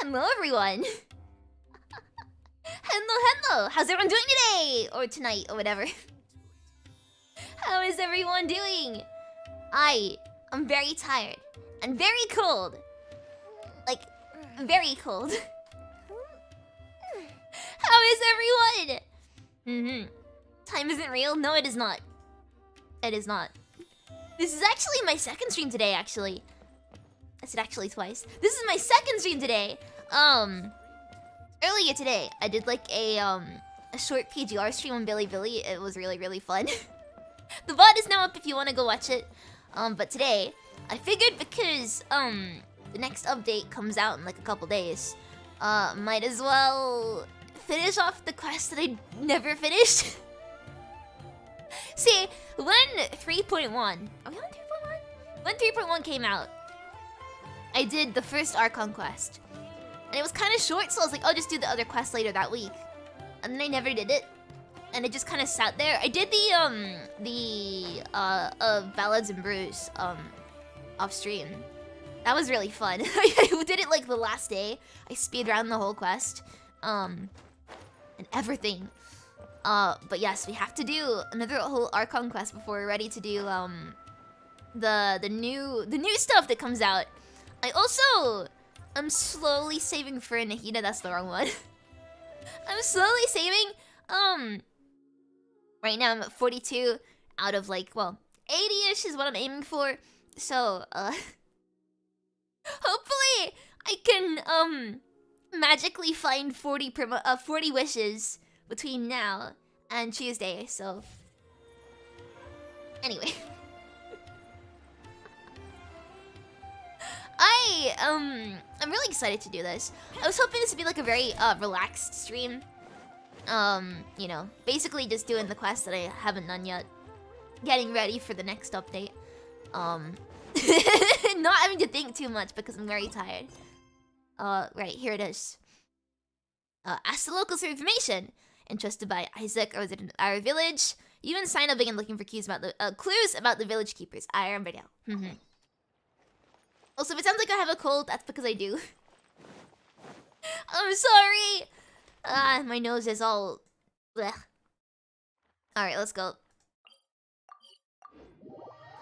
Hello, everyone. Hello. How's everyone doing today? Or tonight, or whatever. How is everyone doing? I am very tired and very cold. Like, very cold. How is everyone? Time isn't real? No, it is not. It is not. This is actually my second stream today, actually. I said actually twice. This is my second stream today. Earlier today, I did like a short PGR stream on Billy. It was really fun. The VOD is now up if you want to go watch it. But today, I figured because the next update comes out in like a couple days, might as well finish off the quest that I never finished. See, when 3.1... Are we on 3.1? When 3.1 came out, I did the first Archon quest. And it was kind of short, so I was like, I'll just do the other quest later that week. And then I never did it. And it just kind of sat there. I did the Ballads and Brews, off stream. That was really fun. I did it like the last day. I speedran the whole quest. And everything. But yes, we have to do another whole Archon quest before we're ready to do the new stuff that comes out. I also am slowly saving for Nahida. That's the wrong one. I'm slowly saving. Right now I'm at 42 out of like, well, 80-ish is what I'm aiming for. So hopefully I can magically find 40 wishes between now and Tuesday, so... Anyway. I'm really excited to do this. I was hoping this would be like a very relaxed stream. You know, basically just doing the quest that I haven't done yet. Getting ready for the next update. Not having to think too much because I'm very tired. Right, here it is. Ask the locals for information. Entrusted by Isaac, or is it in our village? You and Sign up begin looking for clues about the village keepers. I remember now. Also, if it sounds like I have a cold, that's because I do. I'm sorry. My nose is all... blech. Alright, let's go.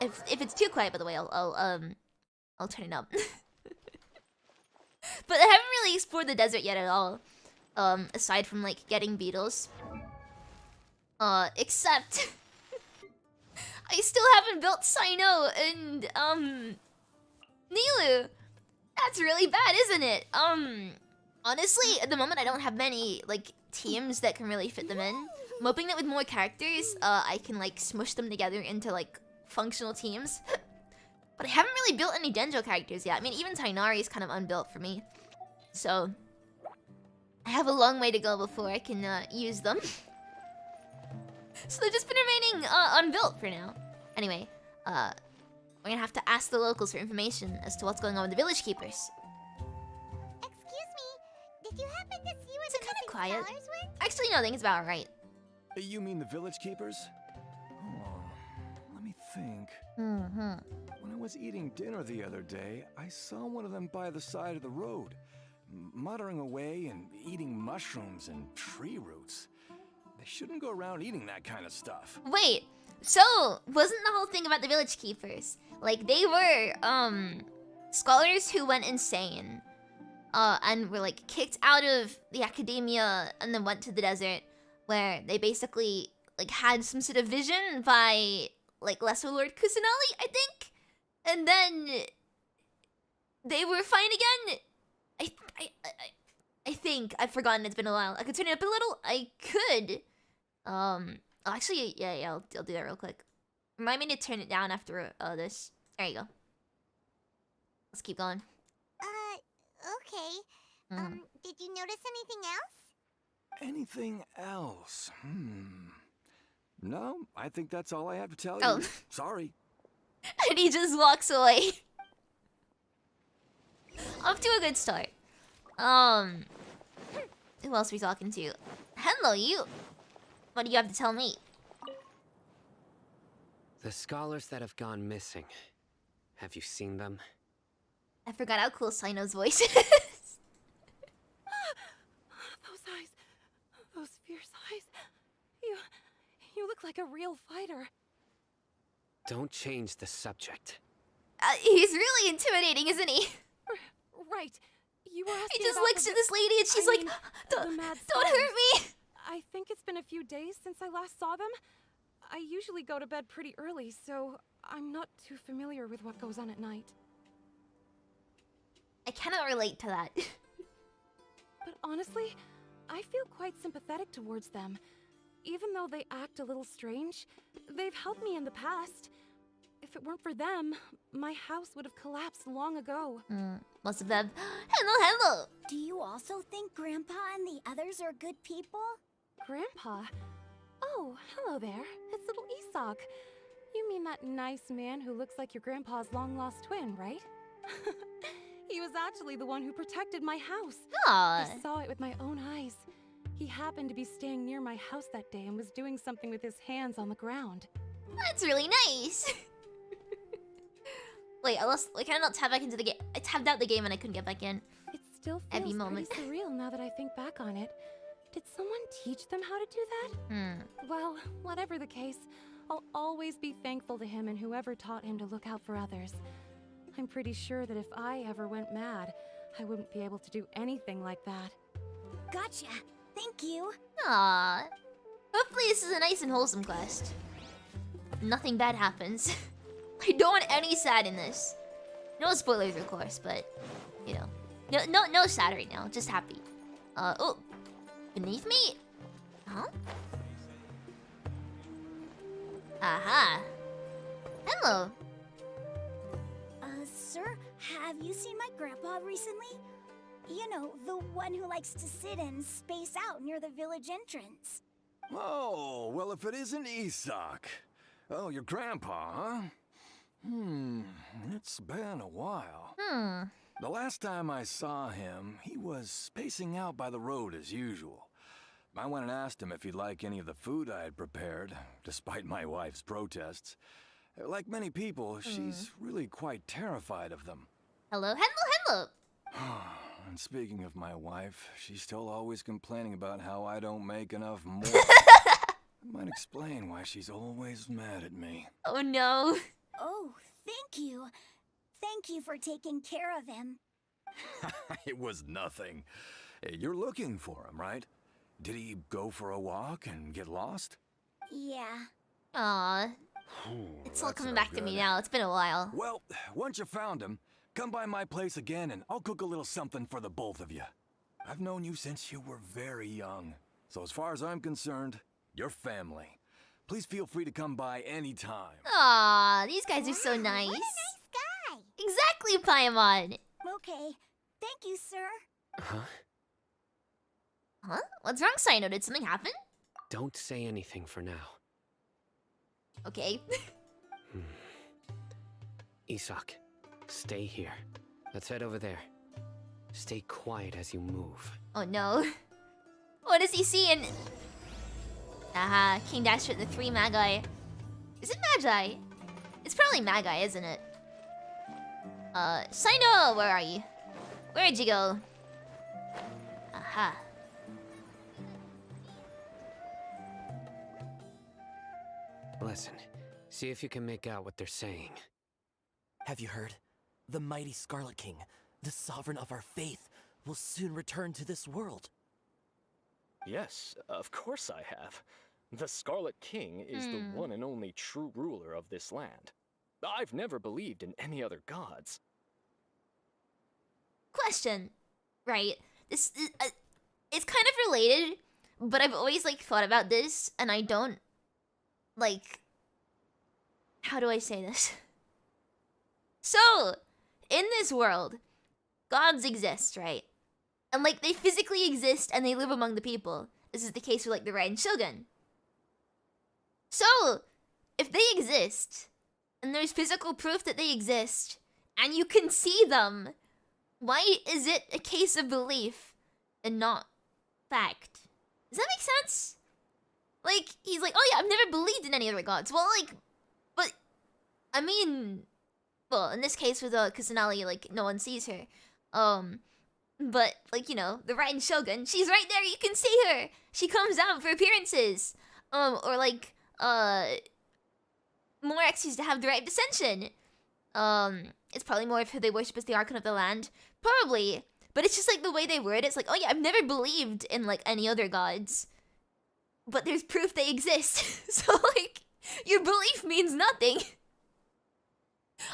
If it's too quiet, by the way, I'll turn it up. But I haven't really explored the desert yet at all. Aside from like getting beetles. Except I still haven't built Sino and Nilu. That's really bad, isn't it? Honestly, at the moment I don't have many like teams that can really fit them in. I'm hoping that with more characters, I can like smush them together into like functional teams. But I haven't really built any Denjo characters yet. I mean, even Tainari is kind of unbuilt for me. So I have a long way to go before I can use them. So they've just been remaining unbuilt for now. Anyway, we're gonna have to ask the locals for information as to what's going on with the village keepers. Excuse me, did you happen to see where Is it the kind of missing quiet? scholars went? Actually, no, I think it's about right. You mean the village keepers? Oh, let me think. When I was eating dinner the other day, I saw one of them by the side of the road, muttering away and eating mushrooms and tree roots. They shouldn't go around eating that kind of stuff. Wait, so wasn't the whole thing about the village keepers? Like they were scholars who went insane, and were like kicked out of the academia and then went to the desert, where they basically like had some sort of vision by like Lesser Lord Kusanali, I think, and then they were fine again. I think I've forgotten. It's been a while. I could turn it up a little. I could. Actually, yeah. I'll do that real quick. Remind me to turn it down after this. There you go. Let's keep going. Okay. Did you notice anything else? Anything else? No, I think that's all I have to tell Oh. you. Sorry. And he just walks away. Off to a good start. Who else are we talking to? Henlo, you. What do you have to tell me? The scholars that have gone missing. Have you seen them? I forgot how cool Sino's voice is. You look like a real fighter. Don't change the subject. He's really intimidating, isn't he? Right. You were asking He just about looks the at this lady and she's I like, mean, don't the mad hurt stars. me! I think it's been a few days since I last saw them. I usually go to bed pretty early, so I'm not too familiar with what goes on at night. I cannot relate to that. But honestly, I feel quite sympathetic towards them. Even though they act a little strange, they've helped me in the past. If it weren't for them, my house would have collapsed long ago. Most of them. Hello. Do you also think Grandpa and the others are good people? Grandpa? Oh, hello there. It's little Isak. You mean that nice man who looks like your grandpa's long-lost twin, right? He was actually the one who protected my house. Aww. I saw it with my own eyes. He happened to be staying near my house that day and was doing something with his hands on the ground. That's really nice. Wait, I cannot tap back into the game. I tapped out the game and I couldn't get back in. It still Every feels moment. pretty surreal now that I think back on it. Did someone teach them how to do that? Well, whatever the case, I'll always be thankful to him and whoever taught him to look out for others. I'm pretty sure that if I ever went mad, I wouldn't be able to do anything like that. Gotcha. Thank you. Aww. Hopefully this is a nice and wholesome quest. Nothing bad happens. I don't want any sad in this. No spoilers, of course, but you know, no sad right now. Just happy. Oh, beneath me? Huh? Aha. Hello. Sir, have you seen my grandpa recently? You know, the one who likes to sit and space out near the village entrance. Oh, well, if it isn't Isak. Oh, your grandpa, huh? It's been a while. The last time I saw him, he was spacing out by the road as usual. I went and asked him if he'd like any of the food I had prepared, despite my wife's protests. Like many people, she's really quite terrified of them. Hello. And speaking of my wife, she's still always complaining about how I don't make enough more. Might explain why she's always mad at me. Oh no. Oh, thank you. Thank you for taking care of him. It was nothing. You're looking for him, right? Did he go for a walk and get lost? Yeah. Aw. It's all coming back to me now. It's been a while. Well, once you found him, come by my place again and I'll cook a little something for the both of you. I've known you since you were very young. So as far as I'm concerned, you're family. Please feel free to come by anytime. Aw, these guys are so nice. What a nice guy. Exactly, Paimon. Okay. Thank you, sir. Huh? What's wrong, Sino? Did something happen? Don't say anything for now. Okay. Isak, stay here. Let's head over there. Stay quiet as you move. Oh no. What is he seeing? Aha, King Dashfoot and the 3 Magi. Is it Magi? It's probably Magi, isn't it? Sino, where are you? Where'd you go? Aha. Listen, see if you can make out what they're saying. Have you heard? The mighty Scarlet King, the sovereign of our faith, will soon return to this world. Yes, of course I have. The Scarlet King is the one and only true ruler of this land. I've never believed in any other gods. Question. Right. This is, it's kind of related, but I've always thought about this and I don't how do I say this? So, in this world, gods exist, right? And they physically exist and they live among the people. This is the case with the Raiden Shogun. So, if they exist, and there's physical proof that they exist, and you can see them, why is it a case of belief and not fact? Does that make sense? He's like, oh yeah, I've never believed in any other gods. Well, but, I mean, well, in this case with Kusanali, no one sees her. But, the Raiden Shogun, she's right there, you can see her! She comes out for appearances! Or more excuse to have direct dissension. It's probably more of who they worship as the archon of the land. Probably. But it's just like the way they word it. It's like, oh yeah, I've never believed in like any other gods. But there's proof they exist. So like, your belief means nothing.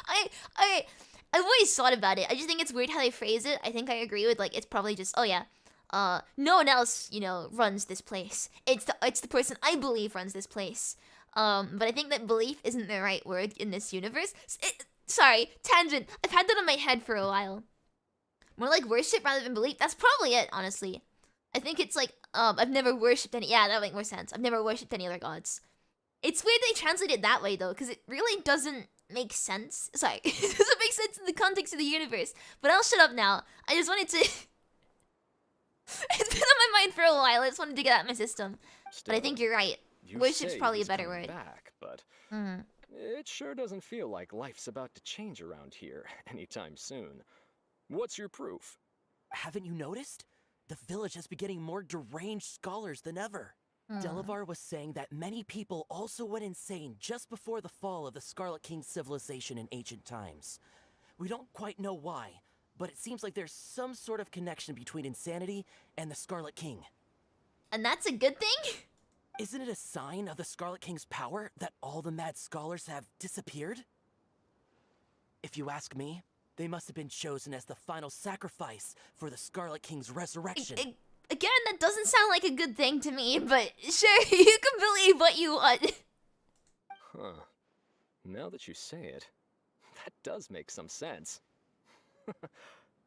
I've always thought about it. I just think it's weird how they phrase it. I think I agree with like, it's probably just, oh yeah, no one else, you know, runs this place. It's the person I believe runs this place. But I think that belief isn't the right word in this universe. Sorry, tangent. I've had that on my head for a while. More like worship rather than belief. That's probably it, honestly. I think it's like, I've never worshipped any... Yeah, that would make more sense. I've never worshipped any other gods. It's weird they translate it that way, though, because it really doesn't make sense. Sorry, it doesn't make sense in the context of the universe. But I'll shut up now. I just wanted to... It's been on my mind for a while. I just wanted to get out of my system. But I think you're right. Worship's probably a better word. Back, but it sure doesn't feel like life's about to change around here anytime soon. What's your proof? Haven't you noticed? The village has been getting more deranged scholars than ever. Delavar was saying that many people also went insane just before the fall of the Scarlet King civilization in ancient times. We don't quite know why, but it seems like there's some sort of connection between insanity and the Scarlet King. And that's a good thing? Isn't it a sign of the Scarlet King's power that all the mad scholars have disappeared? If you ask me, they must have been chosen as the final sacrifice for the Scarlet King's resurrection. Again, that doesn't sound like a good thing to me, but sure, you can believe what you want. Huh. Now that you say it, that does make some sense.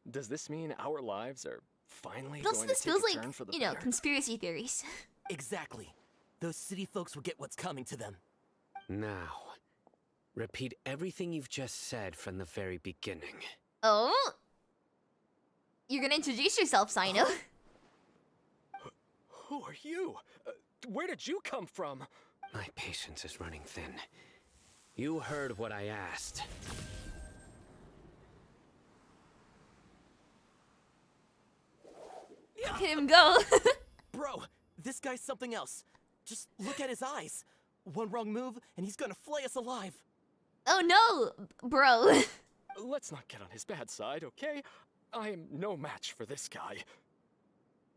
Does this mean our lives are finally But also going this to take feels a turn like, for the you know, better? conspiracy theories. Exactly. Those city folks will get what's coming to them. Now, repeat everything you've just said from the very beginning. Oh? You're gonna introduce yourself, Sino. Who are you? Where did you come from? My patience is running thin. You heard what I asked. Look at him go. Bro, this guy's something else. Just look at his eyes. One wrong move, and he's gonna flay us alive. Oh no, bro. Let's not get on his bad side, okay? I am no match for this guy.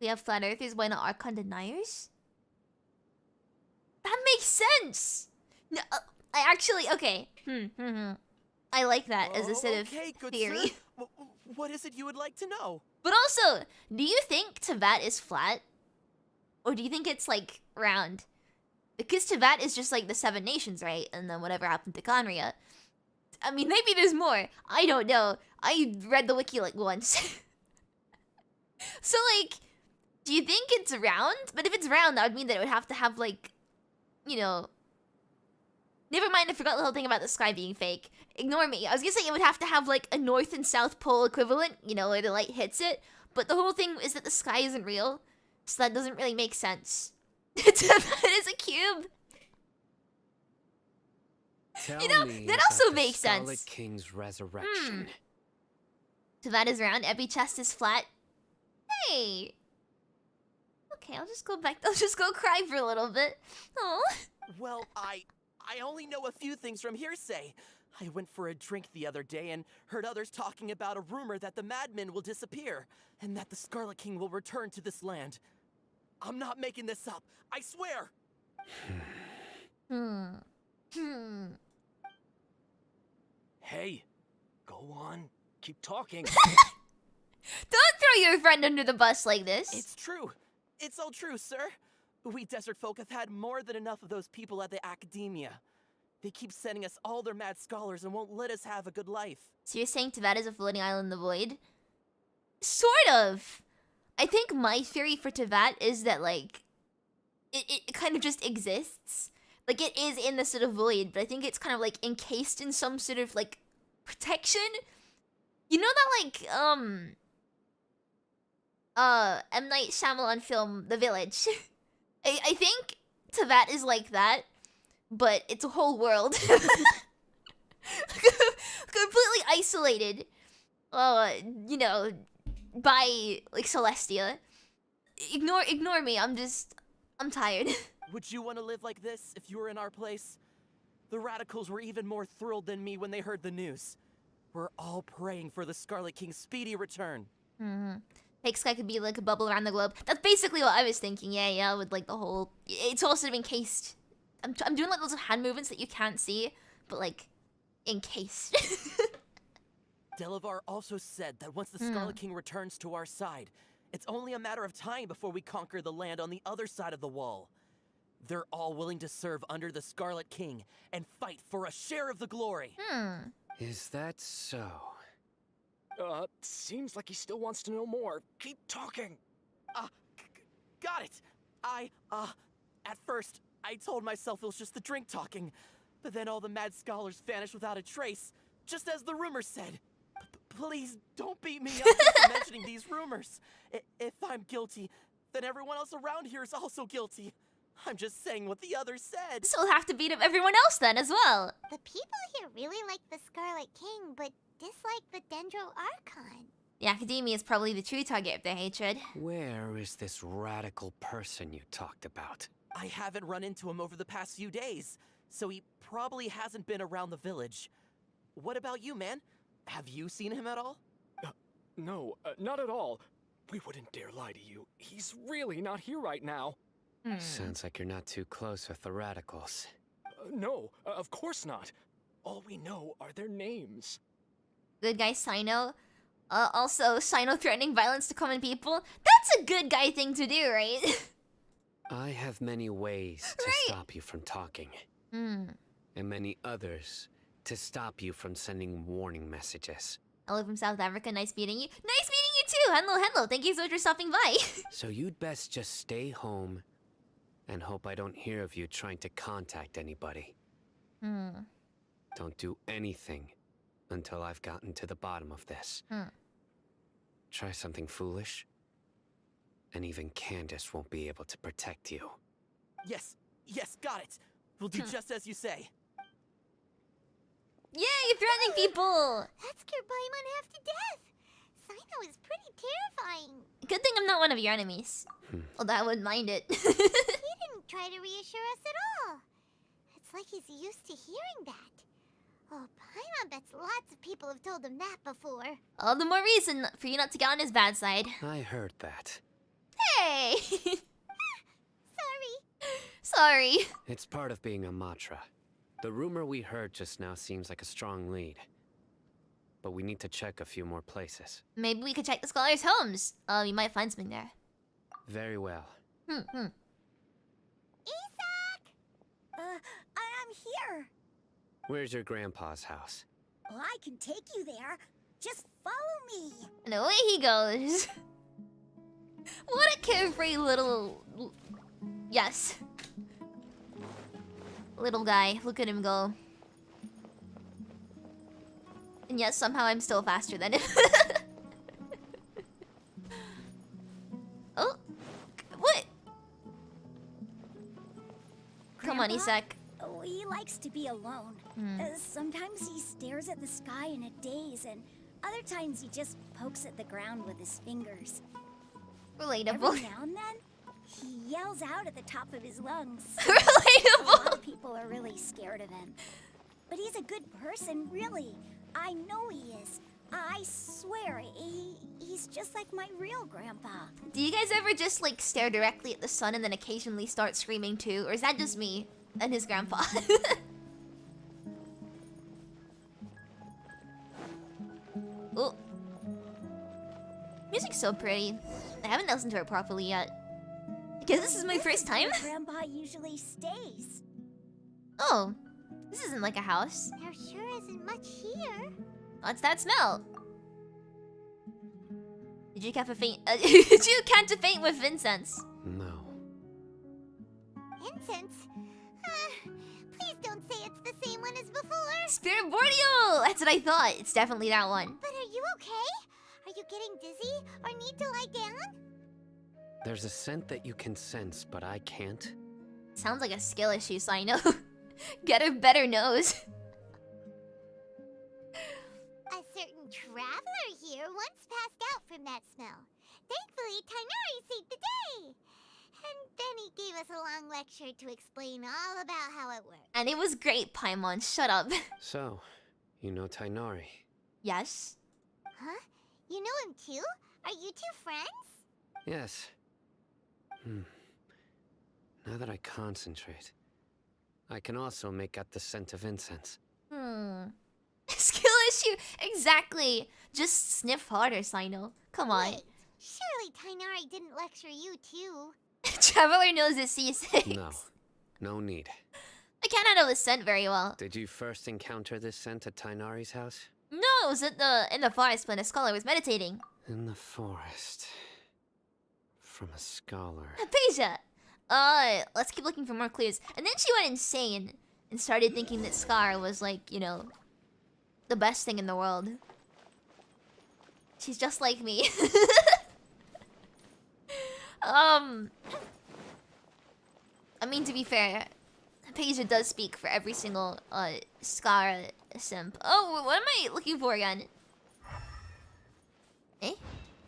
We have flat earthers, why not archon deniers? That makes sense. No, I actually, okay. I like that as a sort of Okay, good theory. sir. What is it you would like to know? But also, do you think Teyvat is flat? Or do you think it's like round? Because Teyvat is just like the 7 nations, right? And then whatever happened to Conria. I mean, maybe there's more. I don't know. I read the wiki like once. So like, do you think it's round? But if it's round, that would mean that it would have to have like, you know... Never mind, I forgot the whole thing about the sky being fake. Ignore me. I was gonna say it would have to have like a north and south pole equivalent, you know, where the light hits it. But the whole thing is that the sky isn't real. So that doesn't really make sense. Teyvat is a cube. Tell You know, me that also about the makes Scarlet sense. King's resurrection. Teyvat is round, every chest is flat. Hey! Okay, I'll just go back. I'll just go cry for a little bit. Oh. Well, I only know a few things from hearsay. I went for a drink the other day and heard others talking about a rumor that the madmen will disappear and that the Scarlet King will return to this land. I'm not making this up. I swear. Hey, go on. Keep talking. Don't throw your friend under the bus like this. It's true. It's all true, sir. We desert folk have had more than enough of those people at the academia. They keep sending us all their mad scholars and won't let us have a good life. So you're saying Teyvat is a floating island in the void? Sort of. I think my theory for Teyvat is that, like, it kind of just exists. Like, it is in the sort of void, but I think it's kind of, like, encased in some sort of, like, protection? You know that, like, M. Night Shyamalan film, The Village? I think Teyvat is like that, but it's a whole world. Completely isolated, you know, by, like, Celestia. Ignore me, I'm just I'm tired. Would you want to live like this if you were in our place? The radicals were even more thrilled than me when they heard the news. We're all praying for the Scarlet King's speedy return. Fake Sky could be like a bubble around the globe. That's basically what I was thinking. Yeah, with like the whole... It's also encased. I'm doing like those hand movements that you can't see, but like, encased. Delavar also said that once the Scarlet King returns to our side, it's only a matter of time before we conquer the land on the other side of the wall. They're all willing to serve under the Scarlet King and fight for a share of the glory. Is that so? Seems like he still wants to know more. Keep talking. Got it. At first, I told myself it was just the drink talking, but then all the mad scholars vanished without a trace, just as the rumors said. Please don't beat me up for mentioning these rumors. If I'm guilty, then everyone else around here is also guilty. I'm just saying what the others said. So we'll have to beat up everyone else then as well. The people here really like the Scarlet King, but dislike the Dendro Archon. The Academia is probably the true target of their hatred. Where is this radical person you talked about? I haven't run into him over the past few days, so he probably hasn't been around the village. What about you, man? Have you seen him at all? No, not at all. We wouldn't dare lie to you. He's really not here right now. Sounds like you're not too close with the radicals. No, of course not. All we know are their names. Good guy Sino. Also, Sino threatening violence to common people. That's a good guy thing to do, right? I have many ways to stop you from talking. And many others to stop you from sending warning messages. Hello from South Africa, nice meeting you. Nice meeting you too! Henlo, thank you so much for stopping by. So you'd best just stay home and hope I don't hear of you trying to contact anybody. Don't do anything until I've gotten to the bottom of this. Try something foolish, and even Candace won't be able to protect you. Yes, got it. We'll do just as you say. Yay, threatening people! That scared Paimon half to death. Sino is pretty terrifying. Good thing I'm not one of your enemies. Although I wouldn't mind it. He didn't try to reassure us at all. It's like he's used to hearing that. Oh, Paimon bets lots of people have told him that before. All the more reason for you not to get on his bad side. I heard that. Hey! Sorry. Sorry. It's part of being a Matra. The rumor we heard just now seems like a strong lead. But we need to check a few more places. Maybe we could check the scholars' homes. We might find something there. Very well. Isaac! I'm here. Where's your grandpa's house? Well, I can take you there. Just follow me. And away he goes. What a carefree little... Yes. Little guy. Look at him go. And yes, somehow I'm still faster than him. Oh. What? Come on, Grandpa? Isaac. Oh, he likes to be alone. Sometimes he stares at the sky in a daze, and other times he just pokes at the ground with his fingers. Relatable. Every now and then, he yells out at the top of his lungs. A Relatable. lot of people are really scared of him. But he's a good person, really. I know he is. I swear, he's just like my real grandpa. Do you guys ever just like stare directly at the sun and then occasionally start screaming too? Or is that just me and his grandpa? Oh. Music's so pretty. I haven't listened to it properly yet. Because this is my first time? Where Grandpa usually stays. Oh. This isn't like a house. There sure isn't much here. What's that smell? Did you catch a faint? Did you catch a faint with incense? No. Incense? Please don't say it's the same one as before. Spirit Borneo! That's what I thought. It's definitely that one. But are you okay? Are you getting dizzy or need to lie down? There's a scent that you can sense, but I can't. Sounds like a skill issue, so I know. Get a better nose. A certain traveler here once passed out from that smell. Thankfully, Tighnari saved the day. And then he gave us a long lecture to explain all about how it works. And it was great, Paimon. Shut up. So, you know Tainari? Yes? Huh? You know him too? Are you two friends? Yes. Now that I concentrate, I can also make out the scent of incense. Skill issue! Exactly! Just sniff harder, Sino. Come on. Wait, surely Tainari didn't lecture you too. Traveler knows his C6. No. No need. I can't handle the scent very well. Did you first encounter this scent at Tainari's house? No, it was in the forest when a scholar was meditating. In the forest. From a scholar. Peja! Let's keep looking for more clues. And then she went insane and started thinking that Scar was like, you know, the best thing in the world. She's just like me. I mean, to be fair, Peja does speak for every single Scar simp. Oh, what am I looking for again? Eh?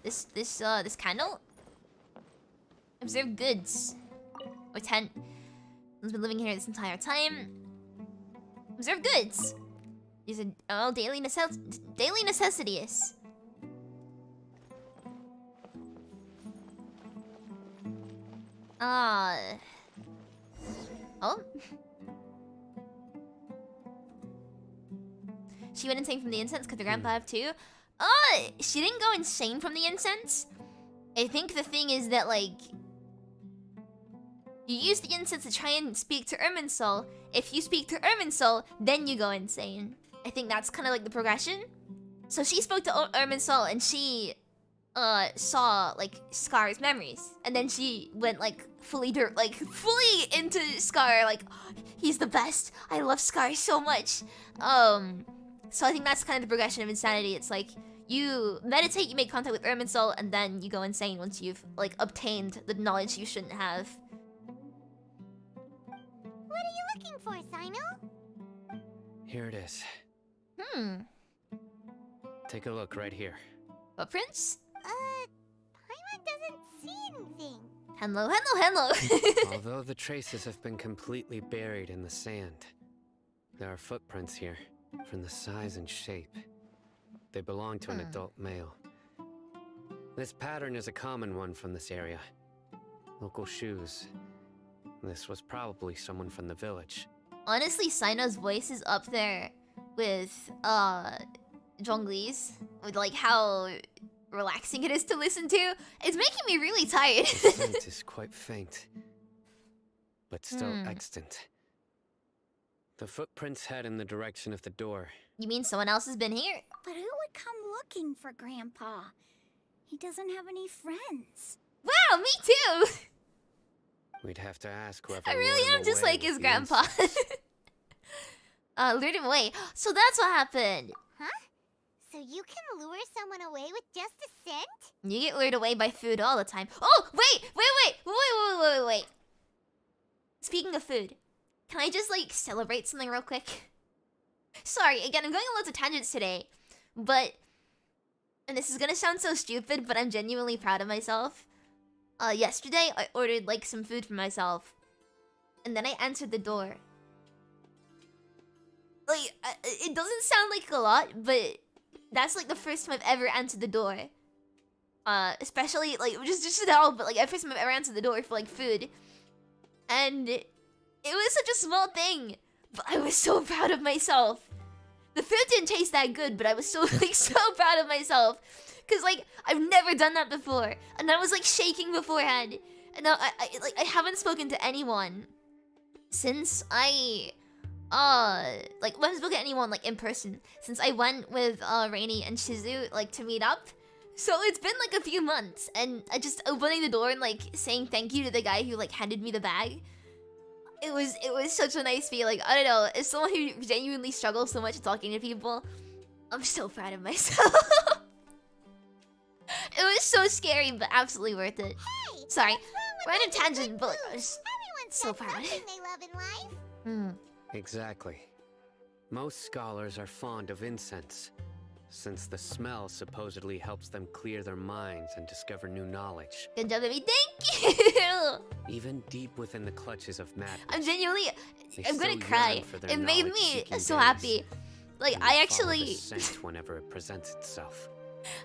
This candle? Observe goods. Or tent. Has been living here this entire time. Observe goods. These are daily necessities. Oh. She went insane from the incense. Could the grandpa have too? She didn't go insane from the incense. I think the thing is that, like, you use the incense to try and speak to Irminsul. If you speak to Irminsul, then you go insane. I think that's kind of like the progression. So she spoke to Irminsul and she saw like Scar's memories, and then she went like fully into Scar. Like, oh, he's the best. I love Scar so much. So I think that's kind of the progression of insanity. It's like you meditate, you make contact with Irminsul, and then you go insane once you've like obtained the knowledge you shouldn't have. What are you looking for, Sino? Here it is. Take a look right here. Footprints? Paimon doesn't see anything. Henlo. Although the traces have been completely buried in the sand, there are footprints here, from the size and shape. They belong to an adult male. This pattern is a common one from this area. Local shoes. This was probably someone from the village. Honestly, Sino's voice is up there with Zhongli's, with like how relaxing it is to listen to. It's making me really tired. The scent is quite faint, but still extant. The footprints head in the direction of the door. You mean someone else has been here? But who would come looking for Grandpa? He doesn't have any friends. Wow, me too! We'd have to ask whoever. I really am just like his grandpa. Lured him away. So that's what happened. Huh? So you can lure someone away with just a scent? You get lured away by food all the time. Oh, wait. Speaking of food, can I just like celebrate something real quick? Sorry, again, I'm going on loads of tangents today, but, and this is gonna sound so stupid, but I'm genuinely proud of myself. Yesterday, I ordered like some food for myself, and then I answered the door. Like, it doesn't sound like a lot, but that's like the first time I've ever answered the door. Especially like just now, but like the first time I've ever answered the door for like food, and it was such a small thing, but I was so proud of myself. The food didn't taste that good, but I was so so proud of myself. Cause like I've never done that before, and I was like shaking beforehand, and now I haven't spoken to anyone since I haven't spoken to anyone like in person since I went with Rainy and Shizu like to meet up. So it's been like a few months, and I just opening the door and like saying thank you to the guy who like handed me the bag. It was such a nice feeling. I don't know, as someone who genuinely struggles so much talking to people, I'm so proud of myself. It was so scary, but absolutely worth it. Hey, sorry, we're on a tangent, but I was Everyone's so got proud. something they love in life. Exactly. Most scholars are fond of incense. since the smell supposedly helps them clear their minds and discover new knowledge. Good job, baby. Thank you. Even deep within the clutches of madness, I'm genuinely, they I'm gonna still cry. yearn for their It made me knowledge-seeking so days, happy. Like, and I they follow actually, the scent whenever it presents itself.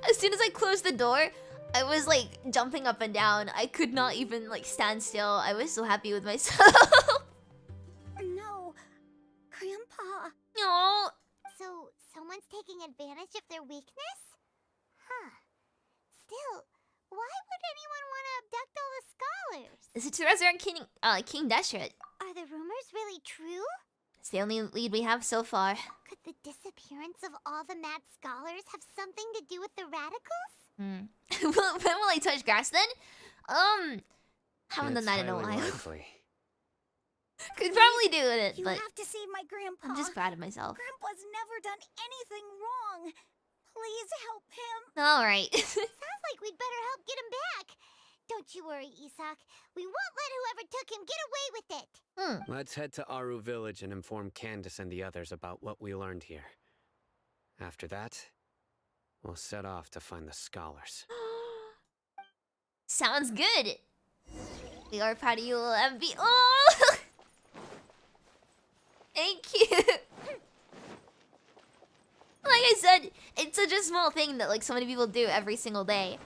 as soon as I closed the door, I was like jumping up and down. I could not even like stand still. I was so happy with myself. No, Grandpa. No. So, someone's taking advantage of their weakness? Huh. Still, why would anyone want to abduct all the scholars? Is it to resurrect King Deshret? Are the rumors really true? It's the only lead we have so far. Could the disappearance of all the mad scholars have something to do with the radicals? When will I touch grass then? Haven't done It's that in a highly while. likely. Could probably do it, You but have to save my grandpa. I'm just proud of myself. Grandpa's never done anything wrong. Please help him. Alright. Sounds like we'd better help get him back. Don't you worry, Isak. We won't let whoever took him get away with it. Let's head to Aru village and inform Candace and the others about what we learned here. After that, we'll set off to find the scholars. Sounds good. We are proud of you, little MV. Oh! Thank you. Like I said, it's such a small thing that like so many people do every single day.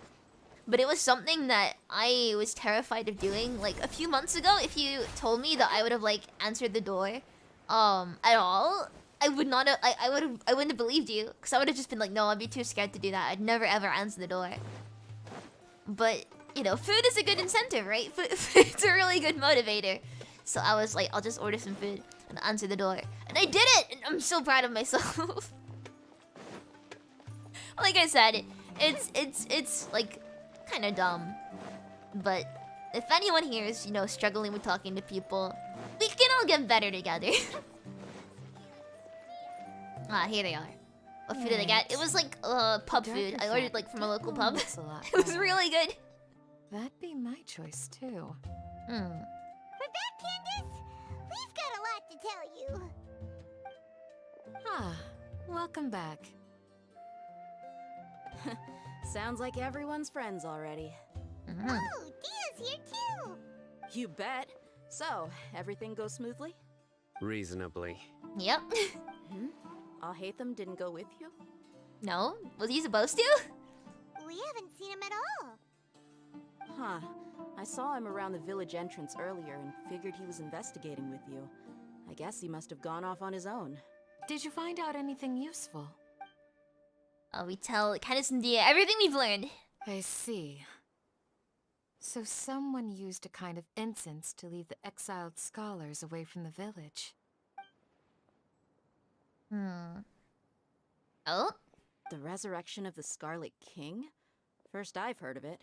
But it was something that I was terrified of doing. Like a few months ago, if you told me that I would have like answered the door at all, I would not have, I wouldn't have believed you. Because I would have just been like, no, I'd be too scared to do that. I'd never ever answer the door. But, you know, food is a good incentive, right? Food's a really good motivator. So I was like, I'll just order some food and answer the door. And I did it! And I'm so proud of myself. Like I said, it's like kind of dumb. But if anyone here is, you know, struggling with talking to people, we can all get better together. Here they are. What food did I get? It was like pub food. I ordered like from a local pub. It was really good. That'd be my choice too. We're back, Candace. We've got a lot to tell you. Ah, welcome back. Sounds like everyone's friends already. Oh, Dia's here too. You bet. So, everything goes smoothly? Reasonably. Yep. Alhaitham didn't go with you? No? Was he supposed to? We haven't seen him at all. Huh. I saw him around the village entrance earlier and figured he was investigating with you. I guess he must have gone off on his own. Did you find out anything useful? We tell Candace and Dia everything we've learned. I see. So someone used a kind of incense to lead the exiled scholars away from the village. Oh? The resurrection of the Scarlet King? First I've heard of it.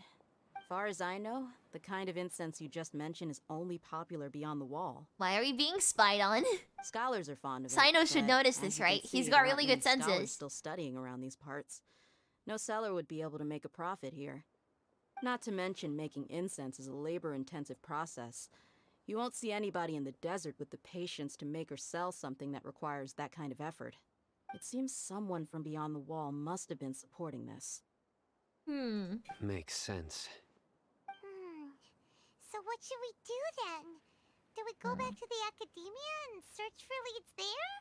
Far as I know, the kind of incense you just mentioned is only popular beyond the wall. Why are we being spied on? Scholars are fond of it. Sino should but notice as this, you can right? see, He's there got aren't really many good scholars senses. still studying around these parts. No seller would be able to make a profit here. Not to mention making incense is a labor-intensive process. You won't see anybody in the desert with the patience to make or sell something that requires that kind of effort. It seems someone from beyond the wall must have been supporting this. Makes sense. So what should we do then? Do we go back to the academia and search for leads there?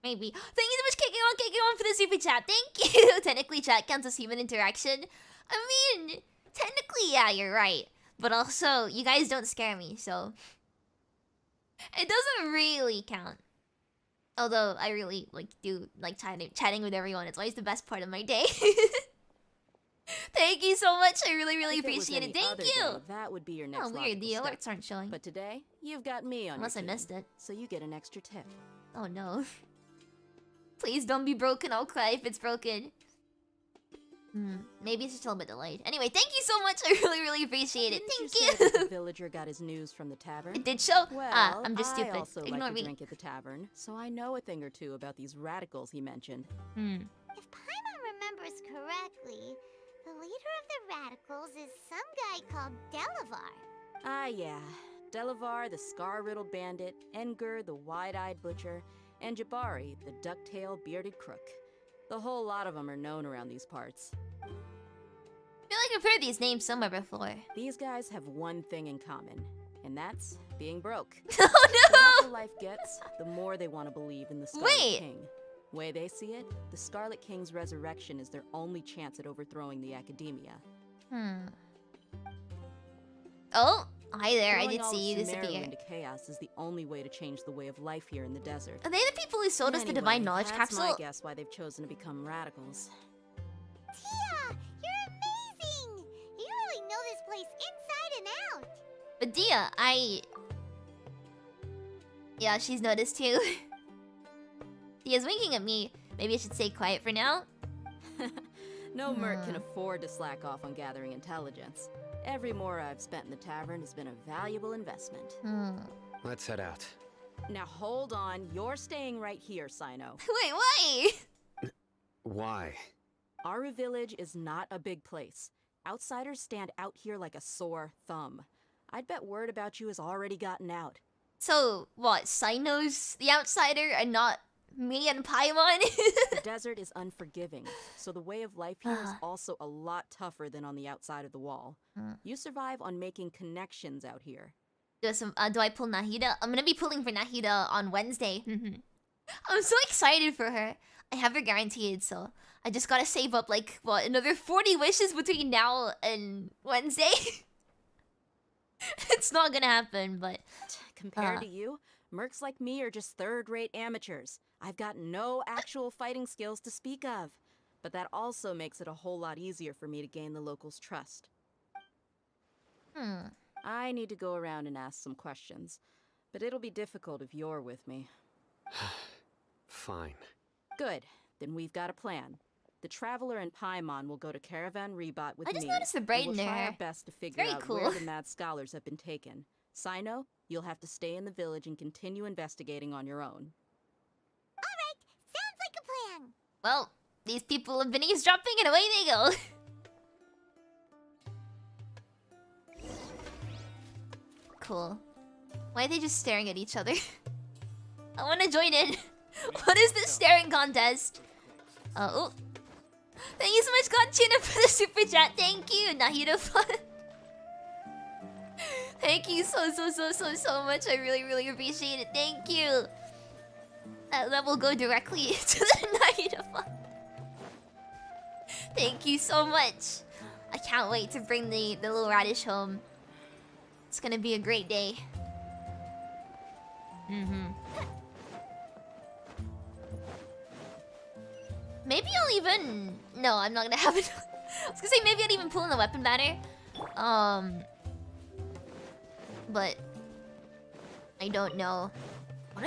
Maybe. Thank you so much, kicking on for the super chat. Thank you. Technically, chat counts as human interaction. I mean, technically, yeah, you're right. But also, you guys don't scare me, so it doesn't really count. Although I really do like chatting with everyone. It's always the best part of my day. Thank you so much. I really If it was appreciate it. any Thank other you. day, that would be your next Oh, weird. The logical step. alerts aren't showing. But today, you've got me on Unless your I team, missed it. so you get an extra tip. Oh no. Please don't be broken. I'll cry if it's broken. Maybe it's just a little bit delayed. Anyway, thank you so much. I really appreciate it. Didn't Thank you say that you. the villager got his news from the tavern? It did show. Well, I'm just stupid. I also Ignore like to me. drink at the tavern, so I know a thing or two about these radicals he mentioned. If Paimon remembers correctly, the leader of the radicals is some guy called Delavar. Ah, yeah. Delavar, the scar-riddled bandit, Engur, the wide-eyed butcher, and Jabari, the duck-tailed bearded crook. The whole lot of them are known around these parts. I feel like I've heard these names somewhere before. These guys have one thing in common, and that's being broke. Oh The rougher no! life gets, the more they want to believe in the Scarlet Wait. King. Way they see it, the Scarlet King's resurrection is their only chance at overthrowing the Academia. Oh, hi there. I Throwing did all see you of Sumeru disappear. into chaos is the only way to change the way of life here in the desert. Are they the people who sold us the Divine Knowledge that's Capsule? my guess why they've chosen to become radicals. Tia, you're amazing! You really know this place inside and out. But Dia, yeah, she's noticed too. Dia's winking at me. Maybe I should stay quiet for now. No merc can afford to slack off on gathering intelligence. Every more I've spent in the tavern has been a valuable investment. Let's head out. Now hold on, you're staying right here, Sino. Wait, why? Why? Aru Village is not a big place. Outsiders stand out here like a sore thumb. I'd bet word about you has already gotten out. So, what, Sino's the outsider and not me and Paimon? The desert is unforgiving, so the way of life here is also a lot tougher than on the outside of the wall. You survive on making connections out here. Do I pull Nahida? I'm gonna be pulling for Nahida on Wednesday. I'm so excited for her. I have her guaranteed, so I just gotta save up like, what, another 40 wishes between now and Wednesday? It's not gonna happen, but... Compared to you, mercs like me are just third-rate amateurs. I've got no actual fighting skills to speak of. But that also makes it a whole lot easier for me to gain the locals' trust. I need to go around and ask some questions. But it'll be difficult if you're with me. Fine. Good. Then we've got a plan. The Traveler and Paimon will go to Caravan Ribat with I me. just noticed the braid and in we'll try there. our best to figure Very out cool. where the mad scholars have been taken. Sino, you'll have to stay in the village and continue investigating on your own. Alright, sounds like a plan. Well, these people have been eavesdropping and away they go. Cool. Why are they just staring at each other? I want to join in. What is this staring contest? Oh. Thank you so much, Conchina, for the super chat. Thank you, Nahida Fun. Thank you so much. I really appreciate it. Thank you. That will go directly to the Nahida Fun. Thank you so much. I can't wait to bring the little radish home. It's gonna be a great day. Maybe I'll even... No, I'm not gonna have it. I was gonna say maybe I'll even pull in the weapon banner. But... I don't know.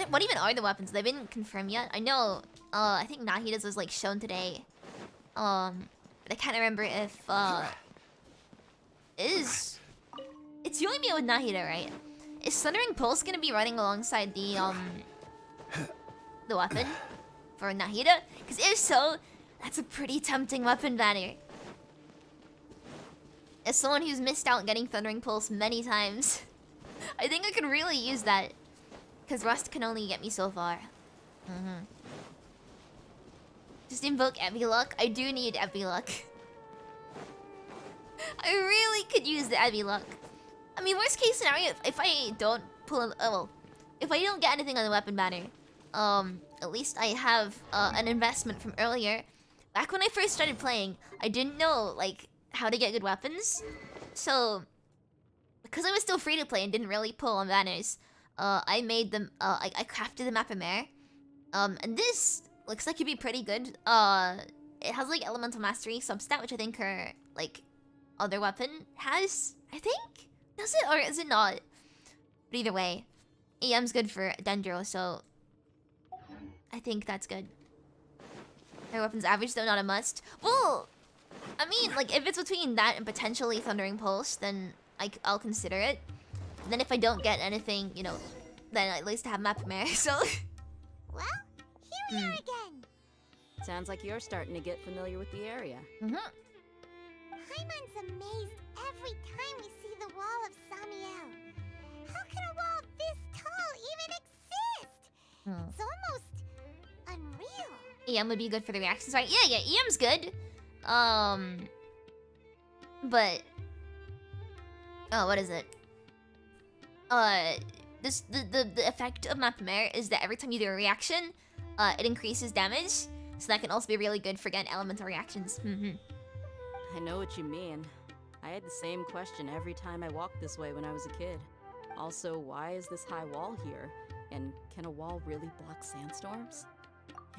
What even are the weapons? They've been confirmed yet? I know, I think Nahida's was like shown today. But I can't remember if, It's the only meal with Nahida, right? Is Thundering Pulse gonna be running alongside the weapon for Nahida? Because if so, that's a pretty tempting weapon banner. As someone who's missed out getting Thundering Pulse many times, I think I could really use that. Because Rust can only get me so far. Just invoke Epiluck. I do need Epiluck. I really could use the Epiluck. I mean, worst case scenario, if I don't pull... if I don't get anything on the weapon banner, at least I have an investment from earlier. Back when I first started playing, I didn't know, like, how to get good weapons. So, because I was still free to play and didn't really pull on banners, I made them, I crafted the map mare. And this looks like it'd be pretty good. It has, like, Elemental Mastery substat, which I think her, like, other weapon has, I think? Does it, or is it not? But either way, EM's good for Dendro, so I think that's good. Her weapon's average, though not a must. Well, I mean, like, if it's between that and potentially Thundering Pulse, then I'll consider it. And then if I don't get anything, you know, then at least I have map mare, so... Well, here we are again. Sounds like you're starting to get familiar with the area. Paimon's amazed every time we see the wall of Samiel. How can a wall this tall even exist? It's almost unreal. EM would be good for the reactions, right? Yeah, EM's good. But what is it? The effect of Map Mare is that every time you do a reaction, it increases damage. So that can also be really good for getting elemental reactions. I know what you mean. I had the same question every time I walked this way when I was a kid. Also, why is this high wall here? And can a wall really block sandstorms?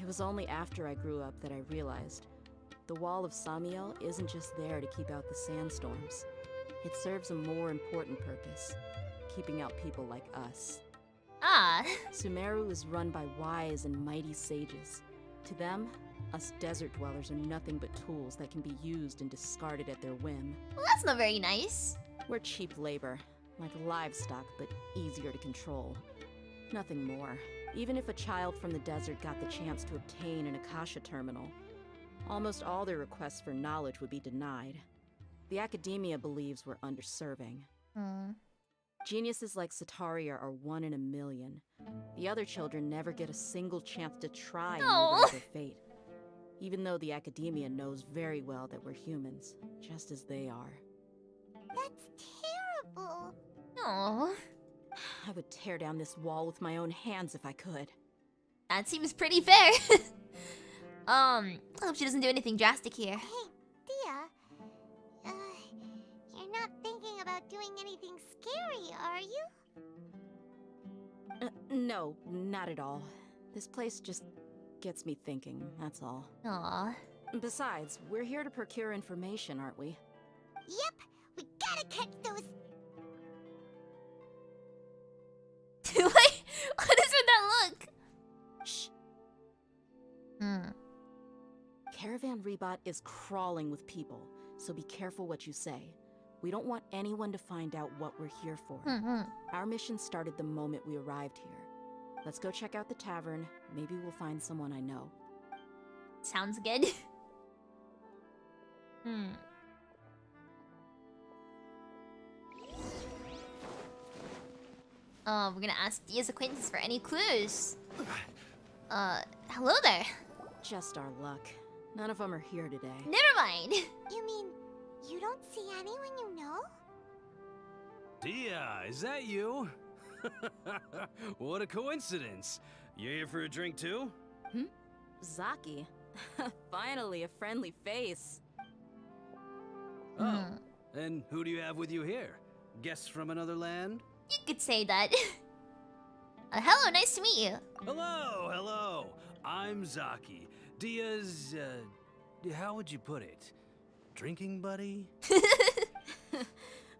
It was only after I grew up that I realized the Wall of Samiel isn't just there to keep out the sandstorms. It serves a more important purpose, keeping out people like us. Ah. Sumeru is run by wise and mighty sages. To them, us desert dwellers are nothing but tools that can be used and discarded at their whim. Well, that's not very nice. We're cheap labor, like livestock, but easier to control. Nothing more. Even if a child from the desert got the chance to obtain an Akasha terminal, almost all their requests for knowledge would be denied. The academia believes we're underserving. Geniuses like Sataria are 1 in a million. The other children never get a single chance to try and rewrite their fate. Even though the academia knows very well that we're humans, just as they are. That's terrible. Oh. I would tear down this wall with my own hands if I could. That seems pretty fair. I hope she doesn't do anything drastic here. Hey, Dia. You're not thinking about doing anything scary, are you? No, not at all. This place just gets me thinking, that's all. Aww. Besides, we're here to procure information, aren't we? Yep, we gotta catch those... Wait, what is with that look? Shh. Caravan Ribat is crawling with people, so be careful what you say. We don't want anyone to find out what we're here for. Our mission started the moment we arrived here. Let's go check out the tavern. Maybe we'll find someone I know. Sounds good. We're gonna ask Dia's acquaintances for any clues. Hello there. Just our luck. None of them are here today. Never mind. You mean, you don't see anyone you know? Dia, is that you? What a coincidence. You here for a drink too? Zaki. Finally, a friendly face. Oh, and who do you have with you here? Guests from another land? You could say that. Hello, nice to meet you. Hello. I'm Zaki. Dia's, how would you put it? Drinking buddy?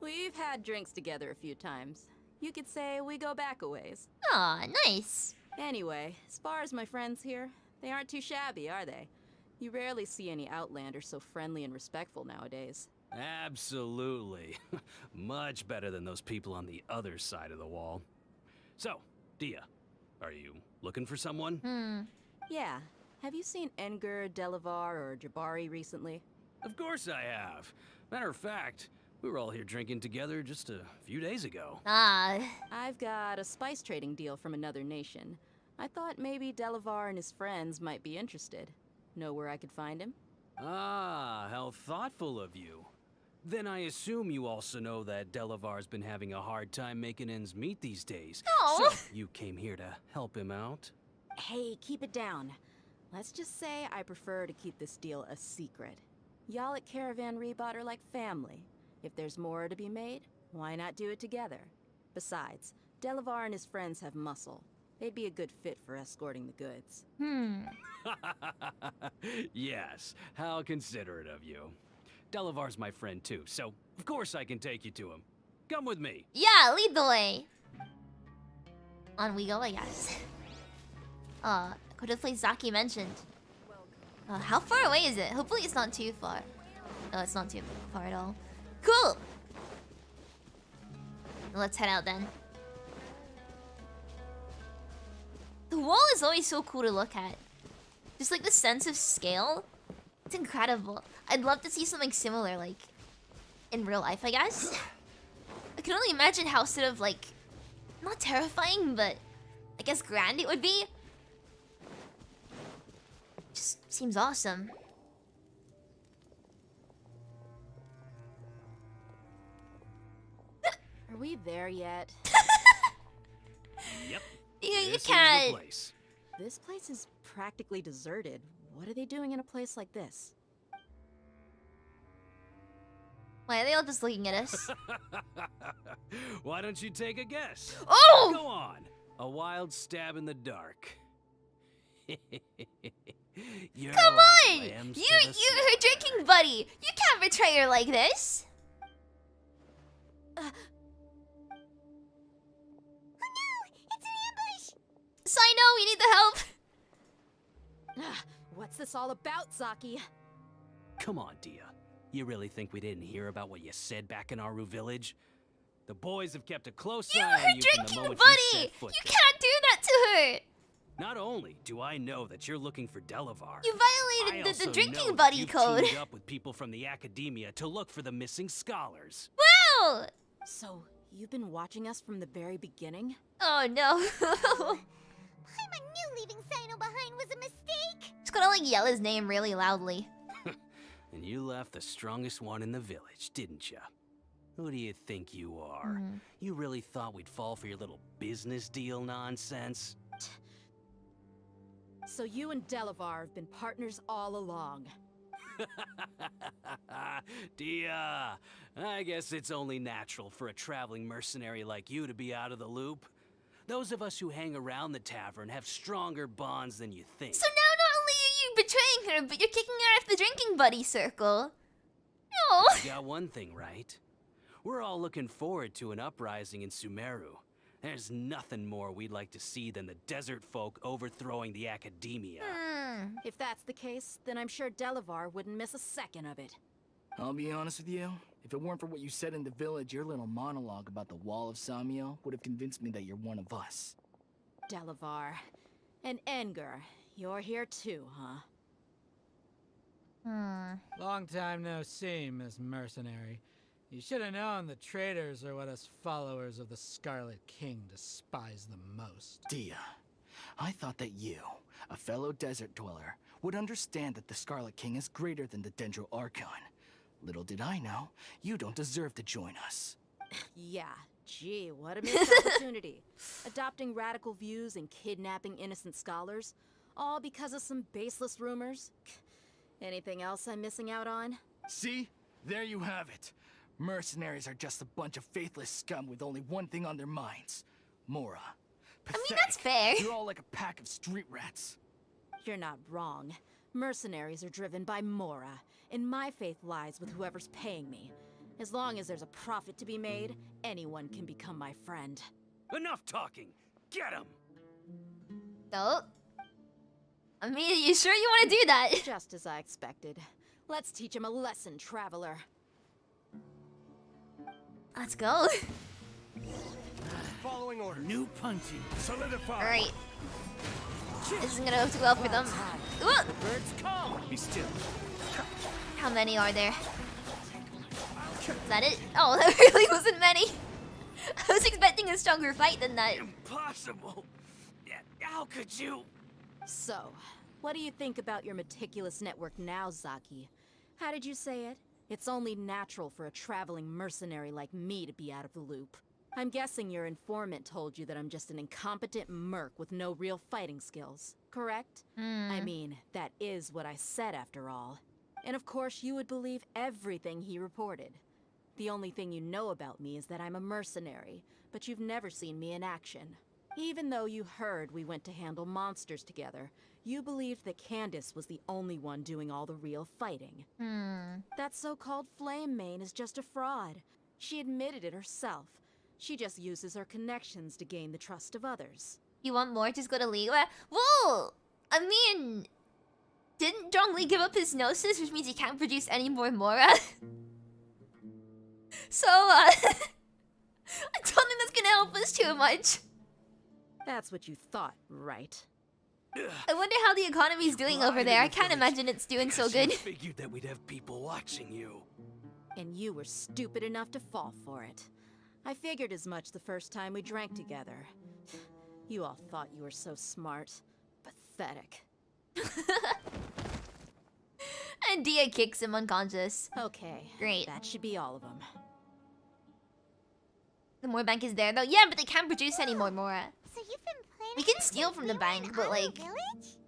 We've had drinks together a few times. You could say we go back a ways. Aw, nice. Anyway, as far as my friends here, they aren't too shabby, are they? You rarely see any Outlanders so friendly and respectful nowadays. Absolutely. Much better than those people on the other side of the wall. So, Dia, are you looking for someone? Yeah. Have you seen Enger, Delavar, or Jabari recently? Of course I have. Matter of fact, we were all here drinking together just a few days ago. I've got a spice trading deal from another nation. I thought maybe Delavar and his friends might be interested. Know where I could find him? Ah, how thoughtful of you. Then I assume you also know that Delavar's been having a hard time making ends meet these days. Oh. So you came here to help him out? Hey, keep it down. Let's just say I prefer to keep this deal a secret. Y'all at Caravan Ribat are like family. If there's more to be made, why not do it together? Besides, Delavar and his friends have muscle. They'd be a good fit for escorting the goods. Yes, how considerate of you. Delavar's my friend too, so of course I can take you to him. Come with me. Yeah, lead the way. On we go, I guess. Go to the place Zaki mentioned. How far away is it? Hopefully it's not too far. No, it's not too far at all. Cool! Let's head out then. The wall is always so cool to look at. Just like the sense of scale. It's incredible. I'd love to see something similar, like, in real life, I guess. I can only imagine how sort of, like, not terrifying, but I guess grand it would be. just seems awesome. Are we there yet? Yep. You This is can't. the place. This place is practically deserted. What are they doing in a place like this? Why are they all just looking at us? Why don't you take a guess? Oh! Go on. A wild stab in the dark. You're Come like on! lambs to You're the her slaughter. drinking buddy. You can't betray her like this. Sino, we need the help. What's this all about, Zaki? Come on, Dia. You really think we didn't hear about what you said back in Aru village? The boys have kept a close You eye her on you from the drinking moment buddy. you set foot You there. can't do that to her. Not only do I know that you're looking for Delavar, You I violated the also know drinking that buddy you've code. teamed up with people from the academia to look for the missing scholars. Wow. So, you've been watching us from the very beginning? Oh no. Paimon knew leaving Sino behind was a mistake. Just gotta like yell his name really loudly. And you left the strongest one in the village, didn't ya? Who do you think you are? You really thought we'd fall for your little business deal nonsense? So you and Delavar have been partners all along. Dia, I guess it's only natural for a traveling mercenary like you to be out of the loop. Those of us who hang around the tavern have stronger bonds than you think. So now not only are you betraying her, but you're kicking her out of the drinking buddy circle. No. You got one thing right. We're all looking forward to an uprising in Sumeru. There's nothing more we'd like to see than the desert folk overthrowing the academia. If that's the case, then I'm sure Delavar wouldn't miss a second of it. I'll be honest with you. If it weren't for what you said in the village, your little monologue about the Wall of Samiel would have convinced me that you're one of us. Delavar. And Enger, you're here too, huh? Long time no see, Miss Mercenary. You should have known the traitors are what us followers of the Scarlet King despise the most. Dia, I thought that you, a fellow desert dweller, would understand that the Scarlet King is greater than the Dendro Archon. Little did I know, you don't deserve to join us. Yeah, gee, what a missed opportunity. Adopting radical views and kidnapping innocent scholars, all because of some baseless rumors. Anything else I'm missing out on? See? There you have it. Mercenaries are just a bunch of faithless scum with only one thing on their minds. Mora. Pathetic. I mean, that's fair. You're all like a pack of street rats. You're not wrong. Mercenaries are driven by Mora, and my faith lies with whoever's paying me. As long as there's a profit to be made, anyone can become my friend. Enough talking! Get him! Oh. I mean, you sure you want to do that? Just as I expected. Let's teach him a lesson, traveler. Let's go. Following order. New punching. Solidify. Alright. This isn't gonna go too well for them. Ooh! Birds come. Be still. How many are there? Is that it? Oh, that really wasn't many. I was expecting a stronger fight than that. Impossible! How could you? So, what do you think about your meticulous network now, Zaki? How did you say it? It's only natural for a traveling mercenary like me to be out of the loop. I'm guessing your informant told you that I'm just an incompetent merc with no real fighting skills, correct? I mean, that is what I said after all. And of course you would believe everything he reported. The only thing you know about me is that I'm a mercenary, but you've never seen me in action. Even though you heard we went to handle monsters together, you believed that Candace was the only one doing all the real fighting. That so-called Flame Mane is just a fraud. She admitted it herself. She just uses her connections to gain the trust of others. You want more? Just go to League. Well, I mean, didn't Zhongli give up his gnosis, which means he can't produce any more Mora? So, I don't think that's gonna help us too much. That's what you thought, right? I wonder how the economy's doing over there. I can't imagine it's doing so good. You figured that we'd have people watching you. And you were stupid enough to fall for it. I figured as much the first time we drank together. You all thought you were so smart. Pathetic. And Dia kicks him unconscious. Okay. Great. That should be all of them. The more bank is there though. Yeah, but they can't produce anymore, Mora. So you've been planning We can to steal from the zero in bank, but our like village?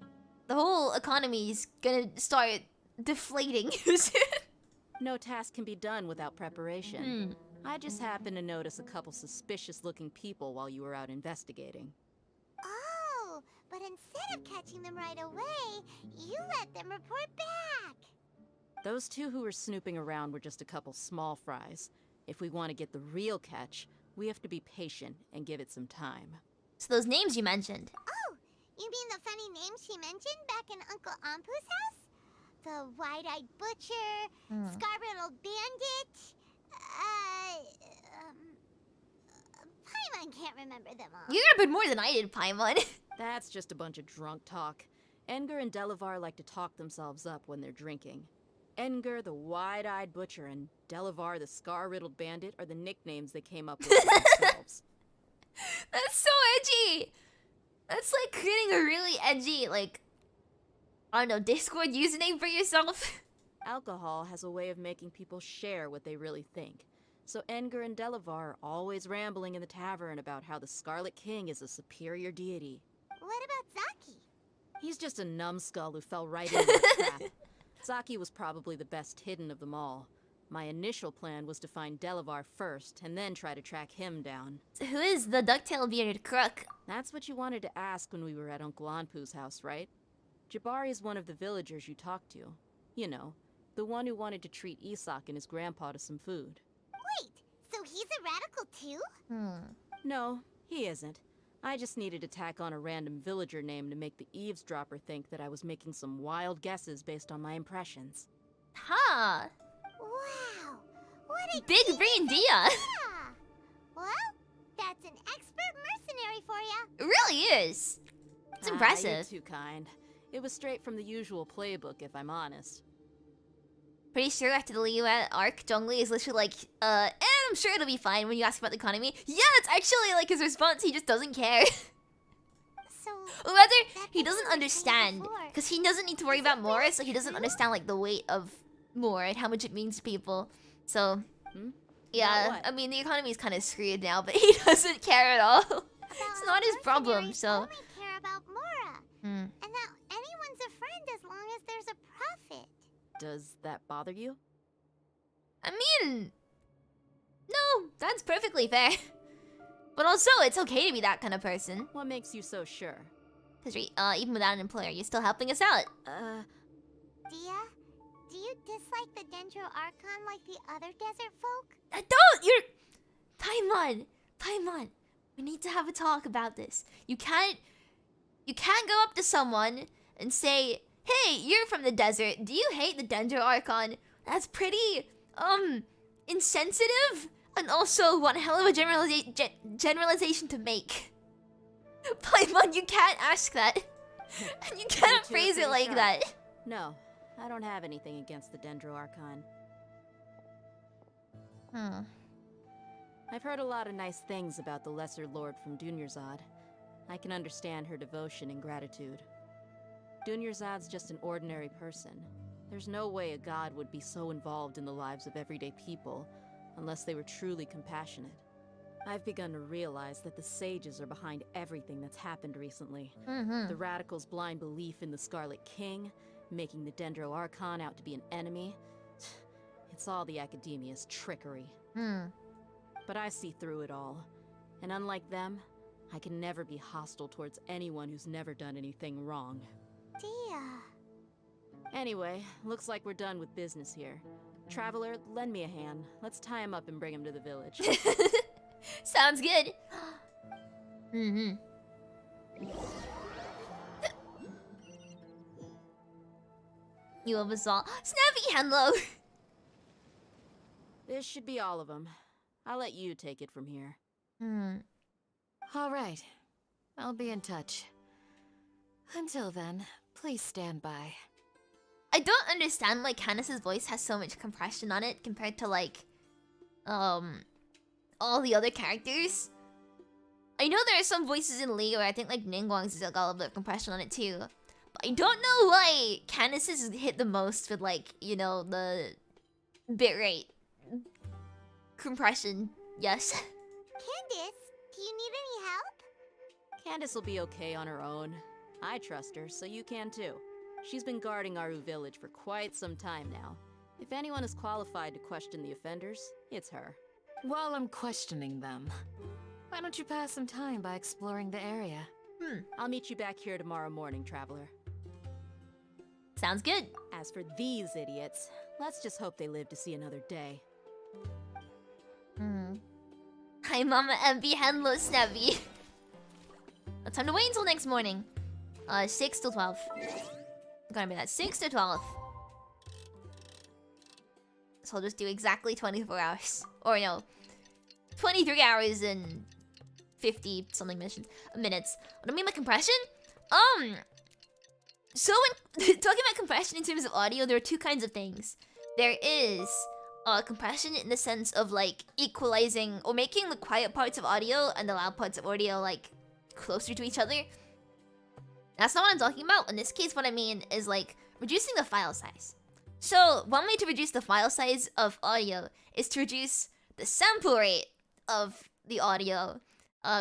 the whole economy is gonna start deflating. No task can be done without preparation. I just happened to notice a couple suspicious-looking people while you were out investigating. Oh, but instead of catching them right away, you let them report back. Those two who were snooping around were just a couple small fries. If we want to get the real catch, we have to be patient and give it some time. So those names you mentioned. Oh, you mean the funny names she mentioned back in Uncle Ampu's house? The wide-eyed butcher, scar-riddled bandit, Paimon can't remember them all. You remembered more than I did, Paimon. That's just a bunch of drunk talk. Edgar and Delavar like to talk themselves up when they're drinking. Edgar, the wide-eyed butcher, and Delavar, the scar-riddled bandit, are the nicknames they came up with for themselves. That's so edgy. That's like creating a really edgy, like, I don't know, Discord username for yourself. Alcohol has a way of making people share what they really think. So Edgar and Delavar are always rambling in the tavern about how the Scarlet King is a superior deity. What about Zaki? He's just a numbskull who fell right into the trap. Zaki was probably the best hidden of them all. My initial plan was to find Delavar first, and then try to track him down. Who is the ducktail bearded crook? That's what you wanted to ask when we were at Uncle Anpu's house, right? Jabari is one of the villagers you talked to. You know, the one who wanted to treat Isak and his grandpa to some food. Wait, so he's a radical too? No, he isn't. I just needed to tack on a random villager name to make the eavesdropper think that I was making some wild guesses based on my impressions. Huh. Wow, what a Big genius brain Dia. idea. Well, that's an expert mercenary for ya. It really is. It's impressive. You're too kind. It was straight from the usual playbook, if I'm honest. Pretty sure after the Liyue arc, Zhongli is literally like, I'm sure it'll be fine when you ask about the economy. Yeah, it's actually like his response, he just doesn't care. So, Or rather, that he thing doesn't you were saying understand. before, Because he doesn't need to worry about Mora, so he doesn't true? understand like the weight of Mora and how much it means to people. So, About yeah, what? I mean, the economy is kind of screwed now, but he doesn't care at all. It's about not his problem, mercenaries so... only care about Mora. Hmm. And that anyone's a friend as long as there's a profit. Does that bother you? I mean... No, that's perfectly fair. But also, it's okay to be that kind of person. What makes you so sure? Because even without an employer, you're still helping us out. Dia, do you dislike the Dendro Archon like the other desert folk? Don't! You're... Paimon, we need to have a talk about this. You can't go up to someone and say, hey, you're from the desert. Do you hate the Dendro Archon? That's pretty, insensitive. And also one hell of a generalization to make. Paimon, you can't ask that. And you can't phrase it like that. No, I don't have anything against the Dendro Archon. I've heard a lot of nice things about the Lesser Lord from Dunyarzad. I can understand her devotion and gratitude. Dunyarzad's just an ordinary person. There's no way a god would be so involved in the lives of everyday people unless they were truly compassionate. I've begun to realize that the sages are behind everything that's happened recently. The radicals' blind belief in the Scarlet King, making the Dendro Archon out to be an enemy. It's all the academia's trickery. But I see through it all. And unlike them, I can never be hostile towards anyone who's never done anything wrong. Dia. Anyway, looks like we're done with business here. Traveler, lend me a hand. Let's tie him up and bring him to the village. Sounds good. You have us all. Snappy Henlo! This should be all of them. I'll let you take it from here. All right. I'll be in touch. Until then, please stand by. I don't understand why Candace's voice has so much compression on it compared to like, all the other characters. I know there are some voices in League where I think like Ningguang's has got a little bit of compression on it too. I don't know why Candace's hit the most with, like, you know, the bitrate compression. Yes. Candace, do you need any help? Candace will be okay on her own. I trust her, so you can too. She's been guarding Aru Village for quite some time now. If anyone is qualified to question the offenders, it's her. While I'm questioning them, why don't you pass some time by exploring the area? I'll meet you back here tomorrow morning, Traveler. Sounds good. As for these idiots, let's just hope they live to see another day. Hi, Mama MB Henlo Snappy. No time to wait until next morning. 6 till 12. Gonna be that 6 to 12. So I'll just do exactly 24 hours. Or no, 23 hours and 50 something minutes. What I mean by compression? So when talking about compression in terms of audio, there are two kinds of things. There is compression in the sense of like equalizing or making the quiet parts of audio and the loud parts of audio like closer to each other. That's not what I'm talking about. In this case, what I mean is like reducing the file size. So one way to reduce the file size of audio is to reduce the sample rate of the audio,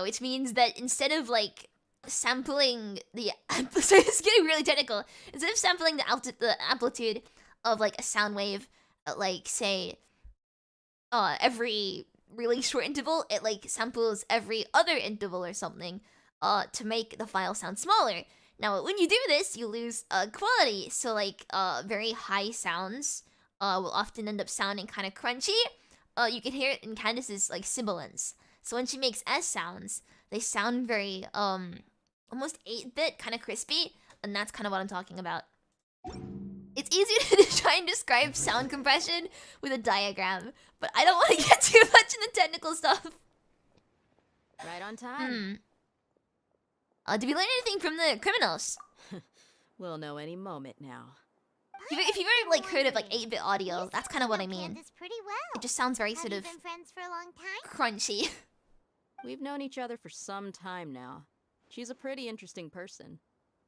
which means that instead of like sampling the sorry, it's getting really technical. Instead of sampling the amplitude of like a sound wave at like say every really short interval, it like samples every other interval or something to make the file sound smaller. Now, when you do this, you lose quality. So, like, very high sounds will often end up sounding kind of crunchy. You can hear it in Candace's, like, sibilance. So when she makes S sounds, they sound very, almost 8-bit, kind of crispy. And that's kind of what I'm talking about. It's easier to try and describe sound compression with a diagram. But I don't want to get too much in the technical stuff. Right on time. Did we learn anything from the criminals? We'll know any moment now. If you've ever like heard of like 8-bit audio, that's kind of what I mean. Candace pretty well. It just sounds very sort of Have you been friends for a long time? crunchy. We've known each other for some time now. She's a pretty interesting person.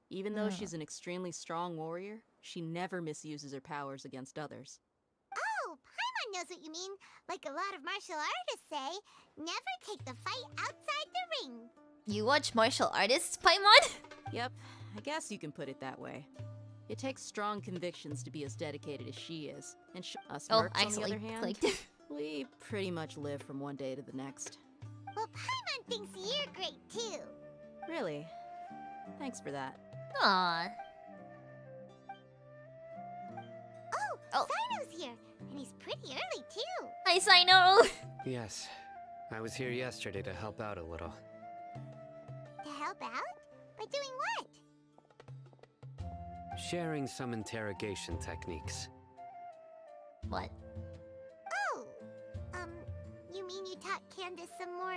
Even though she's an extremely strong warrior, she never misuses her powers against others. Oh, Paimon knows what you mean. Like a lot of martial artists say, never take the fight outside the ring. You watch martial artists, Paimon? Yep, I guess you can put it that way. It takes strong convictions to be as dedicated as she is. And us mercs, on the other hand, we pretty much live from one day to the next. Well, Paimon thinks you're great too. Really? Thanks for that. Aww. Oh, Sino's here, and he's pretty early too. Hi, Sino! Yes, I was here yesterday to help out a little. To help out? By doing what? Sharing some interrogation techniques. What? Oh, you mean you taught Candace some more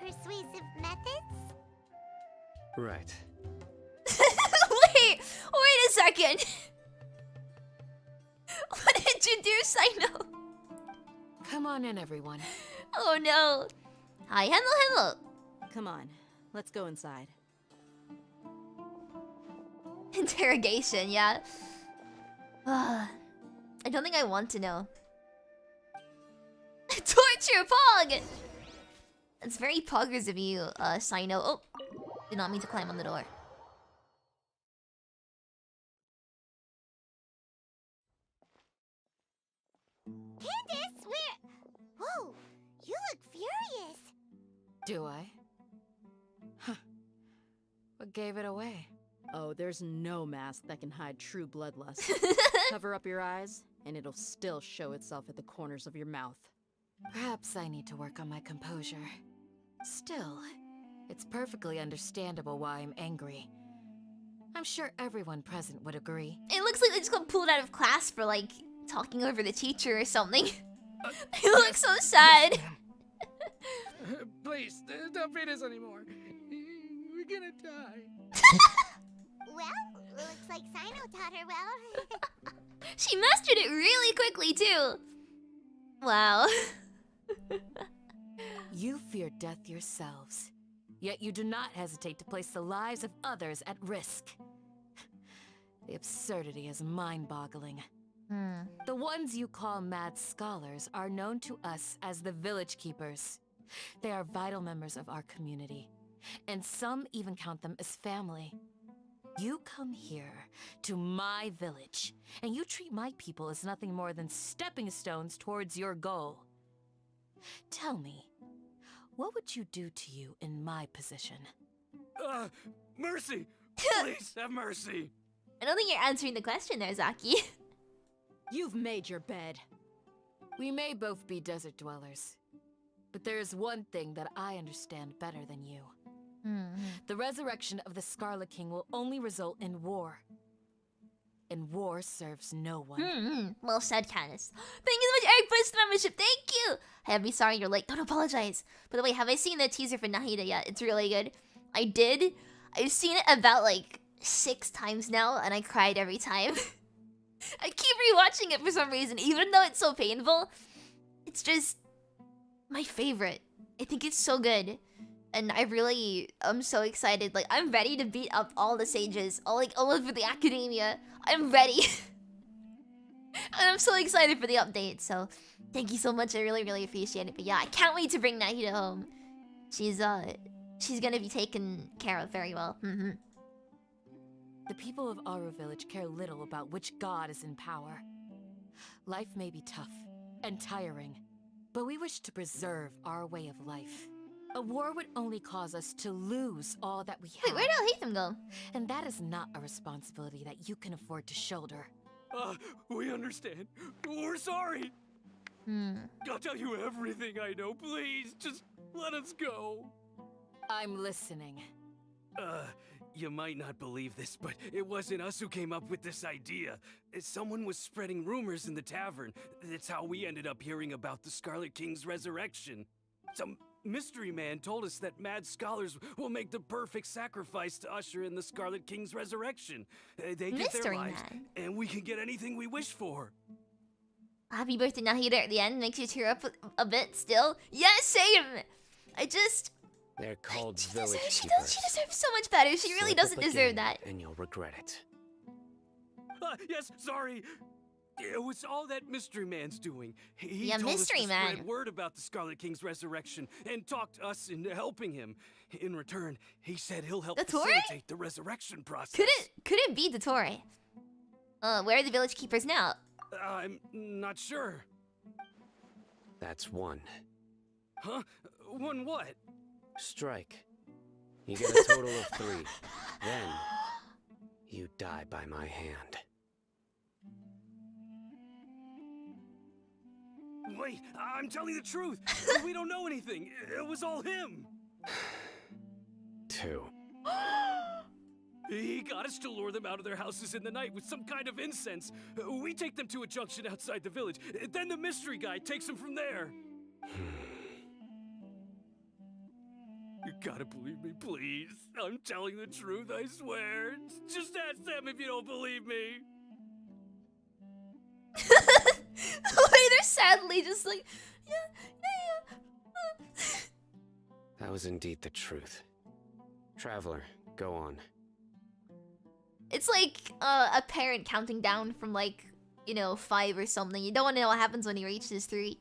persuasive methods? Right. wait a second! What did you do, Sino? Come on in, everyone. Oh no. Hi, Henlo. Come on, let's go inside. Interrogation, yeah. I don't think I want to know. Torture Pog! That's very poggers of you, Sino. Oh, did not mean to climb on the door. Candace, where? Whoa, you look furious. Do I? Huh. What gave it away? Oh, there's no mask that can hide true bloodlust. Cover up your eyes, and it'll still show itself at the corners of your mouth. Perhaps I need to work on my composure. Still, it's perfectly understandable why I'm angry. I'm sure everyone present would agree. It looks like they just got pulled out of class for, like, talking over the teacher or something. They look so sad. Please, don't beat us anymore. We're gonna die. Well, looks like Sino taught her well. She mastered it really quickly, too. Wow. You fear death yourselves, yet you do not hesitate to place the lives of others at risk. The absurdity is mind-boggling. The ones you call mad scholars are known to us as the Village Keepers. They are vital members of our community, and some even count them as family. You come here, to my village, and you treat my people as nothing more than stepping stones towards your goal. Tell me, what would you do to you in my position? Mercy! Please have mercy! I don't think you're answering the question there, Zaki. You've made your bed. We may both be desert dwellers, but there is one thing that I understand better than you. The resurrection of the Scarlet King will only result in war. And war serves no one. Well said, Candace. Thank you so much, Eric, for the membership. Thank you. I'd be sorry you're late. Don't apologize. By the way, have I seen the teaser for Nahida yet? It's really good. I did. I've seen it about like 6 times now, and I cried every time. I keep rewatching it for some reason, even though it's so painful. It's just my favorite. I think it's so good. And I'm so excited. Like, I'm ready to beat up all the sages. All over the academia. I'm ready. And I'm so excited for the update. So, thank you so much. I really, really appreciate it. But yeah, I can't wait to bring Nahida home. She's gonna be taken care of very well. The people of Aru Village care little about which god is in power. Life may be tough and tiring, but we wish to preserve our way of life. A war would only cause us to lose all that we have. Wait, where did Alhaitham go? And that is not a responsibility that you can afford to shoulder. We understand. We're sorry. I'll tell you everything I know. Please, just let us go. I'm listening. You might not believe this, but it wasn't us who came up with this idea. Someone was spreading rumors in the tavern. That's how we ended up hearing about the Scarlet King's resurrection. Some mystery man told us that mad scholars will make the perfect sacrifice to usher in the Scarlet King's resurrection. They get their lives, and we can get anything we wish for. Happy birthday, Nahida at the end makes you tear up a bit still. Yes, same! They're called Village Keepers. She deserves so much better. She really doesn't deserve that. And you'll regret it. Yes, sorry. It was all that mystery man's doing. He Yeah, told mystery us to man. spread word about the Scarlet King's resurrection and talked us into helping him. In return, he said he'll help facilitate the resurrection process. Could it be Dottore? Where are the Village Keepers now? I'm not sure. That's one. Huh? One what? Strike. You get a total of 3. Then, you die by my hand. Wait, I'm telling the truth. We don't know anything. It was all him. 2. He got us to lure them out of their houses in the night with some kind of incense. We take them to a junction outside the village. Then the mystery guy takes them from there. You gotta believe me, please. I'm telling the truth, I swear. Just ask them if you don't believe me. The way they're sadly just like, yeah. That was indeed the truth. Traveler, go on. It's like a parent counting down from like, 5 or something. You don't want to know what happens when he reaches 3.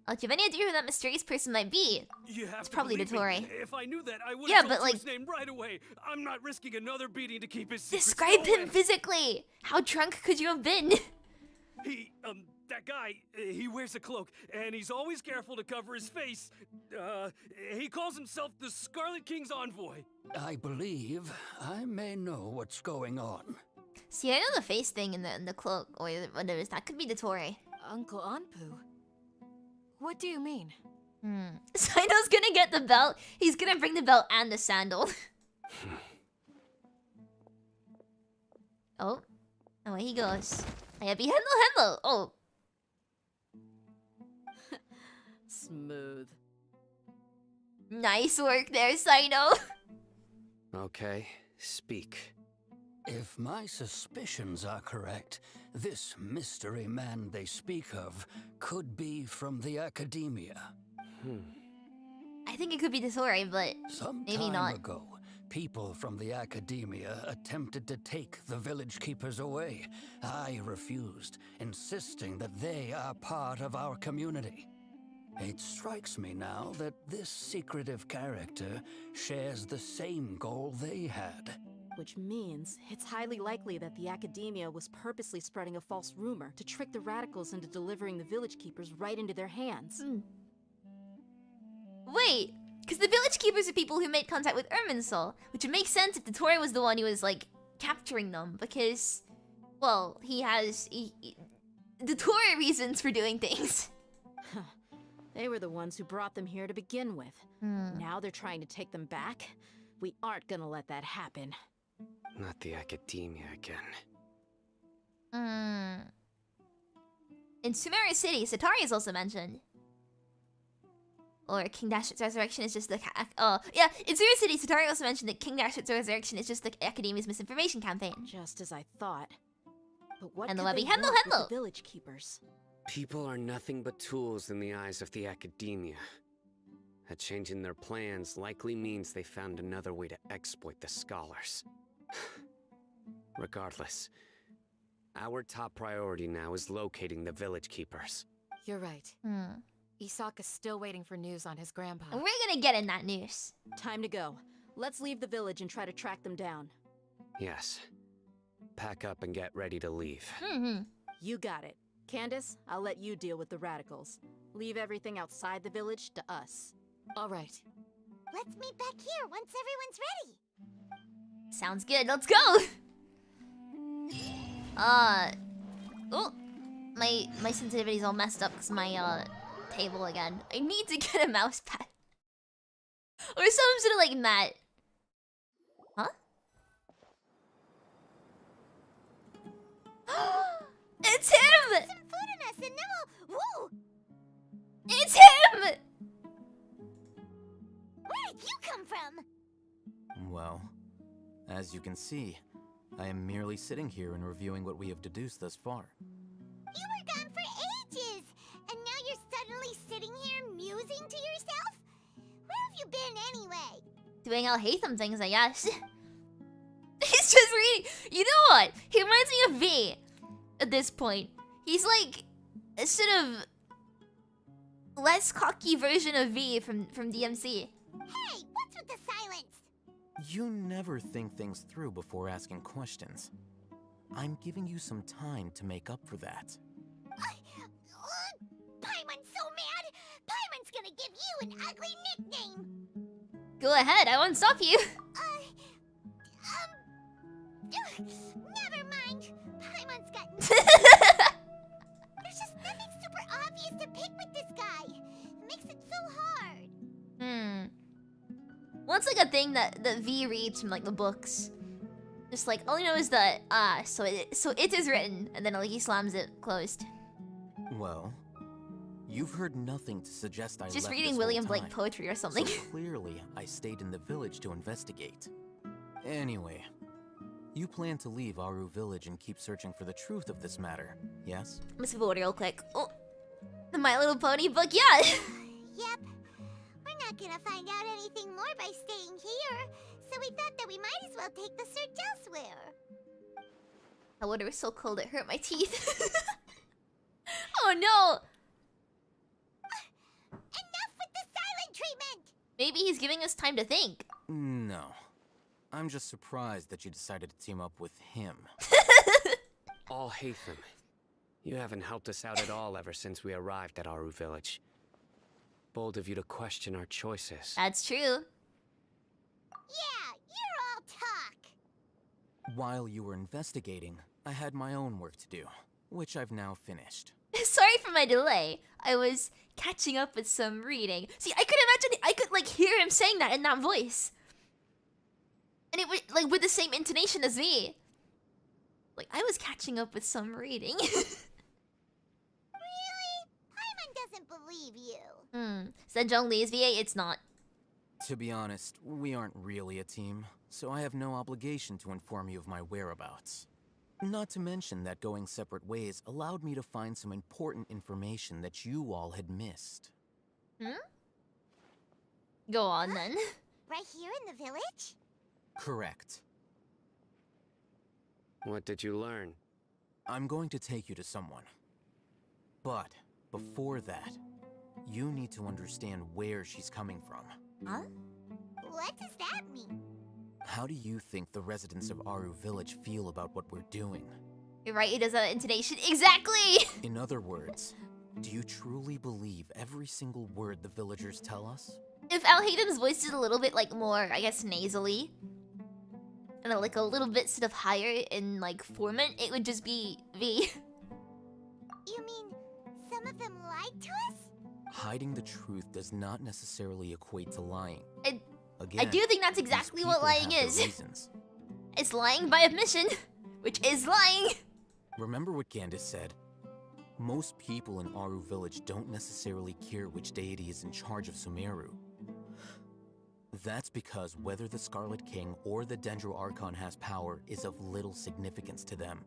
Do you have any idea who that mysterious person might be? It's probably Dottore. If I knew that, I would have told but you his name right away. I'm not risking another beating to keep his secret. Describe him physically. How drunk could you have been? That guy, he wears a cloak, and he's always careful to cover his face. He calls himself the Scarlet King's envoy. I believe I may know what's going on. See, I know the face thing in the cloak, or whatever. That could be Dottore. Uncle Anpu? What do you mean? Saino's gonna get the belt. He's gonna bring the belt and the sandal. Oh, away he goes. Happy Henlo. Oh. Smooth. Nice work there, Saino. Okay, speak. If my suspicions are correct, this mystery man they speak of could be from the academia. I think it could be Dottore, but Some maybe time not. ago, people from the academia attempted to take the village keepers away. I refused, insisting that they are part of our community. It strikes me now that this secretive character shares the same goal they had. Which means it's highly likely that the academia was purposely spreading a false rumor to trick the radicals into delivering the village keepers right into their hands. Wait, because the village keepers are people who made contact with Irminsul, which would make sense if the Tory was the one who was, like, capturing them, because, well, he has the Tory reasons for doing things. They were the ones who brought them here to begin with. Now they're trying to take them back? We aren't gonna let that happen. Not the academia again. In Sumeria City, Satari is also mentioned. Or King Dashut's resurrection is just the yeah, in Sumeria City, Satari also mentioned that King Dashut's resurrection is just the academia's misinformation campaign. Just as I thought. But what And the could Webby they Henlo want with Henlo! the village keepers? People are nothing but tools in the eyes of the academia. A change in their plans likely means they found another way to exploit the scholars. Regardless, our top priority now is locating the village keepers. You're right. Isaka's still waiting for news on his grandpa. And we're gonna get in that news. Time to go. Let's leave the village and try to track them down. Yes. Pack up and get ready to leave. You got it. Candace, I'll let you deal with the radicals. Leave everything outside the village to us. All right. Let's meet back here once everyone's ready. Sounds good, let's go! Oh, my sensitivity's all messed up because my, table again. I need to get a mouse pad. Or some sort of, like, mat. Huh? It's him! Put some food in us and then we'll... Woo! It's him! Where did you come from? Well, as you can see, I am merely sitting here and reviewing what we have deduced thus far. You were gone for ages, and now you're suddenly sitting here musing to yourself? Where have you been anyway? Doing Alhaitham things, I guess. He's just reading. You know what? He reminds me of V at this point. He's like a sort of less cocky version of V from DMC. Hey, what's with the silence? You never think things through before asking questions. I'm giving you some time to make up for that. Paimon's so mad! Paimon's gonna give you an ugly nickname! Go ahead, I won't stop you. Never mind. Paimon's got There's just nothing super obvious to pick with this guy. It makes it so hard. Well, it's like a thing that V reads from like the books. Just like all you know is the so it is written, and then like he slams it closed. Well, you've heard nothing to suggest I Just left reading this William whole Blake time. poetry or something. So clearly, I stayed in the village to investigate. Anyway, you plan to leave Aru village and keep searching for the truth of this matter, yes? Let's move order real quick. Oh, the My Little Pony book, yeah. Yep. We're not gonna find out anything more by staying here, so we thought that we might as well take the search elsewhere. That water was so cold it hurt my teeth. Oh no! Enough with the silent treatment! Maybe he's giving us time to think. No. I'm just surprised that you decided to team up with him. Alhaitham, you haven't helped us out at all ever since we arrived at Aru village. Bold of you to question our choices. That's true. Yeah, you're all talk. While you were investigating, I had my own work to do, which I've now finished. Sorry for my delay. I was catching up with some reading. See, I could imagine, I could like hear him saying that in that voice. And it was like with the same intonation as me. Like, I was catching up with some reading. Really? Paimon doesn't believe you. Said Zhongli's VA, it's not. To be honest, we aren't really a team, so I have no obligation to inform you of my whereabouts. Not to mention that going separate ways allowed me to find some important information that you all had missed. Go on then. Right here in the village? Correct. What did you learn? I'm going to take you to someone. But before that, you need to understand where she's coming from. Huh? What does that mean? How do you think the residents of Aru Village feel about what we're doing? You're right, he does that intonation. Exactly! In other words, do you truly believe every single word the villagers tell us? If Alhaitham's voice is a little bit like more, I guess, nasally, and like a little bit sort of higher in like formant, it would just be V. You mean some of them lied to us? Hiding the truth does not necessarily equate to lying. I do think that's exactly what lying is. It's lying by admission, which is lying. Remember what Gandis said? Most people in Aru Village don't necessarily care which deity is in charge of Sumeru. That's because whether the Scarlet King or the Dendro Archon has power is of little significance to them.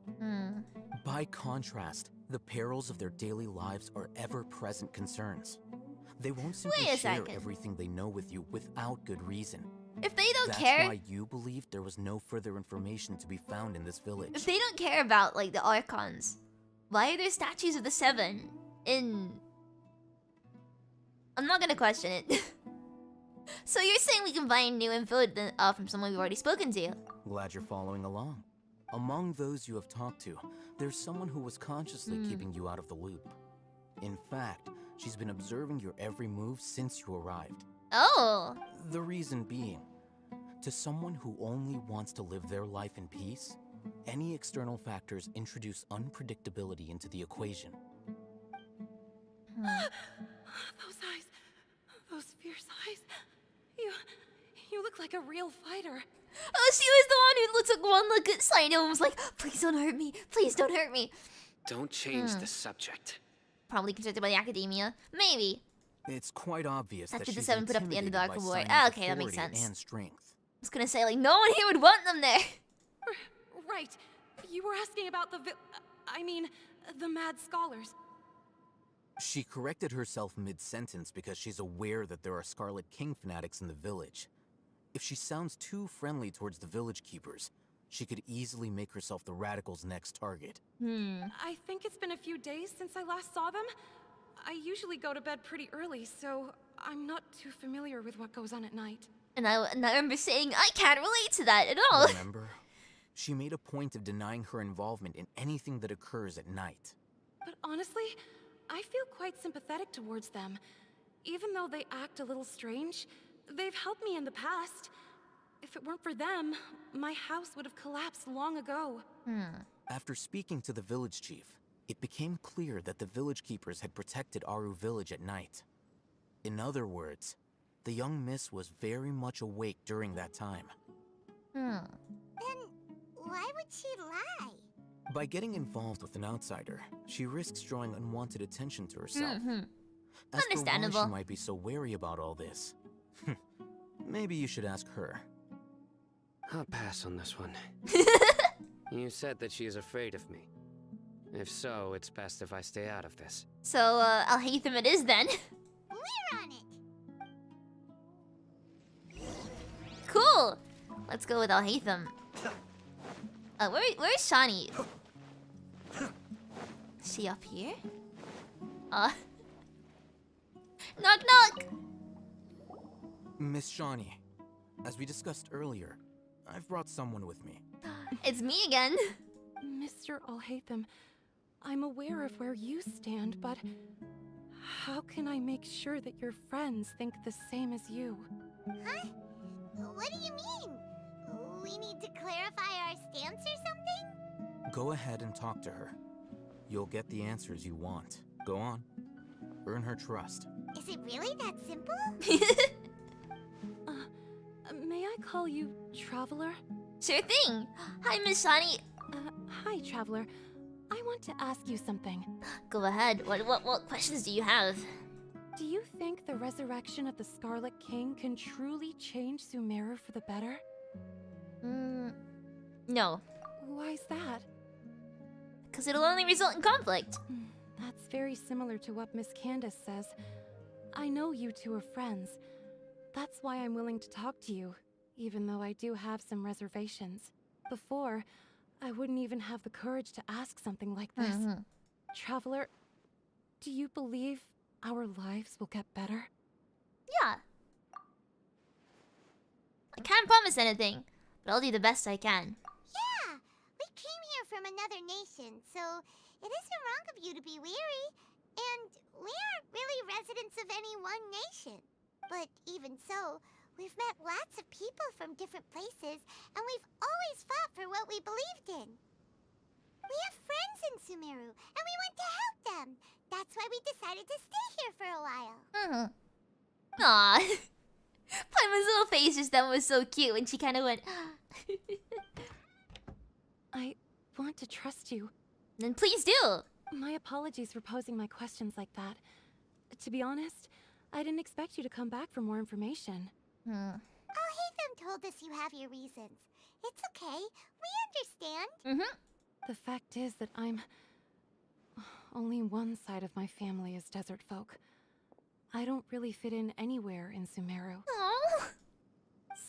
By contrast, the perils of their daily lives are ever-present concerns. They won't simply share everything they know with you without good reason. If they don't That's care... why you believed there was no further information to be found in this village. If they don't care about, like, the Archons, why are there statues of the Seven in... I'm not gonna question it. So you're saying we can find new info from someone we've already spoken to? Glad you're following along. Among those you have talked to, there's someone who was consciously keeping you out of the loop. In fact, she's been observing your every move since you arrived. Oh! The reason being, to someone who only wants to live their life in peace, any external factors introduce unpredictability into the equation. Those eyes, those fierce eyes. You look like a real fighter. Oh, she was the one who took one look at Saito and was like, please don't hurt me. Please don't hurt me. Don't change the subject. Probably constructed by the academia. Maybe. It's quite obvious that After the she's Seven put up the end of the intimidated Arkham by War. Simon's Okay, that makes authority sense. and strength. I was gonna say, like, no one here would want them there. Right. You were asking about the Mad Scholars. She corrected herself mid-sentence because she's aware that there are Scarlet King fanatics in the village. If she sounds too friendly towards the village keepers, she could easily make herself the Radicals' next target. I think it's been a few days since I last saw them. I usually go to bed pretty early, so I'm not too familiar with what goes on at night. And I remember saying, I can't relate to that at all. Remember? She made a point of denying her involvement in anything that occurs at night. But honestly, I feel quite sympathetic towards them. Even though they act a little strange, they've helped me in the past. If it weren't for them, my house would have collapsed long ago. After speaking to the village chief, it became clear that the village keepers had protected Aru Village at night. In other words, the young miss was very much awake during that time. Then why would she lie? By getting involved with an outsider, she risks drawing unwanted attention to herself. As for why she might be so wary about all this, maybe you should ask her. I'll pass on this one. You said that she is afraid of me. If so, it's best if I stay out of this. So, Alhaitham it is then. We're on it. Cool! Let's go with Alhaitham. Where's Shani? Is she up here? Knock knock! Miss Shani, as we discussed earlier, I've brought someone with me. It's me again. Mr. Alhaitham, I'm aware of where you stand, but how can I make sure that your friends think the same as you? Huh? What do you mean? We need to clarify our stance or something? Go ahead and talk to her. You'll get the answers you want. Go on. Earn her trust. Is it really that simple? May I call you Traveler? Sure thing. Hi, Miss Shani. Hi, Traveler. I want to ask you something. Go ahead. What questions do you have? Do you think the resurrection of the Scarlet King can truly change Sumeru for the better? No. Why's that? Because it'll only result in conflict. That's very similar to what Miss Candace says. I know you two are friends. That's why I'm willing to talk to you, even though I do have some reservations. Before, I wouldn't even have the courage to ask something like this. Traveler, do you believe our lives will get better? Yeah. I can't promise anything, but I'll do the best I can. Yeah, we came here from another nation, so it isn't wrong of you to be weary. And we aren't really residents of any one nation. But even so, we've met lots of people from different places, and we've always fought for what we believed in. We have friends in Sumeru, and we want to help them. That's why we decided to stay here for a while. Aww. Paimon's little face just then was so cute when she kind of went. I want to trust you. Then please do. My apologies for posing my questions like that. To be honest, I didn't expect you to come back for more information. Alhaitham told us you have your reasons. It's okay. We understand. The fact is that only one side of my family is desert folk. I don't really fit in anywhere in Sumeru. Aww.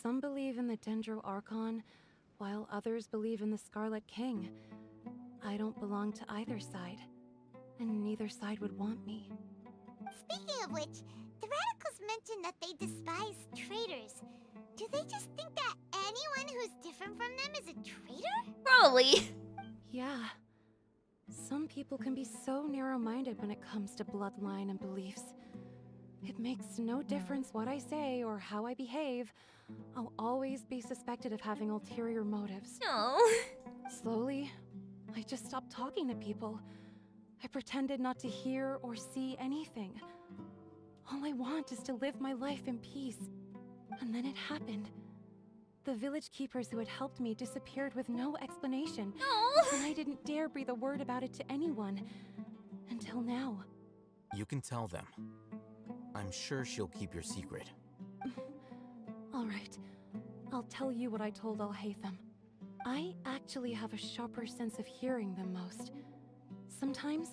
Some believe in the Dendro Archon, while others believe in the Scarlet King. I don't belong to either side, and neither side would want me. Speaking of which, the radicals mentioned that they despise traitors. Do they just think that anyone who's different from them is a traitor? Probably. Yeah. Some people can be so narrow-minded when it comes to bloodline and beliefs. It makes no difference what I say or how I behave. I'll always be suspected of having ulterior motives. No. Slowly, I just stopped talking to people. I pretended not to hear or see anything. All I want is to live my life in peace. And then it happened. The village keepers who had helped me disappeared with no explanation. No. And I didn't dare breathe a word about it to anyone. Until now. You can tell them. I'm sure she'll keep your secret. All right. I'll tell you what I told Alhaitham. I actually have a sharper sense of hearing than most. Sometimes,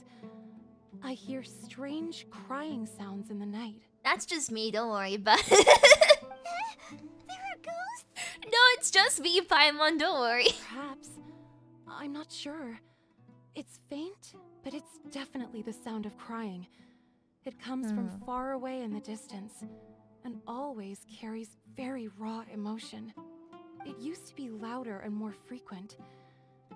I hear strange crying sounds in the night. That's just me, don't worry about it. There are ghosts? No, it's just me, Paimon, don't worry. Perhaps. I'm not sure. It's faint, but it's definitely the sound of crying. It comes from far away in the distance, and always carries very raw emotion. It used to be louder and more frequent,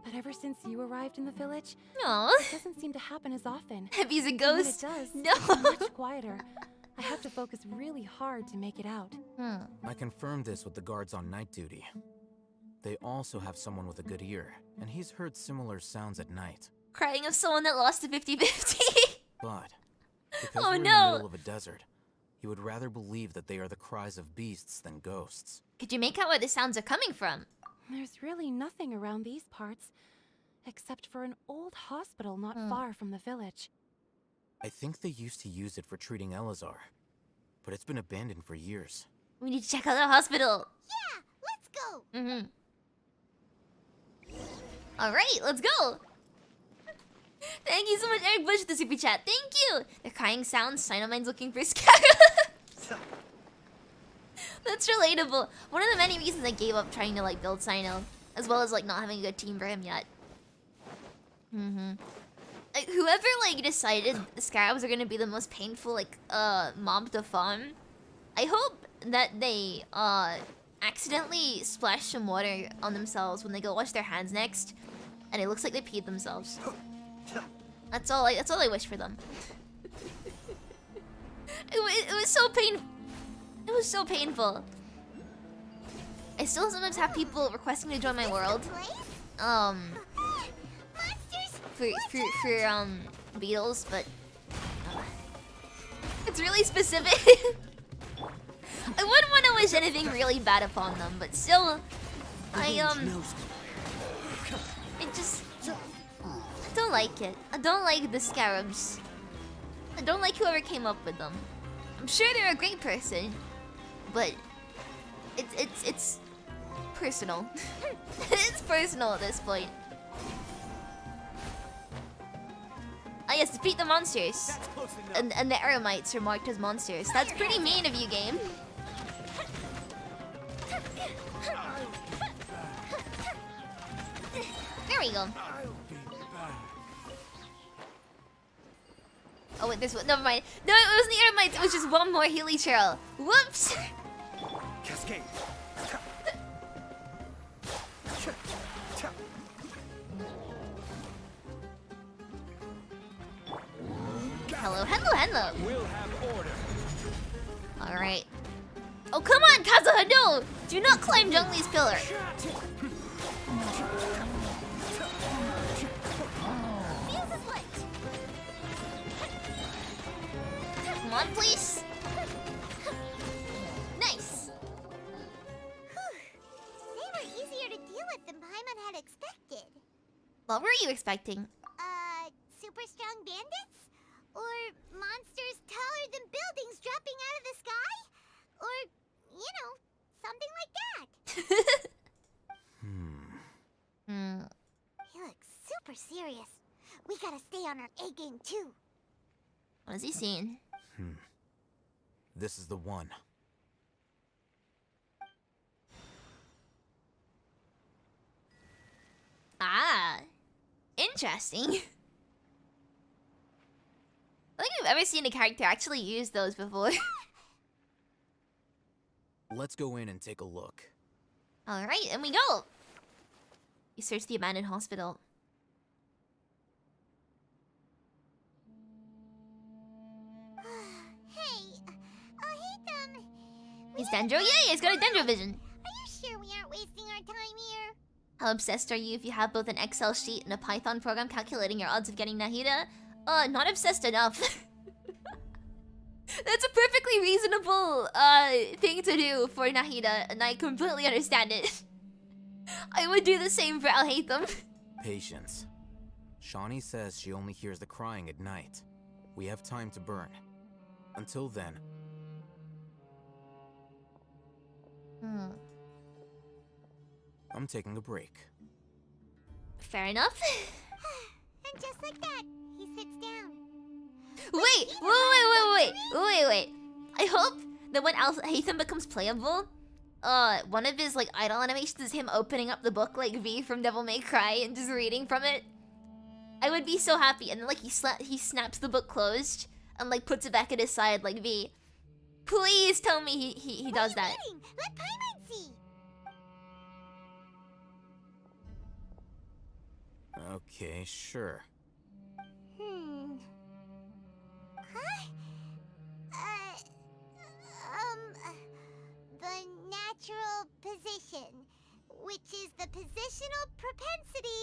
but ever since you arrived in the village, it doesn't seem to happen as often. If he's a And ghost, when it does, no. it's much quieter. I have to focus really hard to make it out. I confirmed this with the guards on night duty. They also have someone with a good ear, and he's heard similar sounds at night. Crying of someone that lost to 50-50. But because Oh, we're in the no. middle of a desert, he would rather believe that they are the cries of beasts than ghosts. Could you make out where the sounds are coming from? There's really nothing around these parts, except for an old hospital not far from the village. I think they used to use it for treating Elazar, but it's been abandoned for years. We need to check out the hospital. Yeah, let's go. Alright, let's go. Thank you so much, Eric Bush, for the super chat. Thank you. The crying sounds. Sinomine's looking for Scarab. That's relatable. One of the many reasons I gave up trying to like build Sino, as well as like not having a good team for him yet. Like, whoever like decided the Scarabs are gonna be the most painful like mob to farm, I hope that they accidentally splash some water on themselves when they go wash their hands next, and it looks like they peed themselves. That's all I wish for them. It was so painful. It was so painful. I still sometimes have people requesting to join my world. For beetles, but it's really specific. I wouldn't want to wish anything really bad upon them, but still, I don't like it. I don't like the scarabs. I don't like whoever came up with them. I'm sure they're a great person, but it's personal. It's personal at this point. Ah yes, defeat the monsters. And the Eremites are marked as monsters. That's pretty mean of you, game. There we go. Oh wait, this one. Never mind. No, it wasn't the air mites. It was just one more Healy trail. Whoops. Cascade. Hello, Henlo. We'll have order. All right. Oh come on, Kazuha, no! Do not climb Zhongli's pillar. Come on, please. Nice. They were easier to deal with than Paimon had expected. What were you expecting? Super strong bandits? Or monsters taller than buildings dropping out of the sky? Or, you know, something like that. He looks super serious. We gotta stay on our A game too. What is he seeing? This is the one. Ah, interesting. I don't think I've ever seen a character actually use those before. Let's go in and take a look. Alright, and we go! You search the abandoned hospital. Hey, Alhaitham. Is Dendro? Yay, it's got a Dendro vision! Are you sure we aren't wasting our time here? How obsessed are you if you have both an Excel sheet and a Python program calculating your odds of getting Nahida? Not obsessed enough. That's a perfectly reasonable thing to do for Nahida, and I completely understand it. I would do the same for Alhaitham. Patience. Shawnee says she only hears the crying at night. We have time to burn. Until then... I'm taking a break. Fair enough. And just like that, he sits down. Wait. I hope that when Alhaitham becomes playable, one of his like idle animations is him opening up the book like V from Devil May Cry and just reading from it. I would be so happy, and then like he snaps the book closed and like puts it back at his side like V. Please tell me he does that. Reading? Let Paimon see. Okay, sure. The natural position, which is the positional propensity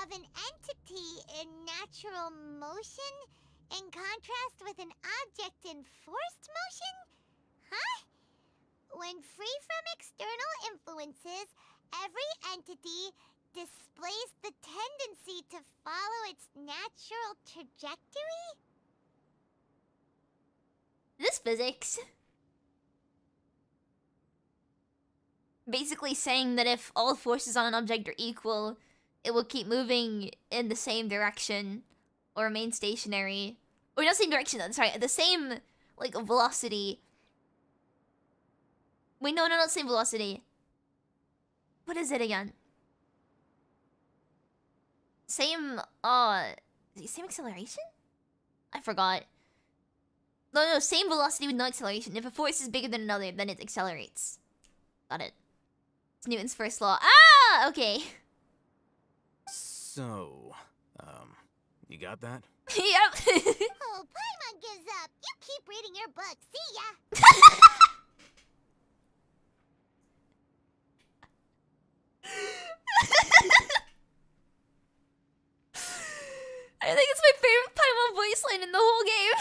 of an entity in natural motion in contrast with an object in forced motion? Huh? When free from external influences, every entity displays the tendency to follow its natural trajectory? This physics. Basically saying that if all forces on an object are equal, it will keep moving in the same direction or remain stationary. Or not same direction, sorry, the same like velocity. Wait, no, not same velocity. What is it again? Same same acceleration? I forgot. No, same velocity with no acceleration. If a force is bigger than another, then it accelerates. Got it. It's Newton's first law. Ah, okay. So, you got that? Yep. Oh, Paimon gives up. You keep reading your book. See ya. I think it's my favorite Paimon voice line in the whole game.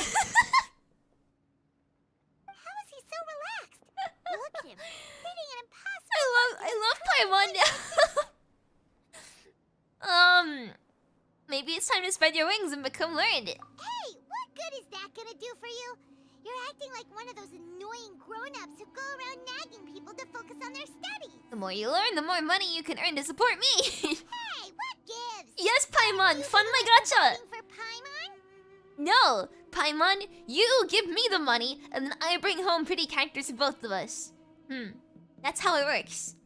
How is he so relaxed? Look at him, reading an impossible. I love Paimon now. Maybe it's time to spread your wings and become learned. Hey, what good is that gonna do for you? You're acting like one of those annoying grown-ups who go around nagging people to focus on their studies. The more you learn, the more money you can earn to support me. Hey, what gives? Yes, Paimon, fund my gacha. For Paimon? No, Paimon, you give me the money, and then I bring home pretty characters for both of us. That's how it works.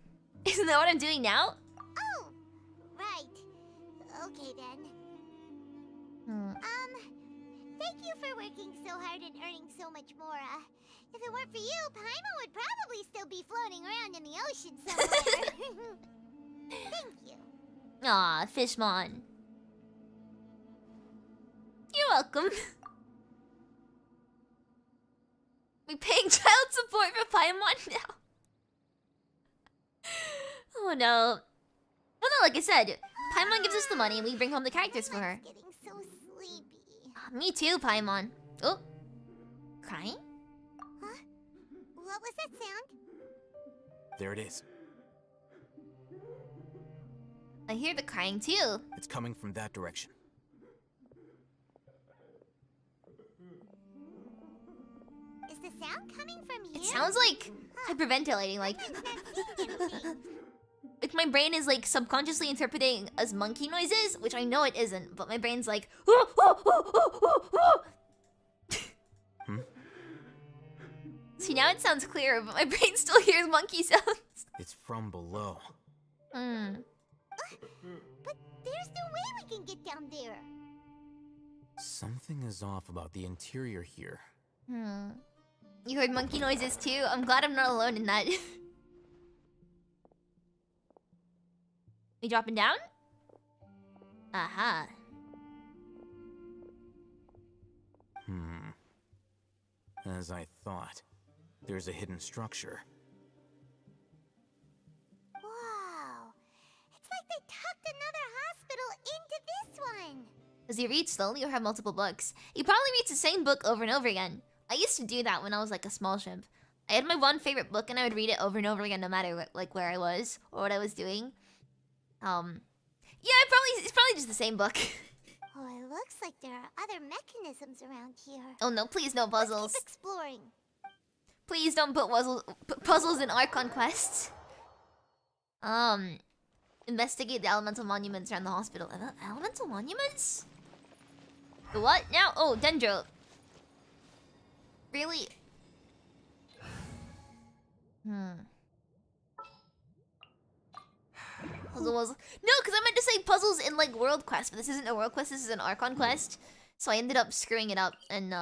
Isn't that what I'm doing now? Oh, right. Okay then. Thank you for working so hard and earning so much more. If it weren't for you, Paimon would probably still be floating around in the ocean somewhere. Thank you. Aw, Fishmon. You're welcome. We paying child support for Paimon now. Oh no. Well, no, like I said, Paimon gives us the money and we bring home the characters for her. Getting so sleepy. Me too, Paimon. Oh. Crying? Huh? What was that sound? There it is. I hear the crying too. It's coming from that direction. Is the sound coming from here? It sounds like hyperventilating, like... Like my brain is like subconsciously interpreting as monkey noises, which I know it isn't, but my brain's like... See, now it sounds clearer, but my brain still hears monkey sounds. It's from below. But there's no way we can get down there. Something is off about the interior here. You heard monkey noises too? I'm glad I'm not alone in that. We dropping down? Aha. As I thought. There's a hidden structure. Wow. It's like they tucked another hospital into this one. Does he read slowly or have multiple books? He probably reads the same book over and over again. I used to do that when I was like a small shrimp. I had my one favorite book and I would read it over and over again no matter like where I was or what I was doing. Yeah, it's probably just the same book. Oh, it looks like there are other mechanisms around here. Oh no, please no puzzles. Let's keep exploring. Please don't put puzzles in Archon quests. Investigate the elemental monuments around the hospital. Elemental monuments? The what now? Oh, Dendro. Really? Puzzles. No, because I meant to say puzzles in like world quest, but this isn't a world quest, this is an Archon quest. So I ended up screwing it up and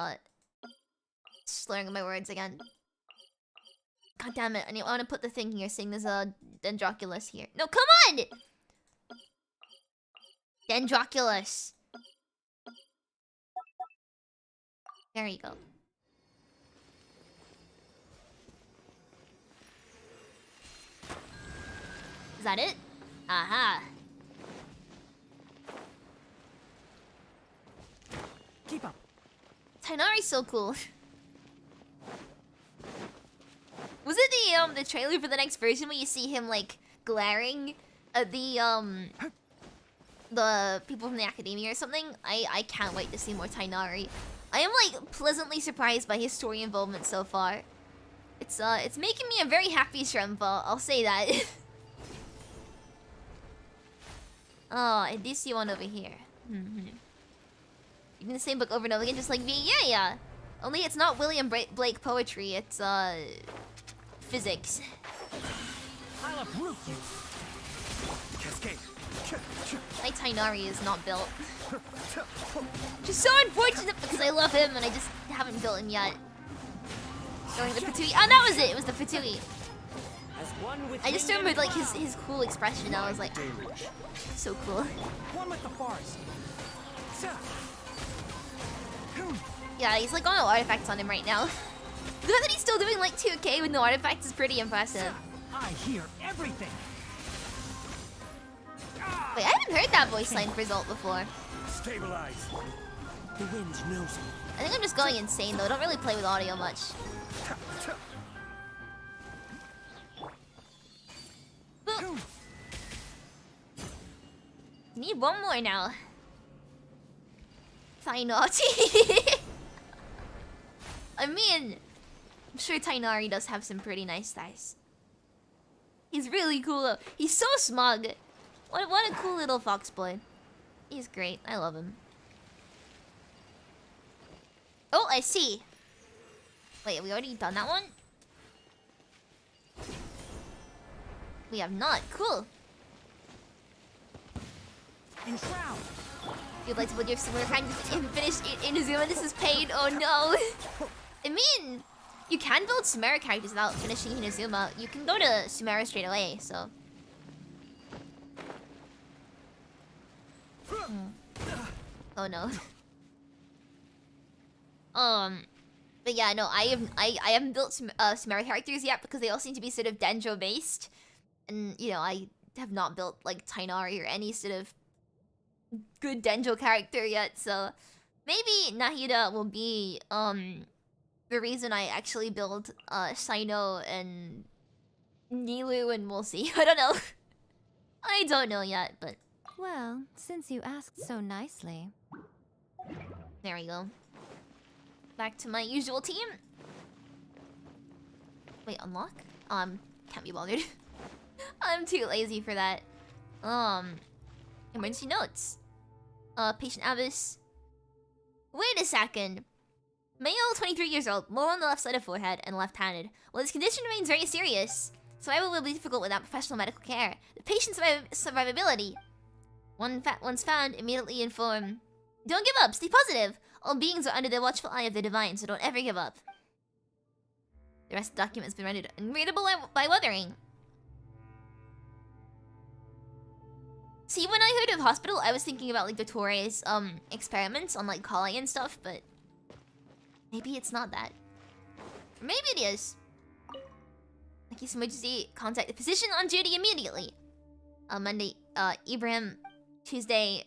slurring my words again. God damn it, I want to put the thing here saying there's a Dendroculus here. No, come on! Dendroculus. There you go. Is that it? Aha. Keep up. Tighnari's so cool. Was it the trailer for the next version where you see him like glaring at the people from the academia or something? I can't wait to see more Tighnari. I am like pleasantly surprised by his story involvement so far. It's making me a very happy shrimp, I'll say that. Oh, I do see one over here. Reading the same book over and over again, just like me. Yeah. Only it's not William Blake poetry. It's physics. I'll uproot you. Cascade. My Tighnari is not built. Which is so unfortunate because I love him and I just haven't built him yet. Going the Fatui. Oh, that was it. It was the Fatui. I just remembered like his cool expression. I was like, so cool. One with the forest. Yeah, he's like got no artifacts on him right now. The fact that he's still doing like 2k with no artifacts is pretty impressive. I hear everything. Wait, I haven't heard that voice line for Zolt before. Stabilize. The wind knows me. I think I'm just going insane though. I don't really play with audio much. Need one more now. Tainati. I mean, I'm sure Tighnari does have some pretty nice thighs. He's really cool though. He's so smug. What a cool little fox boy. He's great. I love him. Oh, I see. Wait, have we already done that one? We have not. Cool. Enshroud. You'd like to build your similar kind of finish Inazuma. This is pain. Oh no. I mean, you can build Sumeru characters without finishing Inazuma. You can go to Sumeru straight away, so. Oh no. But yeah, no, I haven't built some Sumeru characters yet because they all seem to be sort of Dendro based, and you know I have not built like Tainari or any sort of good Dendro character yet. So maybe Nahida will be the reason I actually build Shino and Nilu, and we'll see. I don't know. I don't know yet, but well, since you asked so nicely. There we go. Back to my usual team. Wait, unlock? Can't be bothered. I'm too lazy for that. Emergency notes. Patient Abyss. Wait a second. Male, 23 years old, mole on the left side of forehead and left-handed. Well, this condition remains very serious. Survival will be difficult without professional medical care. The patient's survivability. Once found, immediately inform. Don't give up, stay positive. All beings are under the watchful eye of the divine, so don't ever give up. The rest of the document has been rendered unreadable by weathering. See, when I heard of hospital, I was thinking about like the Torres experiments on like Kali and stuff, but maybe it's not that. Or maybe it is. In case of emergency, contact the physician on duty immediately. Monday, Ibrahim. Tuesday,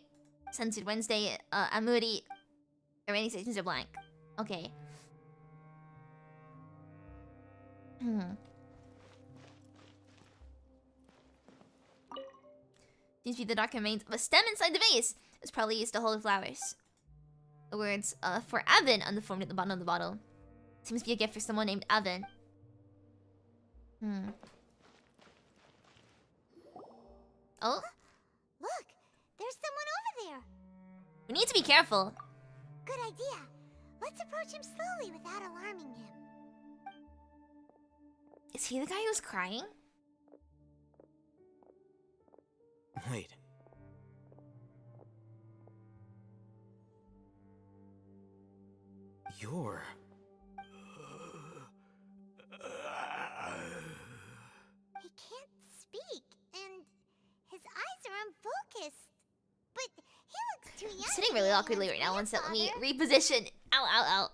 censored Wednesday, Amuri. The remaining sections are blank. Okay. Seems to be the document remains of a stem inside the vase. It's probably used to hold flowers. The words for Avin on the form at the bottom of the bottle. Seems to be a gift for someone named Avin. Oh? Look, there's someone over there. We need to be careful. Good idea. Let's approach him slowly without alarming him. Is he the guy who's crying? Wait. You're... He can't speak, and his eyes are unfocused. But he looks too young. I'm sitting really awkwardly right now. One sec, let me reposition. Ow, ow, ow.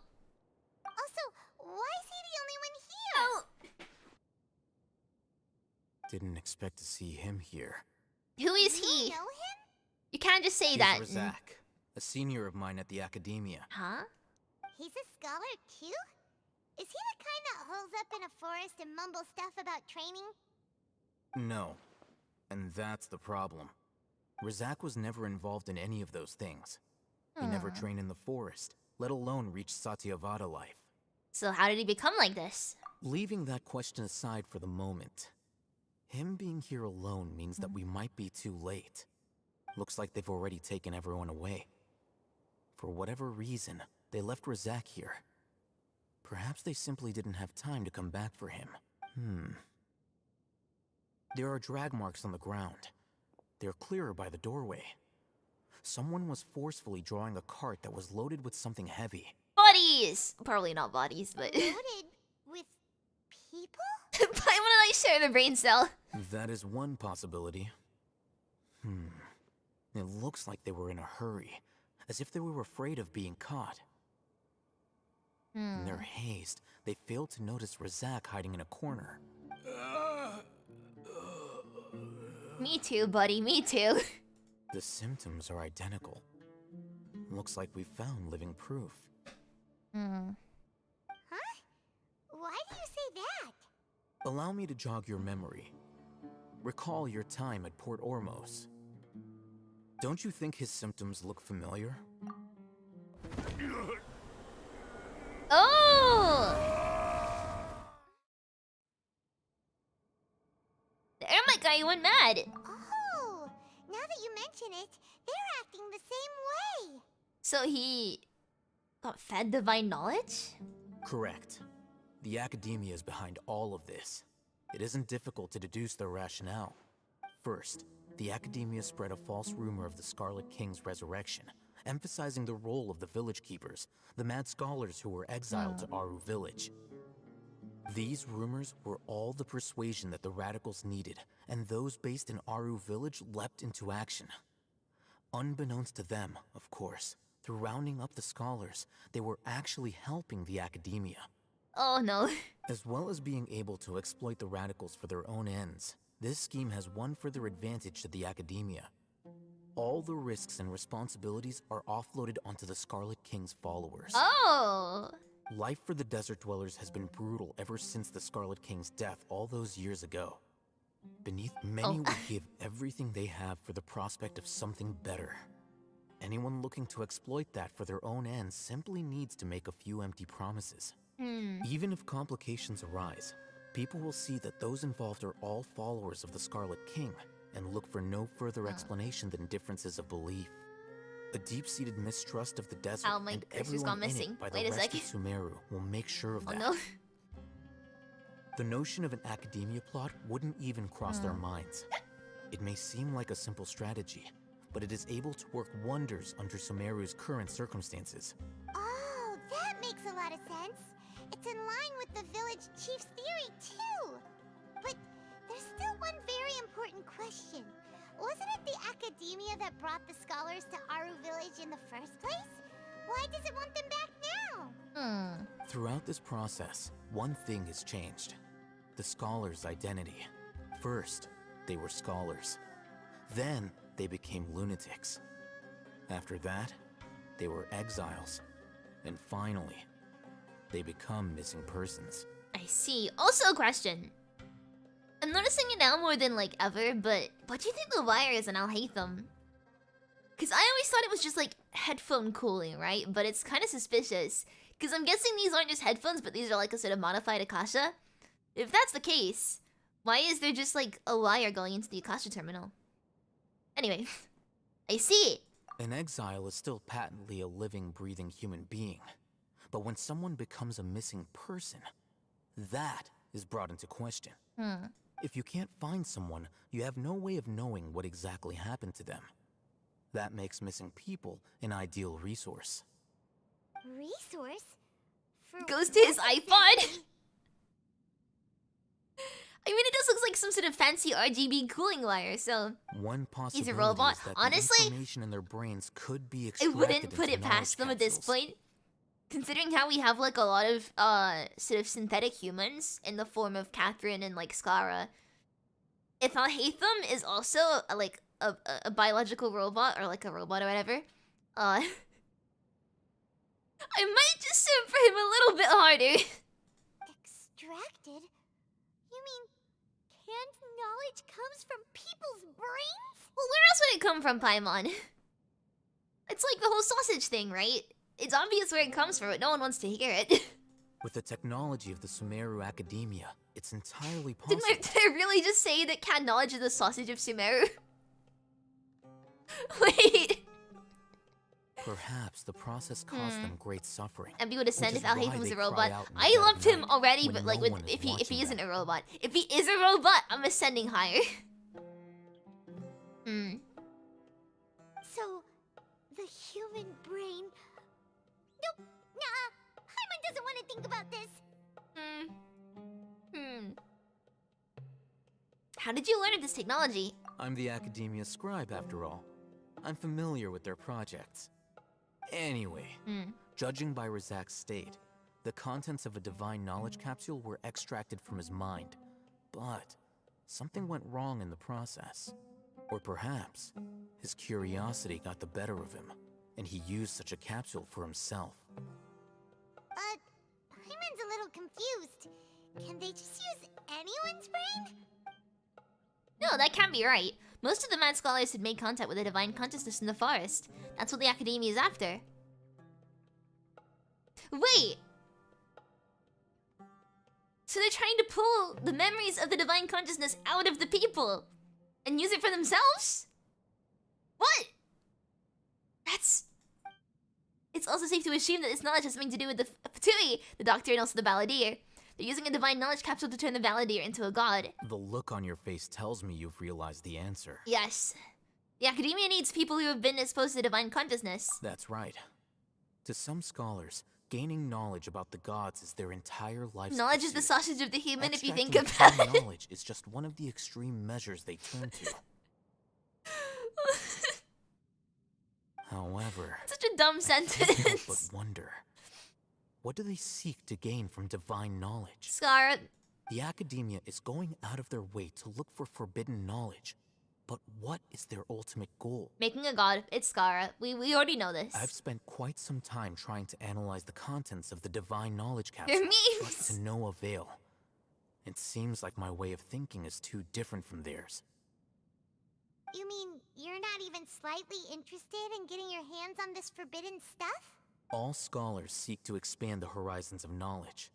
Also, why is he the only one here? Oh. Didn't expect to see him here. Who is he? You know him? You can't just say He's that. Razak, a senior of mine at the academia. Huh? He's a scholar too? Is he the kind that holes up in a forest and mumbles stuff about training? No. And that's the problem. Razak was never involved in any of those things. He never trained in the forest, let alone reach Satyavada life. So how did he become like this? Leaving that question aside for the moment, him being here alone means that we might be too late. Looks like they've already taken everyone away. For whatever reason, they left Razak here. Perhaps they simply didn't have time to come back for him. There are drag marks on the ground. They're clearer by the doorway. Someone was forcefully drawing a cart that was loaded with something heavy. Bodies! Probably not bodies, but... Loaded with people? Why wouldn't I share the brain cell? That is one possibility. It looks like they were in a hurry, as if they were afraid of being caught. In their haste, they failed to notice Razak hiding in a corner. Me too, buddy, me too. The symptoms are identical. Looks like we found living proof. Huh? Why do you say that? Allow me to jog your memory. Recall your time at Port Ormos. Don't you think his symptoms look familiar? Oh! The Ermite guy went mad. Oh, now that you mention it, they're acting the same way. So he got fed divine knowledge? Correct. The academia is behind all of this. it isn't difficult to deduce their rationale. First, the Academia spread a false rumor of the Scarlet King's resurrection, emphasizing the role of the village keepers, the mad scholars who were exiled to Aru village. These rumors were all the persuasion that the radicals needed, and those based in Aru village leapt into action. Unbeknownst to them, of course, through rounding up the scholars, they were actually helping the Academia. Oh no. As well as being able to exploit the radicals for their own ends, this scheme has one further advantage to the Academia. All the risks and responsibilities are offloaded onto the Scarlet King's followers. Oh! Life for the desert dwellers has been brutal ever since the Scarlet King's death all those years ago. Beneath, many would give everything they have for the prospect of something better. Anyone looking to exploit that for their own ends simply needs to make a few empty promises. Even if complications arise, people will see that those involved are all followers of the Scarlet King and look for no further explanation than differences of belief. A deep-seated mistrust of the desert and everyone in it by the rest of Sumeru will make sure of that. No. The notion of an academia plot wouldn't even cross their minds. It may seem like a simple strategy, but it is able to work wonders under Sumeru's current circumstances. Oh, that makes a lot of sense. It's in line with the village chief's theory, too. But there's still one very important question. Wasn't it the Academia that brought the scholars to Aru village in the first place? Why does it want them back now? Throughout this process, one thing has changed. The scholars' identity. First, they were scholars. Then, they became lunatics. After that, they were exiles. And finally, they become missing persons. I see. Also a question. I'm noticing it now more than like ever, but what do you think the wire is in Alhaitham? Because I always thought it was just like headphone cooling, right? But it's kind of suspicious. Because I'm guessing these aren't just headphones, but these are like a sort of modified Akasha. If that's the case, why is there just like a wire going into the Akasha terminal? Anyway, I see. An exile is still patently a living, breathing human being. But when someone becomes a missing person, that is brought into question. If you can't find someone, you have no way of knowing what exactly happened to them. That makes missing people an ideal resource. Resource? Goes to his iPod. I mean, it does look like some sort of fancy RGB cooling wire, so... One possibility he's a robot. is that Honestly, the information in their brains could be I extracted wouldn't put into it past them knowledge at this capsules. point. Considering how we have like a lot of sort of synthetic humans in the form of Catherine and like Skara. If Alhaitham is also like a biological robot or like a robot or whatever, I might just sim for him a little bit harder. Extracted? You mean canned knowledge comes from people's brains? Well, where else would it come from, Paimon? It's like the whole sausage thing, right? It's obvious where it comes from, but no one wants to hear it. With the technology of the Sumeru Academia, it's entirely possible. Did I really just say that canned knowledge is the sausage of Sumeru? Wait. Perhaps the process caused them great suffering. And we would have said which if is why Alhaitham was they a cry robot. out in the I dead of loved him night already, when but like no one is if he watching isn't them. a robot. If he is a robot, I'm ascending higher. So, the human brain... Nope, nah, Hyman doesn't want to think about this. How did you learn of this technology? I'm the Academia scribe, after all. I'm familiar with their projects. Anyway, judging by Razak's state, the contents of a divine knowledge capsule were extracted from his mind. But something went wrong in the process. Or perhaps his curiosity got the better of him, and he used such a capsule for himself. Hyman's a little confused. Can they just use anyone's brain? No, that can't be right. Most of the mad scholars had made contact with the divine consciousness in the forest. That's what the Academia is after. Wait! So they're trying to pull the memories of the divine consciousness out of the people and use it for themselves? What? That's... It's also safe to assume that this knowledge has something to do with the Fatui, the doctor, and also the balladeer. They're using a divine knowledge capsule to turn the validator into a god. The look on your face tells me you've realized the answer. Yes. The academia needs people who have been exposed to divine consciousness. That's right. To some scholars, gaining knowledge about the gods is their entire life. Knowledge is the sausage of the human if you think Extracting about it. knowledge is just one of the extreme measures they turn to. However, such a dumb I can't help sentence. but wonder, what do they seek to gain from divine knowledge? Scar. The academia is going out of their way to look for forbidden knowledge. But what is their ultimate goal? Making a god. It's Skara. We already know this. I've spent quite some time trying to analyze the contents of the divine knowledge capsule, They're but memes. to no avail. It seems like my way of thinking is too different from theirs. You mean you're not even slightly interested in getting your hands on this forbidden stuff? All scholars seek to expand the horizons of knowledge,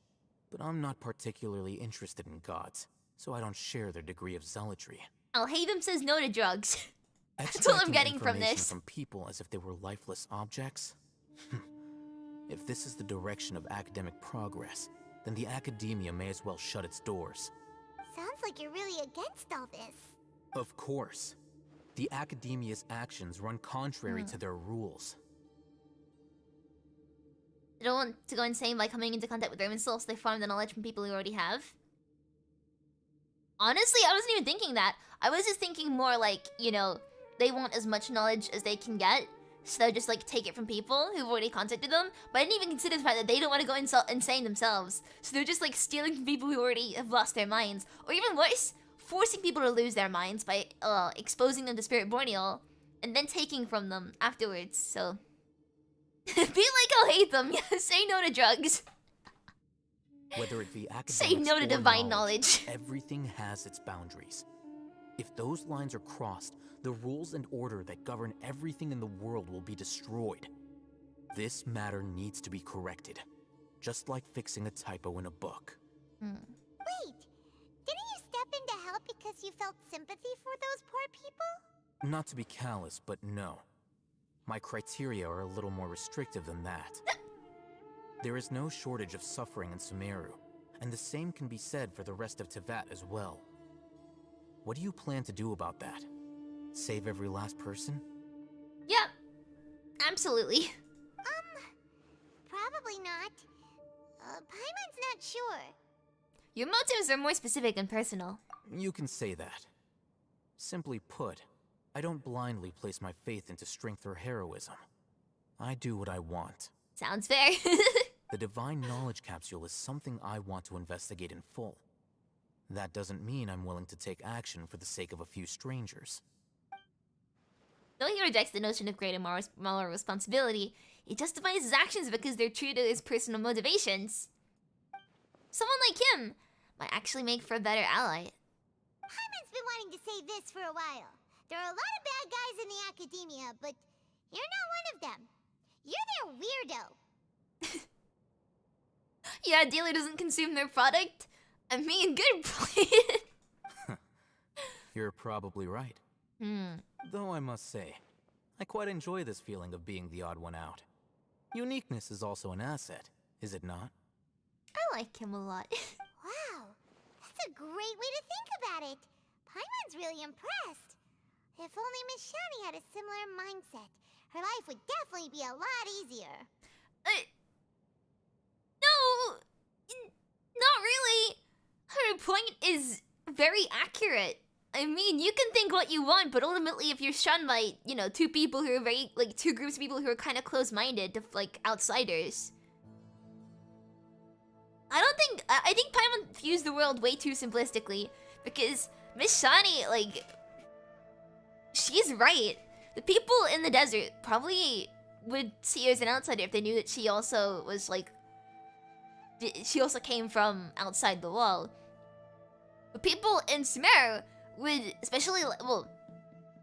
but I'm not particularly interested in gods, so I don't share their degree of zealotry. Alhaitham says no to drugs. That's what I'm Extracting getting from information this. from people as if they were lifeless objects? If this is the direction of academic progress, then the academia may as well shut its doors. Sounds like you're really against all this. Of course. The academia's actions run contrary to their rules. They don't want to go insane by coming into contact with Roman souls, so they farm the knowledge from people who already have. Honestly, I wasn't even thinking that. I was just thinking more like, you know, they want as much knowledge as they can get, so they'll just like take it from people who've already contacted them. But I didn't even consider the fact that they don't want to go insane themselves, so they're just like stealing from people who already have lost their minds, or even worse, forcing people to lose their minds by exposing them to Spirit Borneal and then taking from them afterwards. So be like Alhaitham, yeah, say no to drugs. Whether it be academics Say no to or divine knowledge. Everything has its boundaries. If those lines are crossed, the rules and order that govern everything in the world will be destroyed. This matter needs to be corrected, just like fixing a typo in a book. Wait, didn't you step in to help because you felt sympathy for those poor people? Not to be callous, but no. My criteria are a little more restrictive than that. There is no shortage of suffering in Sumeru, and the same can be said for the rest of Teyvat as well. What do you plan to do about that? Save every last person? Yeah, absolutely. Probably not. Paimon's not sure. Your motives are more specific and personal. You can say that. Simply put, I don't blindly place my faith into strength or heroism. I do what I want. Sounds fair. The divine knowledge capsule is something I want to investigate in full. That doesn't mean I'm willing to take action for the sake of a few strangers. Though he rejects the notion of greater moral responsibility, he justifies his actions because they're true to his personal motivations. Someone like him might actually make for a better ally. Paimon's been wanting to say this for a while. There are a lot of bad guys in the academia, but you're not one of them. You're their weirdo. Yeah, a dealer doesn't consume their product? I mean, good point. You're probably right. Though I must say, I quite enjoy this feeling of being the odd one out. Uniqueness is also an asset, is it not? I like him a lot. Wow, that's a great way to think about it. Paimon's really impressed. If only Miss Shani had a similar mindset, her life would definitely be a lot easier. No, not really. Her point is very accurate. I mean, you can think what you want, but ultimately if you're shunned by, you know, two people who are very, like, two groups of people who are kind of close-minded to, like, outsiders. I think Paimon views the world way too simplistically, because Miss Shani, like, she's right. The people in the desert probably would see her as an outsider if they knew that she also was, like, she also came from outside the wall. But people in Sumeru would, especially, well,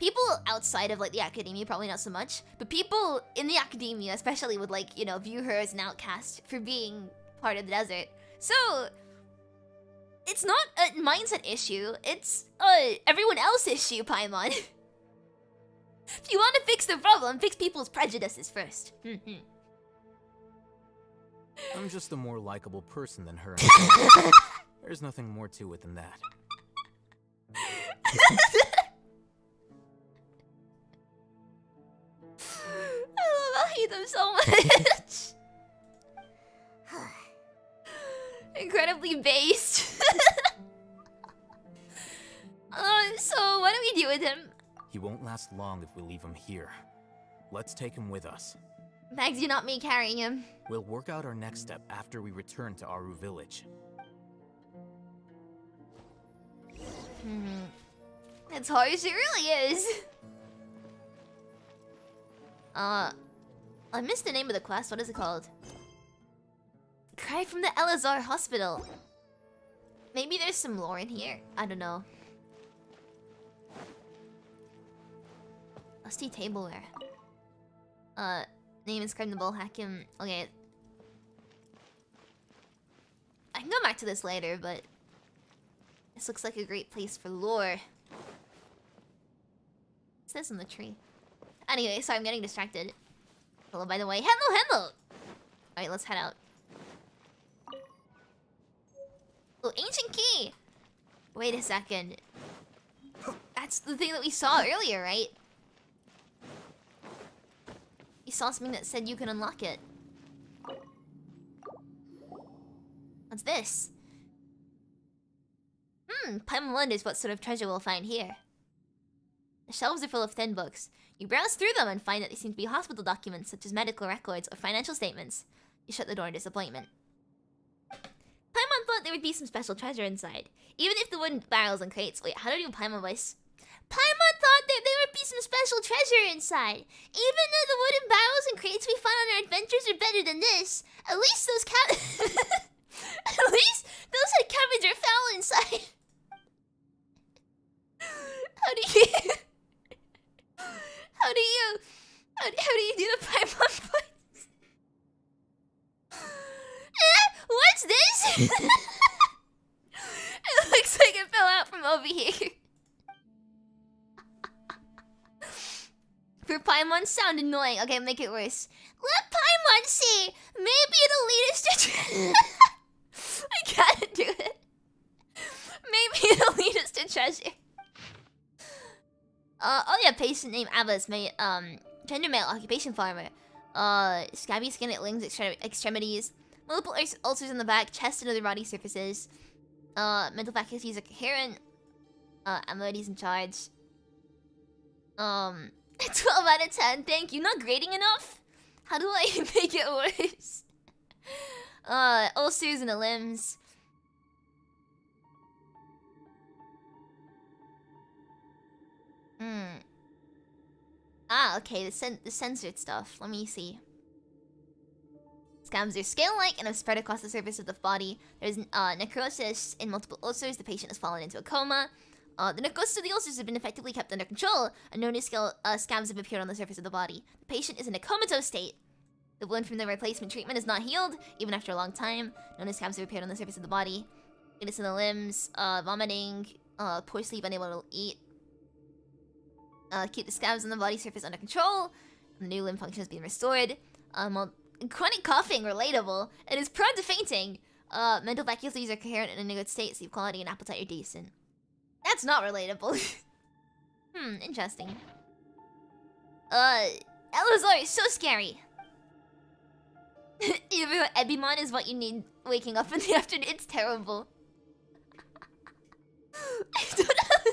people outside of, like, the academia, probably not so much, but people in the academia especially would, like, you know, view her as an outcast for being part of the desert. So, it's not a mindset issue, it's a everyone else issue, Paimon. If you want to fix the problem, fix people's prejudices first. I'm just a more likable person than her. There's nothing more to it than that. I love Alhaitham so much. Incredibly based. So what do we do with him? He won't last long if we leave him here. Let's take him with us. Bags, you not me carrying him. We'll work out our next step after we return to Aru village. It's harsh, it really is. I missed the name of the quest. What is it called? Cry from the Elazar Hospital. Maybe there's some lore in here. I don't know. Lusty tableware. Name inscribed in the bowl. Hakim. Okay. I can go back to this later, but this looks like a great place for lore. What's this on the tree? Anyway, sorry, I'm getting distracted. Hello, by the way. Hello, hello! Alright, let's head out. Oh, ancient key! Wait a second. That's the thing that we saw earlier, right? We saw something that said you can unlock it. What's this? Paimon wonders what sort of treasure we'll find here. The shelves are full of thin books. You browse through them and find that they seem to be hospital documents such as medical records or financial statements. You shut the door in disappointment. Paimon thought there would be some special treasure inside. Even if the wooden barrels and crates... Wait, how do I do a Paimon voice? Paimon thought that there would be some special treasure inside. Even though the wooden barrels and crates we found on our adventures are better than this, at least those at least those had cabins are foul inside. How do you do the Paimon voice? What's this? It looks like it fell out from over here. For Paimon sound annoying. Okay, make it worse. Let Paimon see. Maybe it'll lead us to I gotta do it. Maybe it'll lead us to treasure. Oh yeah, patient named Abbas, gender male, occupation farmer. Scabby skin at limbs, extremities. Multiple ulcers on the back, chest, and other body surfaces. Mental faculties are coherent. Abilities in charge. 12 out of 10, thank you. Not grading enough? How do I make it worse? Ulcers in the limbs. Ah, okay, the censored stuff. Let me see. Scabs are scale-like and have spread across the surface of the body. There's necrosis in multiple ulcers. The patient has fallen into a coma. The necrosis of the ulcers have been effectively kept under control, and no new scabs have appeared on the surface of the body. The patient is in a comatose state. The wound from the replacement treatment is not healed, even after a long time. No new scabs have appeared on the surface of the body. Weakness in the limbs, vomiting, poor sleep, unable to eat. Keep the scabs on the body surface under control. The new limb function has been restored. Chronic coughing, relatable. It is prone to fainting. Mental faculties are coherent and in a good state. Sleep quality and appetite are decent. That's not relatable. Interesting. Elazar is so scary. Even Ebimon is what you need waking up in the afternoon. It's terrible. I don't know.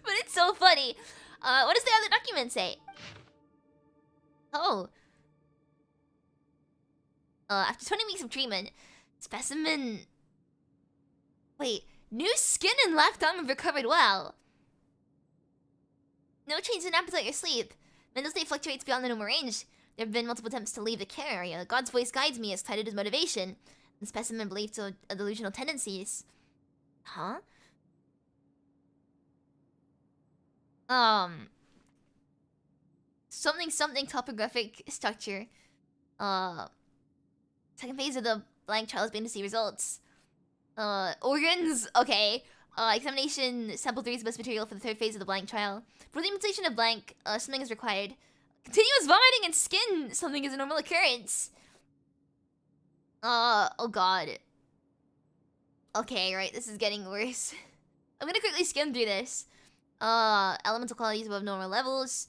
But it's so funny. What does the other document say? Oh. After 20 weeks of treatment, specimen... Wait, new skin and left arm have recovered well. No change in appetite or sleep. Mental state fluctuates beyond the normal range. There have been multiple attempts to leave the care area. God's voice guides me as cited as motivation. The specimen believed to delusional tendencies. Huh? Something topographic structure. Second phase of the blank trial has been to see results. Organs, okay. Examination sample 3 is the best material for the third phase of the blank trial. For the implementation of blank, something is required. Continuous vomiting and skin, something is a normal occurrence. Oh god. Okay, right, this is getting worse. I'm gonna quickly skim through this. Elemental qualities above normal levels.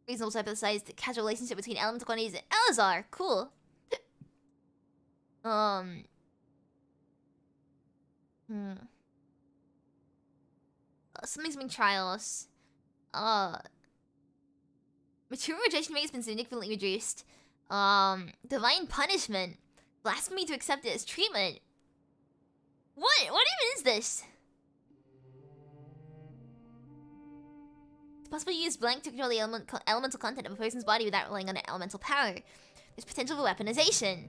Reasonable type of size, the casual relationship between elemental quantities and Elazar. Cool. Something's trials. Material rejection rate has been significantly reduced. Divine punishment. Blasphemy to accept it as treatment. What even is this? It's possible to use blank to control the elemental content of a person's body without relying on an elemental power. There's potential for weaponization.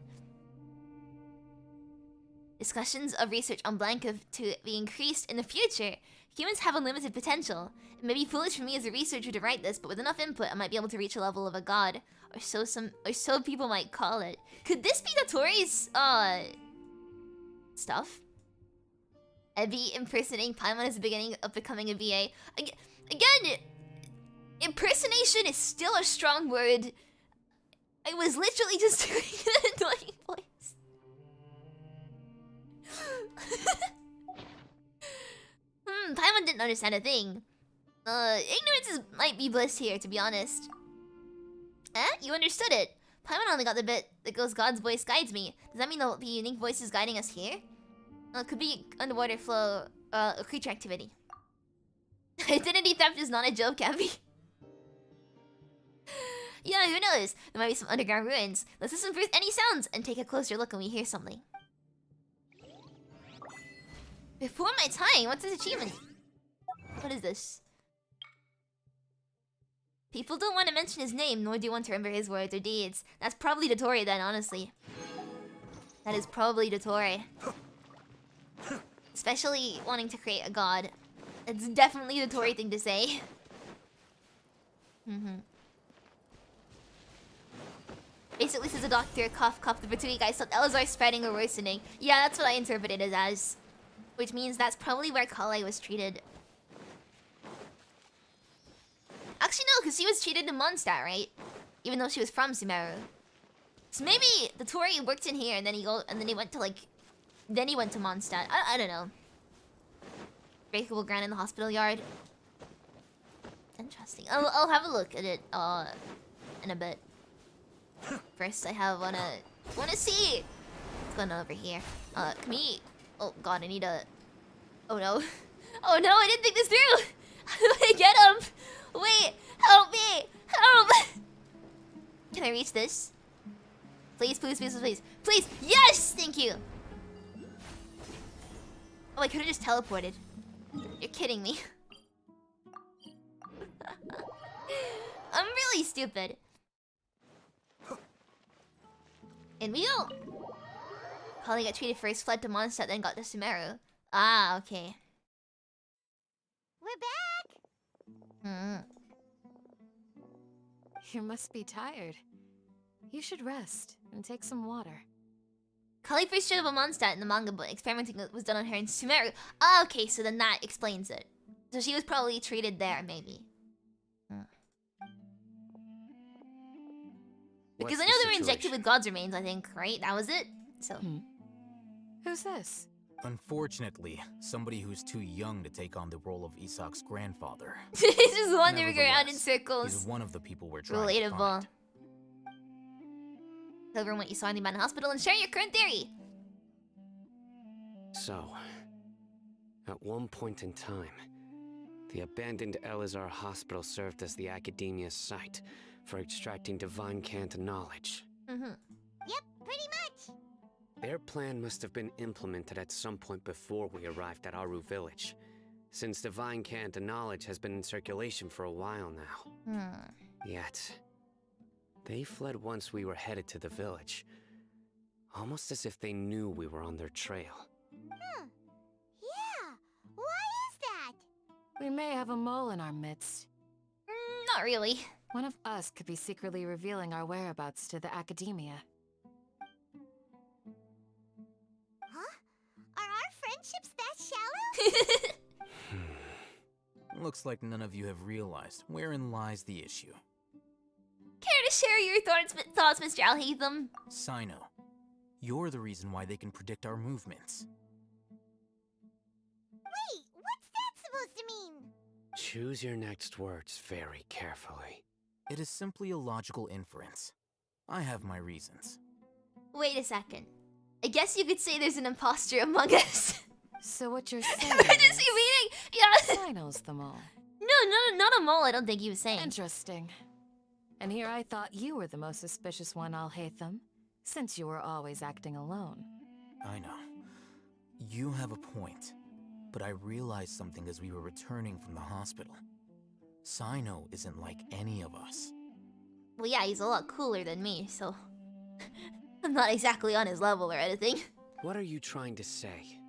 Discussions of research on blank to be increased in the future. Humans have unlimited potential. It may be foolish for me as a researcher to write this, but with enough input, I might be able to reach a level of a god, or so people might call it. Could this be Dotori's stuff? Ebi impersonating Paimon is the beginning of becoming a VA. Again, impersonation is still a strong word. I was literally just doing an annoying voice. Paimon didn't understand a thing. Ignorance might be bliss here, to be honest. You understood it. Paimon only got the bit that goes God's voice guides me. Does that mean the unique voice is guiding us here? It could be underwater flow, creature activity. Identity theft is not a joke, Abby. Yeah, who knows? There might be some underground ruins. Let's listen for any sounds and take a closer look when we hear something. Before my time? What's this achievement? What is this? People don't want to mention his name, nor do you want to remember his words or deeds. That's probably Dotori then, honestly. That is probably Dotori. Especially wanting to create a god. It's definitely a Dotori thing to say. Basically says a doctor, cough, cough, the Batui guy stopped Elazar spreading or worsening. Yeah, that's what I interpreted it as. Which means that's probably where Kale was treated. Actually, no, because she was treated in Mondstadt, right? Even though she was from Sumeru. So maybe the Tori worked in here and then he went to then he went to Mondstadt. I don't know. Breakable ground in the hospital yard. Interesting. I'll have a look at it in a bit. First, I wanna see what's going on over here. Can we? Oh god, I need a. Oh no! Oh no! I didn't think this through. How do I get him? Wait! Help me! Help! Can I reach this? Please, please, please, please, please! Yes! Thank you. Oh, I could have just teleported. You're kidding me. I'm really stupid. And we go. Kali got treated first, fled to Mondstadt, then got to Sumeru. Ah, okay. We're back! You must be tired. You should rest and take some water. Kali first showed up on Mondstadt in the manga, but experimenting was done on her in Sumeru. Ah, okay, so then that explains it. So she was probably treated there, maybe. Because I know they were injected with God's remains, I think, right? That was it? So. Who's this? Unfortunately, somebody who's too young to take on the role of Isak's grandfather. He's just wandering around in circles. He's one of the people we're trying to find. Relatable. Tell everyone what you saw in the abandoned hospital and share your current theory. So, at one point in time, the abandoned Elazar hospital served as the academia's site for extracting divine cant knowledge. Yep, pretty much. Their plan must have been implemented at some point before we arrived at Aru village, since divine cant knowledge has been in circulation for a while now. Yet, they fled once we were headed to the village, almost as if they knew we were on their trail. Yeah, why is that? We may have a mole in our midst. Not really. One of us could be secretly revealing our whereabouts to the academia. Are our friendships that shallow? Looks like none of you have realized wherein lies the issue. Care to share your thoughts, Mr. Alhaitham? Sino, you're the reason why they can predict our movements. Wait, what's that supposed to mean? Choose your next words very carefully. It is simply a logical inference. I have my reasons. Wait a second. I guess you could say there's an imposter among us. So what you're saying Emergency meeting! Yeah! Sinos them all. No, not a mole, I don't think he was saying. Interesting. And here I thought you were the most suspicious one, Alhaitham, since you were always acting alone. I know. You have a point. But I realized something as we were returning from the hospital. Sino isn't like any of us. Well, yeah, he's a lot cooler than me, so... I'm not exactly on his level or anything. What are you trying to say?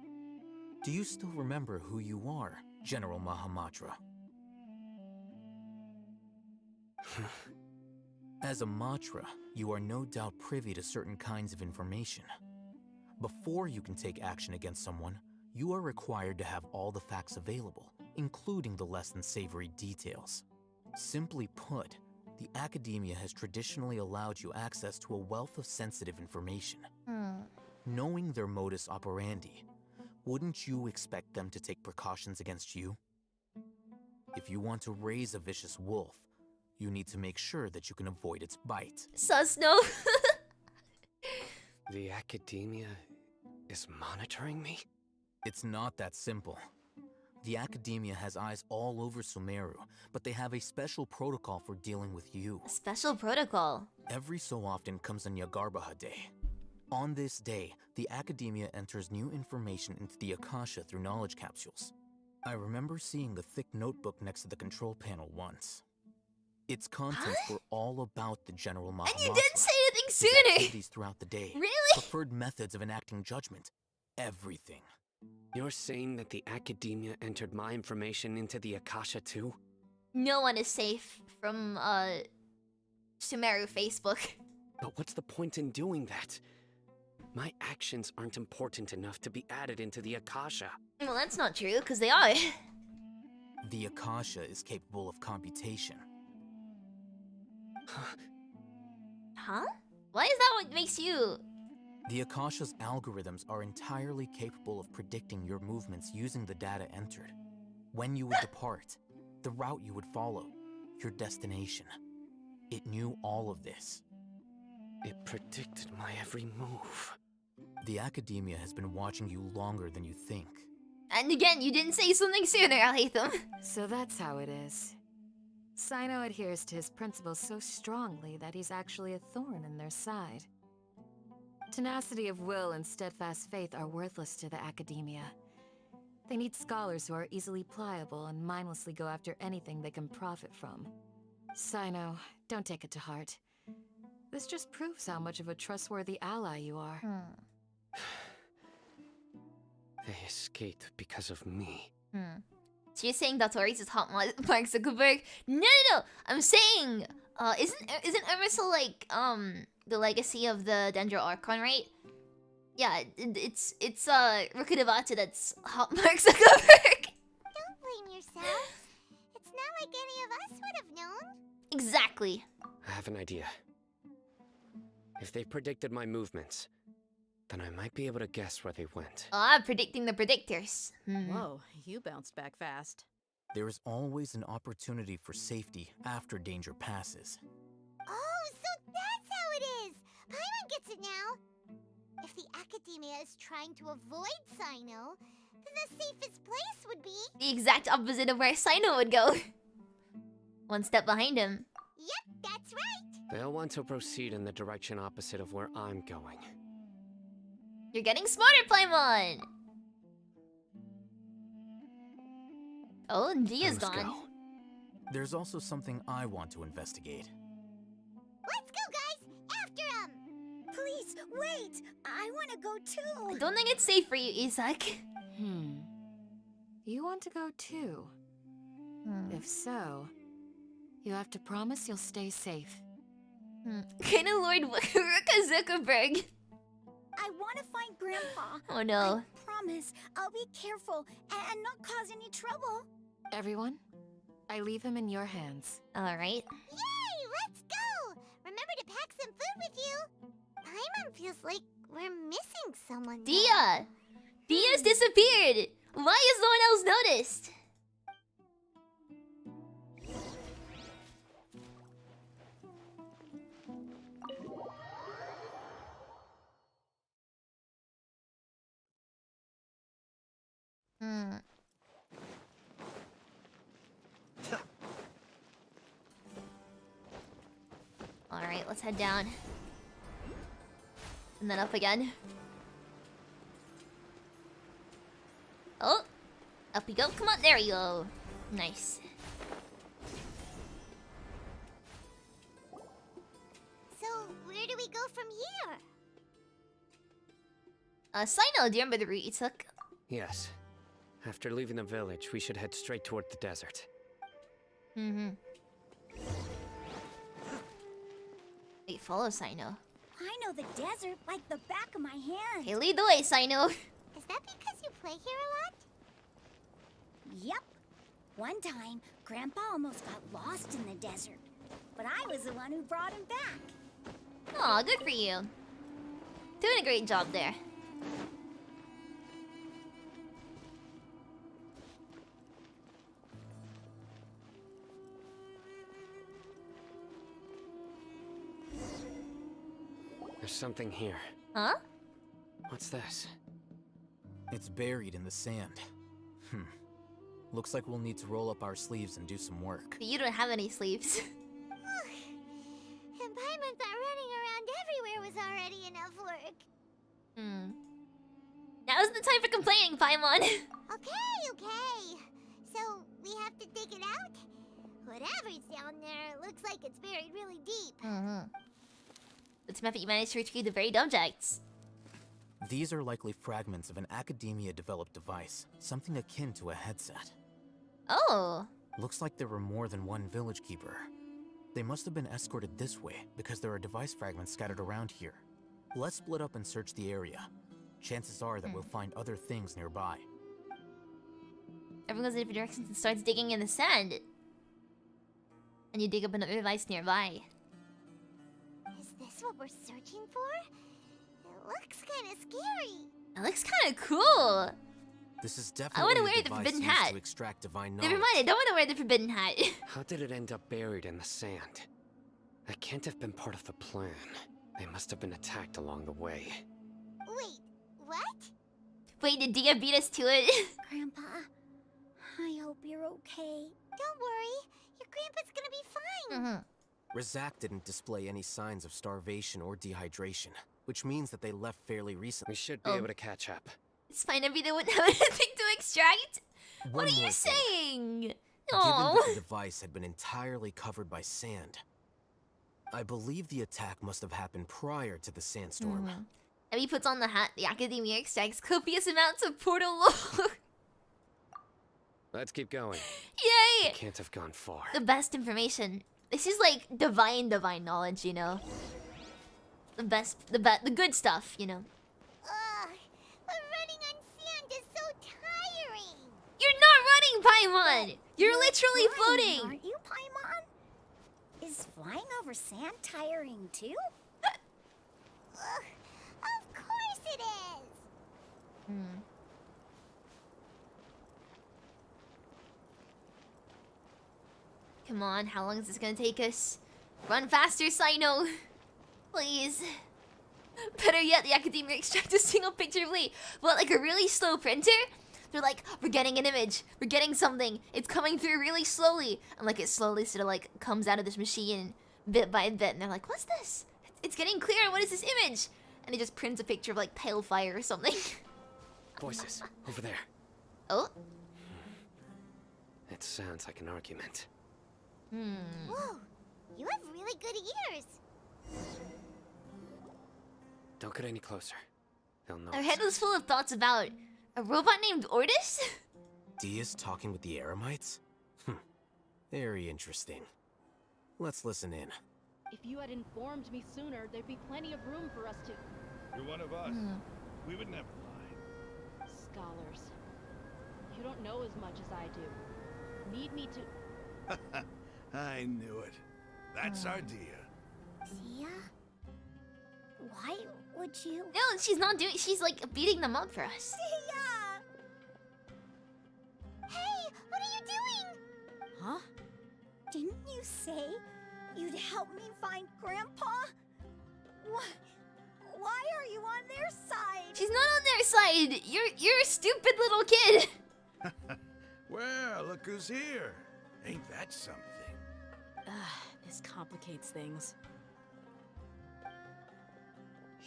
Do you still remember who you are, General Mahamatra? As a Matra, you are no doubt privy to certain kinds of information. Before you can take action against someone, you are required to have all the facts available, including the less than savory details. Simply put, the academia has traditionally allowed you access to a wealth of sensitive information. Knowing their modus operandi, wouldn't you expect them to take precautions against you? If you want to raise a vicious wolf, you need to make sure that you can avoid its bite. Sus, no. The academia is monitoring me? It's not that simple. The academia has eyes all over Sumeru, but they have a special protocol for dealing with you. A special protocol? Every so often comes a Nyagarbha Day. On this day, the academia enters new information into the Akasha through knowledge capsules. I remember seeing a thick notebook next to the control panel once. Its contents were all about the General Mahamatra. And you didn't say anything his sooner! activities throughout the day. Really? Preferred methods of enacting judgment. Everything. You're saying that the academia entered my information into the Akasha too? No one is safe from, Sumeru Facebook. But what's the point in doing that? My actions aren't important enough to be added into the Akasha. Well, that's not true, because they are. The Akasha is capable of computation. Huh? Why is that what makes you... The Akasha's algorithms are entirely capable of predicting your movements using the data entered. When you would depart, the route you would follow, your destination. It knew all of this. It predicted my every move. The academia has been watching you longer than you think. And again, you didn't say something sooner, Alhaitham. So that's how it is. Sino adheres to his principles so strongly that he's actually a thorn in their side. Tenacity of will and steadfast faith are worthless to the academia. They need scholars who are easily pliable and mindlessly go after anything they can profit from. Sino, don't take it to heart. This just proves how much of a trustworthy ally you are. They escaped because of me. So you're saying Datori's is hot Mark Zuckerberg? No. I'm saying, isn't Emerson like, the legacy of the Dendro Archon, right? Yeah, it's Rukudavata that's hot Mark Zuckerberg. Don't blame yourself. It's not like any of us would have known. Exactly. I have an idea. If they predicted my movements, then I might be able to guess where they went. Predicting the predictors. Whoa, you bounced back fast. There is always an opportunity for safety after danger passes. Oh, so that's how it is! Paimon gets it now! If the academia is trying to avoid Sino, then the safest place would be... The exact opposite of where Sino would go. One step behind him. Yep, that's right! They'll want to proceed in the direction opposite of where I'm going. You're getting smarter, Paimon! Oh, and Dia's gone. Go. There's also something I want to investigate. Let's go, guys! After him! Please, wait! I want to go too! I don't think it's safe for you, Isak. You want to go too? If so, you have to promise you'll stay safe. Kind of Lord Ruka Zuckerberg. I want to find Grandpa. Oh no. I promise I'll be careful and not cause any trouble. Everyone, I leave him in your hands. Alright. Yay! Let's go! Remember remember to pack some food with you. Paimon feels like we're missing someone. Dia! Dia's disappeared! Why has no one else noticed? Alright, let's head down. And then up again. Oh! Up we go. Come on, there you go. Nice. So, where do we go from here? Sino, do you remember the route you took? Yes. After leaving the village, we should head straight toward the desert. Wait, follow Sino. I know the desert like the back of my hand. Okay, lead the way, Sino. Is that because you play here a lot? Yep. One time, Grandpa almost got lost in the desert. But I was the one who brought him back. Aw, good for you. Doing a great job there. There's something here. Huh? What's this? It's buried in the sand. Looks like we'll need to roll up our sleeves and do some work. But you don't have any sleeves. And Paimon thought running around everywhere was already enough work. Now's the time for complaining, Paimon. Okay. So, we have to dig it out? Whatever's down there, looks like it's buried really deep. Let's map that you managed to retrieve the buried objects. These are likely fragments of an academia-developed device, something akin to a headset. Oh. Looks like there were more than one village keeper. They must have been escorted this way because there are device fragments scattered around here. Let's split up and search the area. Chances are that we'll find other things nearby. Everyone goes in different directions and starts digging in the sand. And you dig up another device nearby. Is this what we're searching for? It looks kind of scary. It looks kind of cool. This is I definitely want to a wear the device forbidden used hat. to extract divine knowledge. Never mind, I don't want to wear the forbidden hat. How did it end up buried in the sand? That can't have been part of the plan. They must have been attacked along the way. Wait, what? Wait, did Dia beat us to it? Grandpa, I hope you're okay. Don't worry, your grandpa's gonna be fine. Rizak didn't display any signs of starvation or dehydration, which means that they left fairly recently. We should be able to catch up. It's fine, maybe they wouldn't have anything to extract. One What are more you thing. saying? Given Oh. that the device had been entirely covered by sand, I believe the attack must have happened prior to the sandstorm. Abby puts on the hat. The Academia extracts copious amounts of portal lore. Let's keep going. Yay! We can't have gone far. The best information. This is like divine knowledge, you know. The the good stuff, you know. But running on sand is so tiring. You're not running, Paimon! You're literally flying, floating! Aren't you, Paimon? Is flying over sand tiring too? Of course it is. Come on, how long is this gonna take us? Run faster, Sino! Please. Better yet, the Academia extract a single picture of Lee. What, like a really slow printer? They're like, we're getting an image. We're getting something. It's coming through really slowly. And like it slowly sort of like comes out of this machine bit by bit. And they're like, what's this? It's getting clearer. What is this image? And it just prints a picture of like pale fire or something. Voices, over there. Oh? It sounds like an argument. Whoa, you have really good ears. Don't get any closer. They'll know. Our head was full of thoughts about a robot named Ordis? Dia's talking with the Eremites? Very interesting. Let's listen in. If you had informed me sooner, there'd be plenty of room for us to... You're one of us. We would never lie. Scholars. You don't know as much as I do. Need me to... I knew it. That's our Dia. Tia? Why would you... No, she's not doing. She's like beating them up for us. Tia! Hey, what are you doing? Huh? Didn't you say you'd help me find Grandpa? Why are you on their side? She's not on their side. You're a stupid little kid. Well, look who's here. Ain't that something? This complicates things.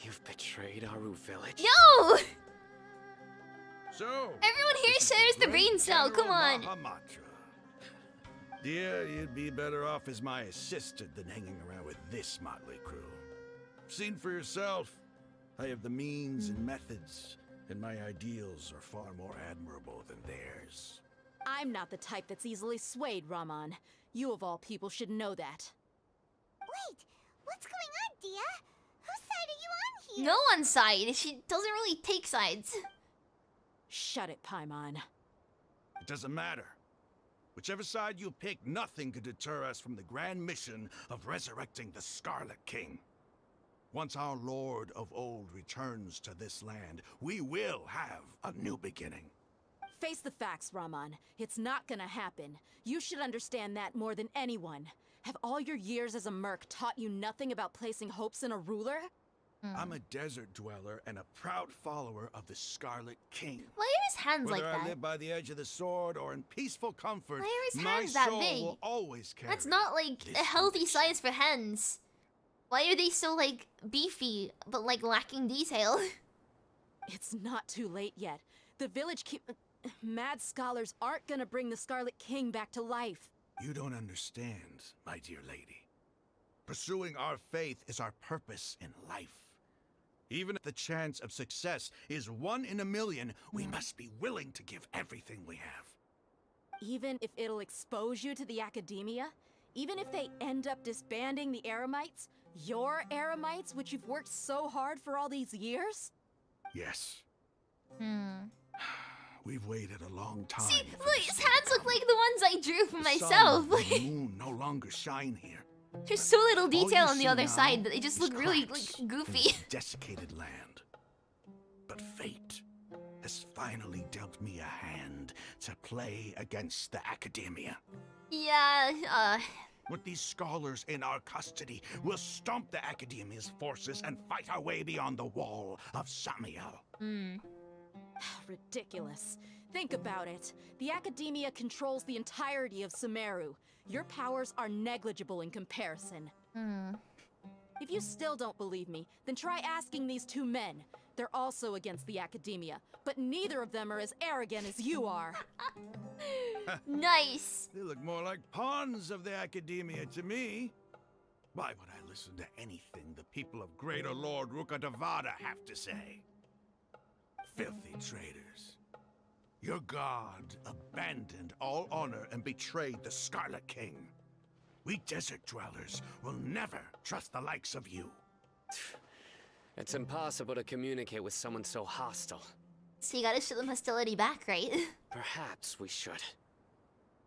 You've betrayed Aru village? No! So, Everyone here this is shares the great brain cell. Come General on. Mahamatra. Dear, you'd be better off as my assistant than hanging around with this motley crew. Seen for yourself, I have the means and methods, and my ideals are far more admirable than theirs. I'm not the type that's easily swayed, Raman. You of all people should know that. Wait, what's going on, Dia? Whose side are you on here? No one's side. She doesn't really take sides. Shut it, Paimon. It doesn't matter. Whichever side you pick, nothing could deter us from the grand mission of resurrecting the Scarlet King. Once our Lord of Old returns to this land, we will have a new beginning. Face the facts, Raman. It's not gonna happen. You should understand that more than anyone. Have all your years as a merc taught you nothing about placing hopes in a ruler? I'm a desert dweller and a proud follower of the Scarlet King. Why are his hands Whether like I that? live by the edge of the sword or in peaceful comfort, Why are his my hands that soul big? will always carry. That's not like a healthy size for hens. Why are they so like beefy but like lacking detail? It's not too late yet. The village mad scholars aren't gonna bring the Scarlet King back to life. You don't understand, my dear lady. Pursuing our faith is our purpose in life. Even if the chance of success is 1 in a million, we must be willing to give everything we have. Even if it'll expose you to the academia? Even if they end up disbanding the Eremites? Your Eremites, which you've worked so hard for all these years? Yes. We've waited a long time. See, look, his hands look like the ones I drew for The myself. sun and the moon no longer shine here. There's so little All detail you on the see other now side that they just is look really cracks like in goofy. this desiccated land. But fate has finally dealt me a hand to play against the academia. Yeah, With these scholars in our custody, we'll stomp the academia's forces and fight our way beyond the wall of Samiel. Ridiculous. Think about it. The academia controls the entirety of Sumeru. Your powers are negligible in comparison. If you still don't believe me, then try asking these two men. They're also against the academia, but neither of them are as arrogant as you are. Nice. They look more like pawns of the academia to me. Why would I listen to anything the people of Greater Lord Rukkhadevada have to say? Filthy traitors. Your god abandoned all honor and betrayed the Scarlet King. We desert dwellers will never trust the likes of you. It's impossible to communicate with someone so hostile. So you gotta show them hostility back, right? Perhaps we should.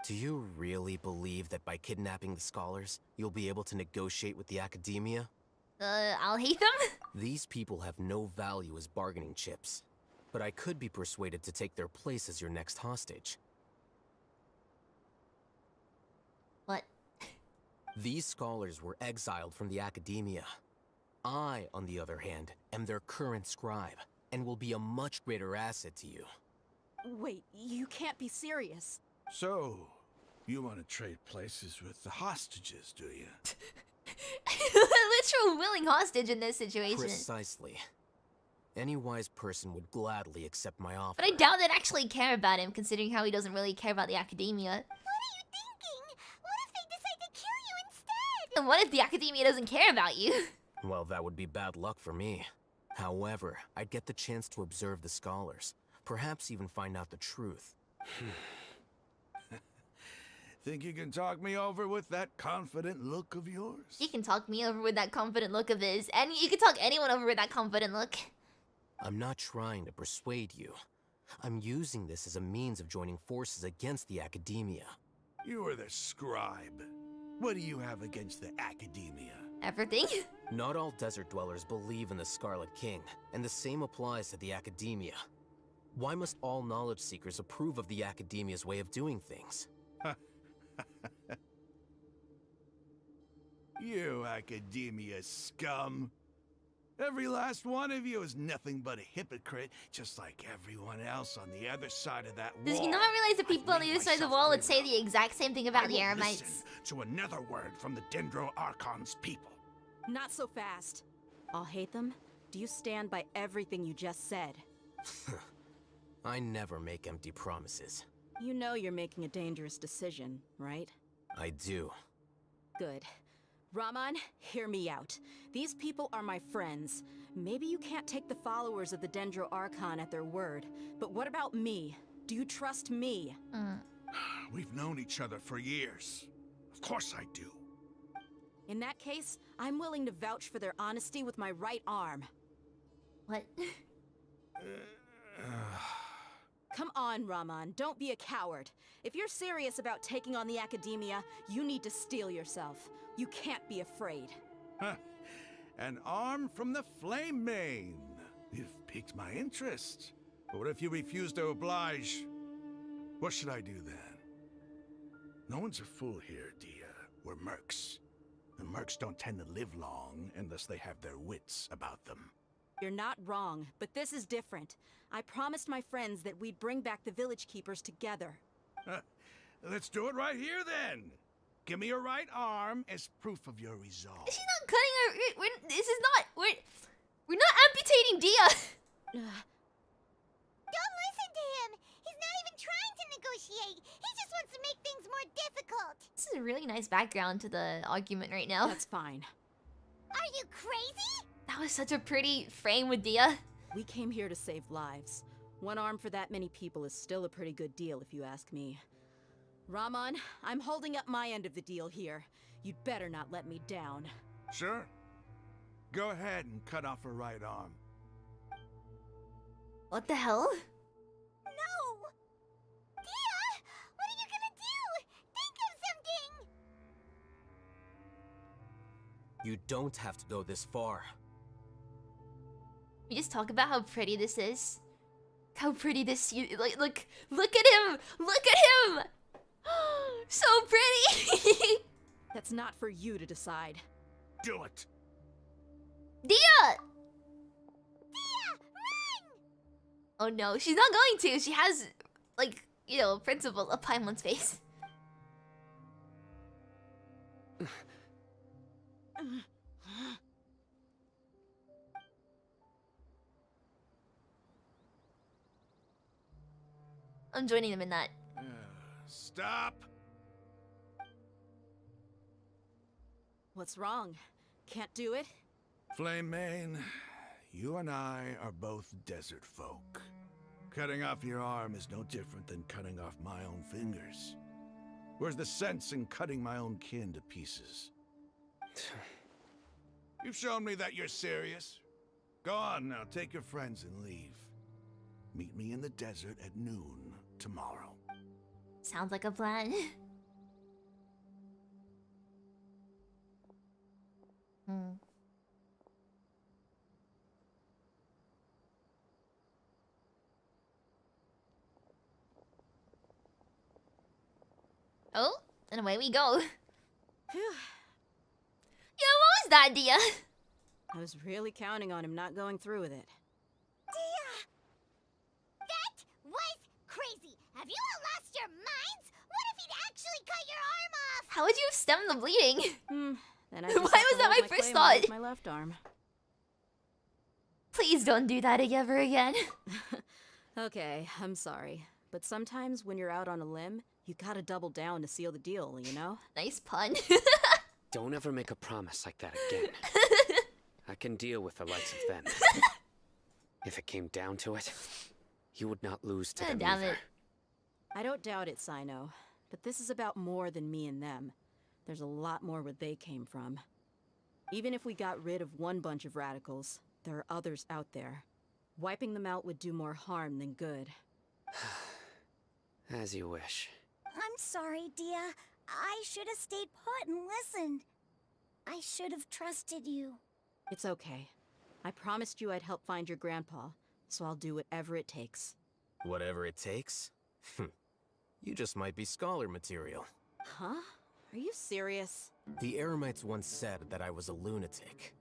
Do you really believe that by kidnapping the scholars, you'll be able to negotiate with the academia? Alhaitham? These people have no value as bargaining chips. But I could be persuaded to take their place as your next hostage. What? These scholars were exiled from the academia. I, on the other hand, am their current scribe, and will be a much greater asset to you. Wait, you can't be serious. So, you want to trade places with the hostages, do you? Literal willing hostage in this situation. Precisely. Any wise person would gladly accept my offer. But I doubt they'd actually care about him, considering how he doesn't really care about the academia. What are you thinking? What if they decide to kill you instead? And what if the academia doesn't care about you? Well, that would be bad luck for me. However, I'd get the chance to observe the scholars. Perhaps even find out the truth. Think you can talk me over with that confident look of yours? He can talk me over with that confident look of his, and you can talk anyone over with that confident look. I'm not trying to persuade you. I'm using this as a means of joining forces against the academia. You are the scribe. What do you have against the academia? Everything? Not all desert dwellers believe in the Scarlet King, and the same applies to the Academia. Why must all knowledge seekers approve of the Academia's way of doing things? You Academia scum. Every last one of you is nothing but a hypocrite, just like everyone else on the other side of that wall. Does he not realize that people on the other side of the wall would say the exact same thing about the Listen Eremites? to another word from the Dendro Archon's people. Not so fast. Alhaitham, do you stand by everything you just said? I never make empty promises. You know you're making a dangerous decision, right? I do. Good. Raman, hear me out. These people are my friends. Maybe you can't take the followers of the Dendro Archon at their word, but what about me? Do you trust me? We've known each other for years. Of course I do. In that case, I'm willing to vouch for their honesty with my right arm. What? Come on, Raman, don't be a coward. If you're serious about taking on the Academia, you need to steel yourself. You can't be afraid. An arm from the Flame Mane. You've piqued my interest. But what if you refuse to oblige? What should I do then? No one's a fool here, Dia. We're mercs. And mercs don't tend to live long unless they have their wits about them. You're not wrong, but this is different. I promised my friends that we'd bring back the village keepers together. Let's do it right here then. Give me your right arm as proof of your resolve. She's not cutting her. This is not. We're not amputating Dia. Don't listen to him. He's not even trying to negotiate. He just wants to make things more difficult. This is a really nice background to the argument right now. That's fine. Are you crazy? That was such a pretty frame with Dia. We came here to save lives. One arm for that many people is still a pretty good deal, if you ask me. Raman, I'm holding up my end of the deal here. You'd better not let me down. Sure. Go ahead and cut off her right arm. What the hell? No! Dia! What are you gonna do? Think of something! You don't have to go this far. We just talk about how pretty this is. How pretty this like look at him! Look at him! So pretty! That's not for you to decide. Do it! Dia! Dia! Run! Oh no, she's not going to. She has, like, you know, principle of Paimon's face. I'm joining them in that. Stop! What's wrong? Can't do it? Flame Mane, you and I are both desert folk. Cutting off your arm is no different than cutting off my own fingers. Where's the sense in cutting my own kin to pieces? You've shown me that you're serious. Go on now, take your friends and leave. Meet me in the desert at noon tomorrow. Sounds like a plan. Oh, and away we go. Yeah, what was that, Dia? I was really counting on him not going through with it. Dia! That was crazy! Have you all lost your minds? What if he'd actually cut your arm off? How would you stem the bleeding? Then I Why just was have to that hold my my first claymore thought? with my left arm. Please don't do that ever again. Okay, I'm sorry. But sometimes when you're out on a limb, you gotta double down to seal the deal, you know? Nice pun. Don't ever make a promise like that again. I can deal with the likes of them. If it came down to it, you would not lose to them Damn either. it. I don't doubt it, Sino. But this is about more than me and them. There's a lot more where they came from. Even if we got rid of one bunch of radicals, there are others out there. Wiping them out would do more harm than good. As you wish. I'm sorry, Dia. I should have stayed put and listened. I should have trusted you. It's okay. I promised you I'd help find your grandpa, so I'll do whatever it takes. Whatever it takes? You just might be scholar material. Huh? Are you serious? The Eremites once said that I was a lunatic.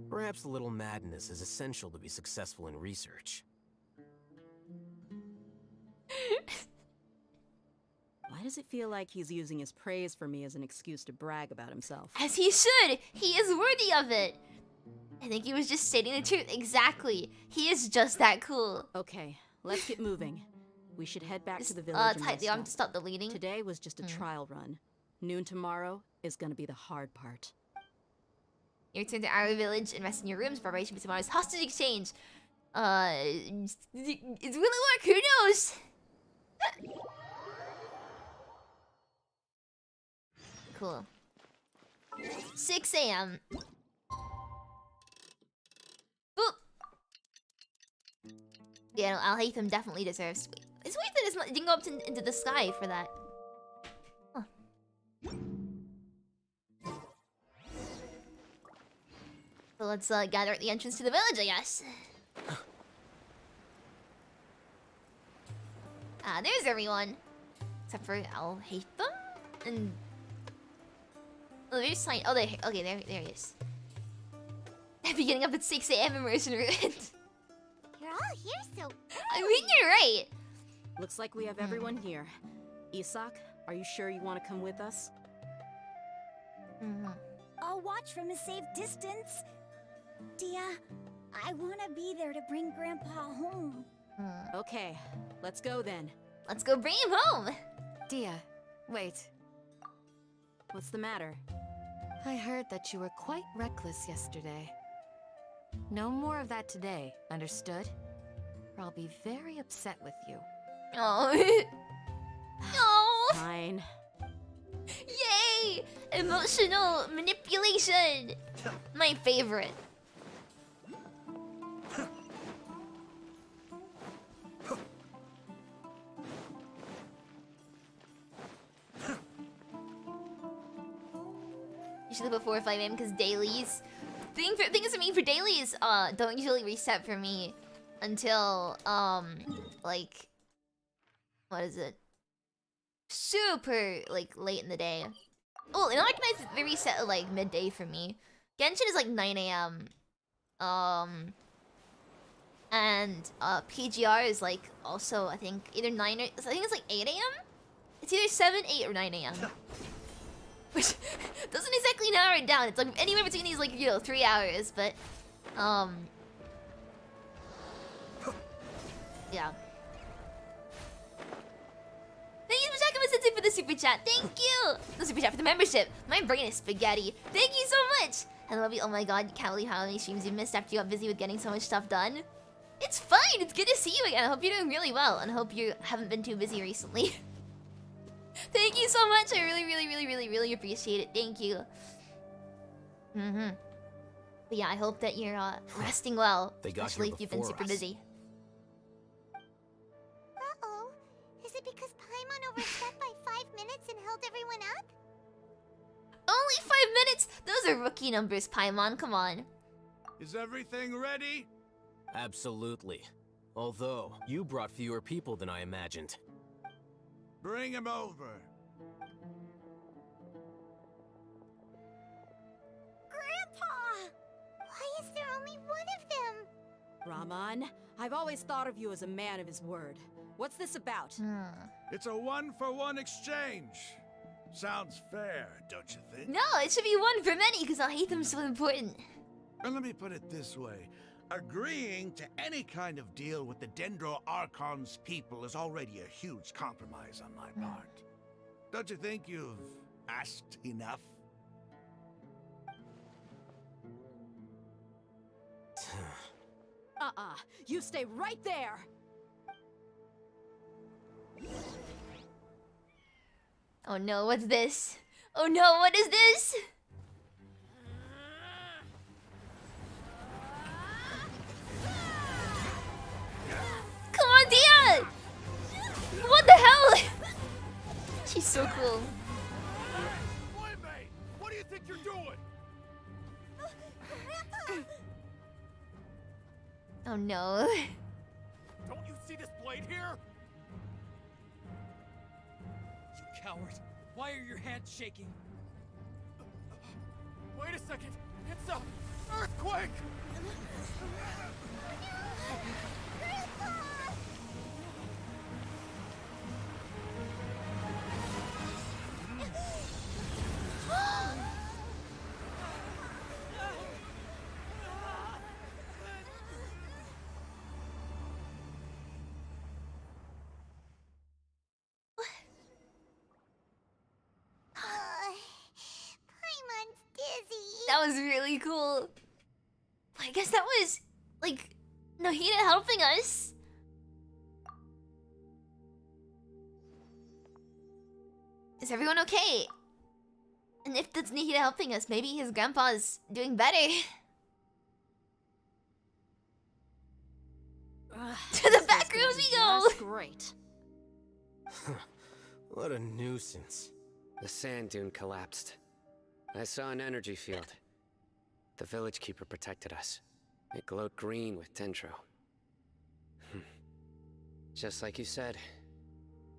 Perhaps a little madness is essential to be successful in research. Why does it feel like he's using his praise for me as an excuse to brag about himself? As he should! He is worthy of it! I think he was just stating the truth. Exactly. He is just that cool. Okay, let's get moving. We should head back to the village and rest I'm up. to stop deleting. Today was just a trial run. Noon tomorrow is gonna be the hard part. You return to our village and rest in your rooms. Preparation for tomorrow's hostage exchange. It's really work. Who knows? Cool. 6 a.m. Boop. Yeah, no, Alhaitham definitely deserves. It's weird that it didn't go up into the sky for that. Huh. So let's gather at the entrance to the village, I guess. Ah, there's everyone. Except for Alhaitham and... Oh, there's sign. Oh, there. Okay, there he is. I'd be getting up at 6 a.m. immersion room. You're all here so I mean, you're right. Looks like we have everyone here. Isak, are you sure you want to come with us? I'll watch from a safe distance. Dia, I want to be there to bring Grandpa home. Okay, let's go then. Let's go bring him home. Dia, wait. What's the matter? I heard that you were quite reckless yesterday. No more of that today, understood? Or I'll be very upset with you. Oh. No. Fine. Yay! Emotional manipulation. My favorite. Usually before 5 a.m. because dailies. Thing is, I mean, for dailies, don't usually reset for me until like, what is it? Super like late in the day. Oh, and I recognize the reset at like midday for me. Genshin is like 9 a.m. And PGR is like also I think either 9 or I think it's like 8 a.m. It's either 7, 8, or 9 a.m. Which doesn't exactly narrow it down. It's like anywhere between these, like, 3 hours, but yeah. Thank you, Sensei, for the super chat. Thank you. The super chat for the membership. My brain is spaghetti. Thank you so much. I love you. Oh my god, you can't believe how many streams you missed after you got busy with getting so much stuff done. It's fine. It's good to see you again. I hope you're doing really well, and I hope you haven't been too busy recently. Thank you so much. I really appreciate it. Thank you. But yeah, I hope that you're resting well, especially if you've been super busy. Uh-oh. Is it because Paimon overslept by 5 minutes and held everyone up? Only 5 minutes? Those are rookie numbers, Paimon. Come on. Is everything ready? Absolutely. Although, you brought fewer people than I imagined. Bring him over. Grandpa! Why is there only one of them? Raman, I've always thought of you as a man of his word. What's this about? It's a 1-for-1 exchange. Sounds fair, don't you think? No, it should be one for many because Alhaitham's so important. And let me put it this way. Agreeing to any kind of deal with the Dendro Archon's people is already a huge compromise on my part. Don't you think you've asked enough? You stay right there! Oh no, what's this? Oh no, what is this? Come on, Dia! What the hell? She's so cool. Boy, mate! What do you think you're doing? Oh no. Don't you see this blade here? You coward. Why are your hands shaking? Wait a second. It's a earthquake! Paimon's dizzy. That was really cool. I guess that was like Nahida helping us. Is everyone okay? And if that's Nahida helping us, maybe his grandpa's doing better. To the back rooms we go. That's great. What a nuisance. The sand dune collapsed. I saw an energy field. The village keeper protected us. It glowed green with dendro. Just like you said,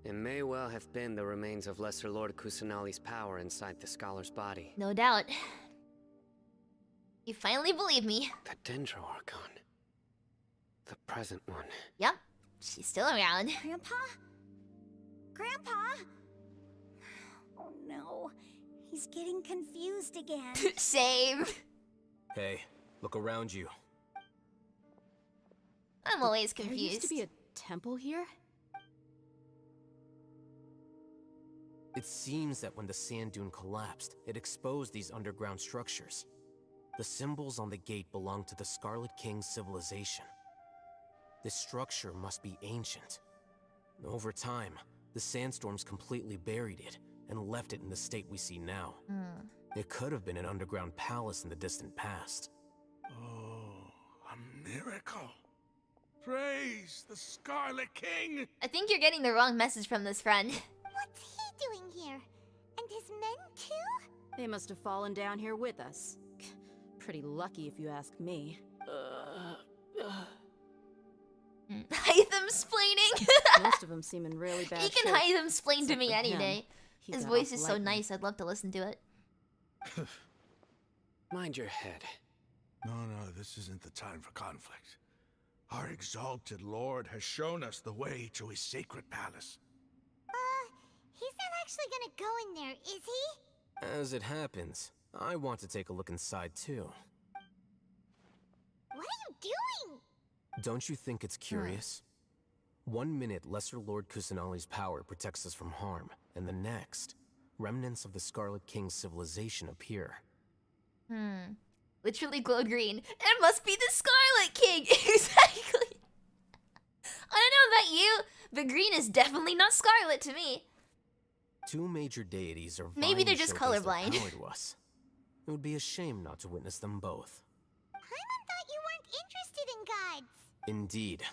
it may well have been the remains of Lesser Lord Kusanali's power inside the scholar's body. No doubt. You finally believe me. The dendro archon. The present one. Yep, she's still around. Grandpa? Grandpa? Oh no, he's getting confused again. Same. Hey, look around you. I'm always There confused. used to be a temple here? It seems that when the sand dune collapsed, it exposed these underground structures. The symbols on the gate belong to the Scarlet King's civilization. This structure must be ancient. Over time, the sandstorms completely buried it and left it in the state we see now. It could have been an underground palace in the distant past. Oh, a miracle. Praise the Scarlet King! I think you're getting the wrong message from this friend. What's he doing here? And his men too? They must have fallen down here with us. Pretty lucky if you ask me. Alhaitham splaining. Most of them seem in really bad He can shape. Alhaitham splain to Except me for any him. day. He His got voice off is so lightly. nice, I'd love to listen to it. Mind your head. No, this isn't the time for conflict. Our exalted lord has shown us the way to his sacred palace. He's not actually gonna go in there, is he? As it happens, I want to take a look inside too. What are you doing? Don't you think it's curious? 1 minute, Lesser Lord Kusanali's power protects us from harm, and the next, remnants of the Scarlet King's civilization appear. Literally glow green. It must be the Scarlet King! Exactly! I don't know about you, but green is definitely not scarlet to me. 2 major deities are Maybe vying they're to just showcase their colorblind. power to us. It would be a shame not to witness them both. Paimon thought you weren't interested in gods. Indeed.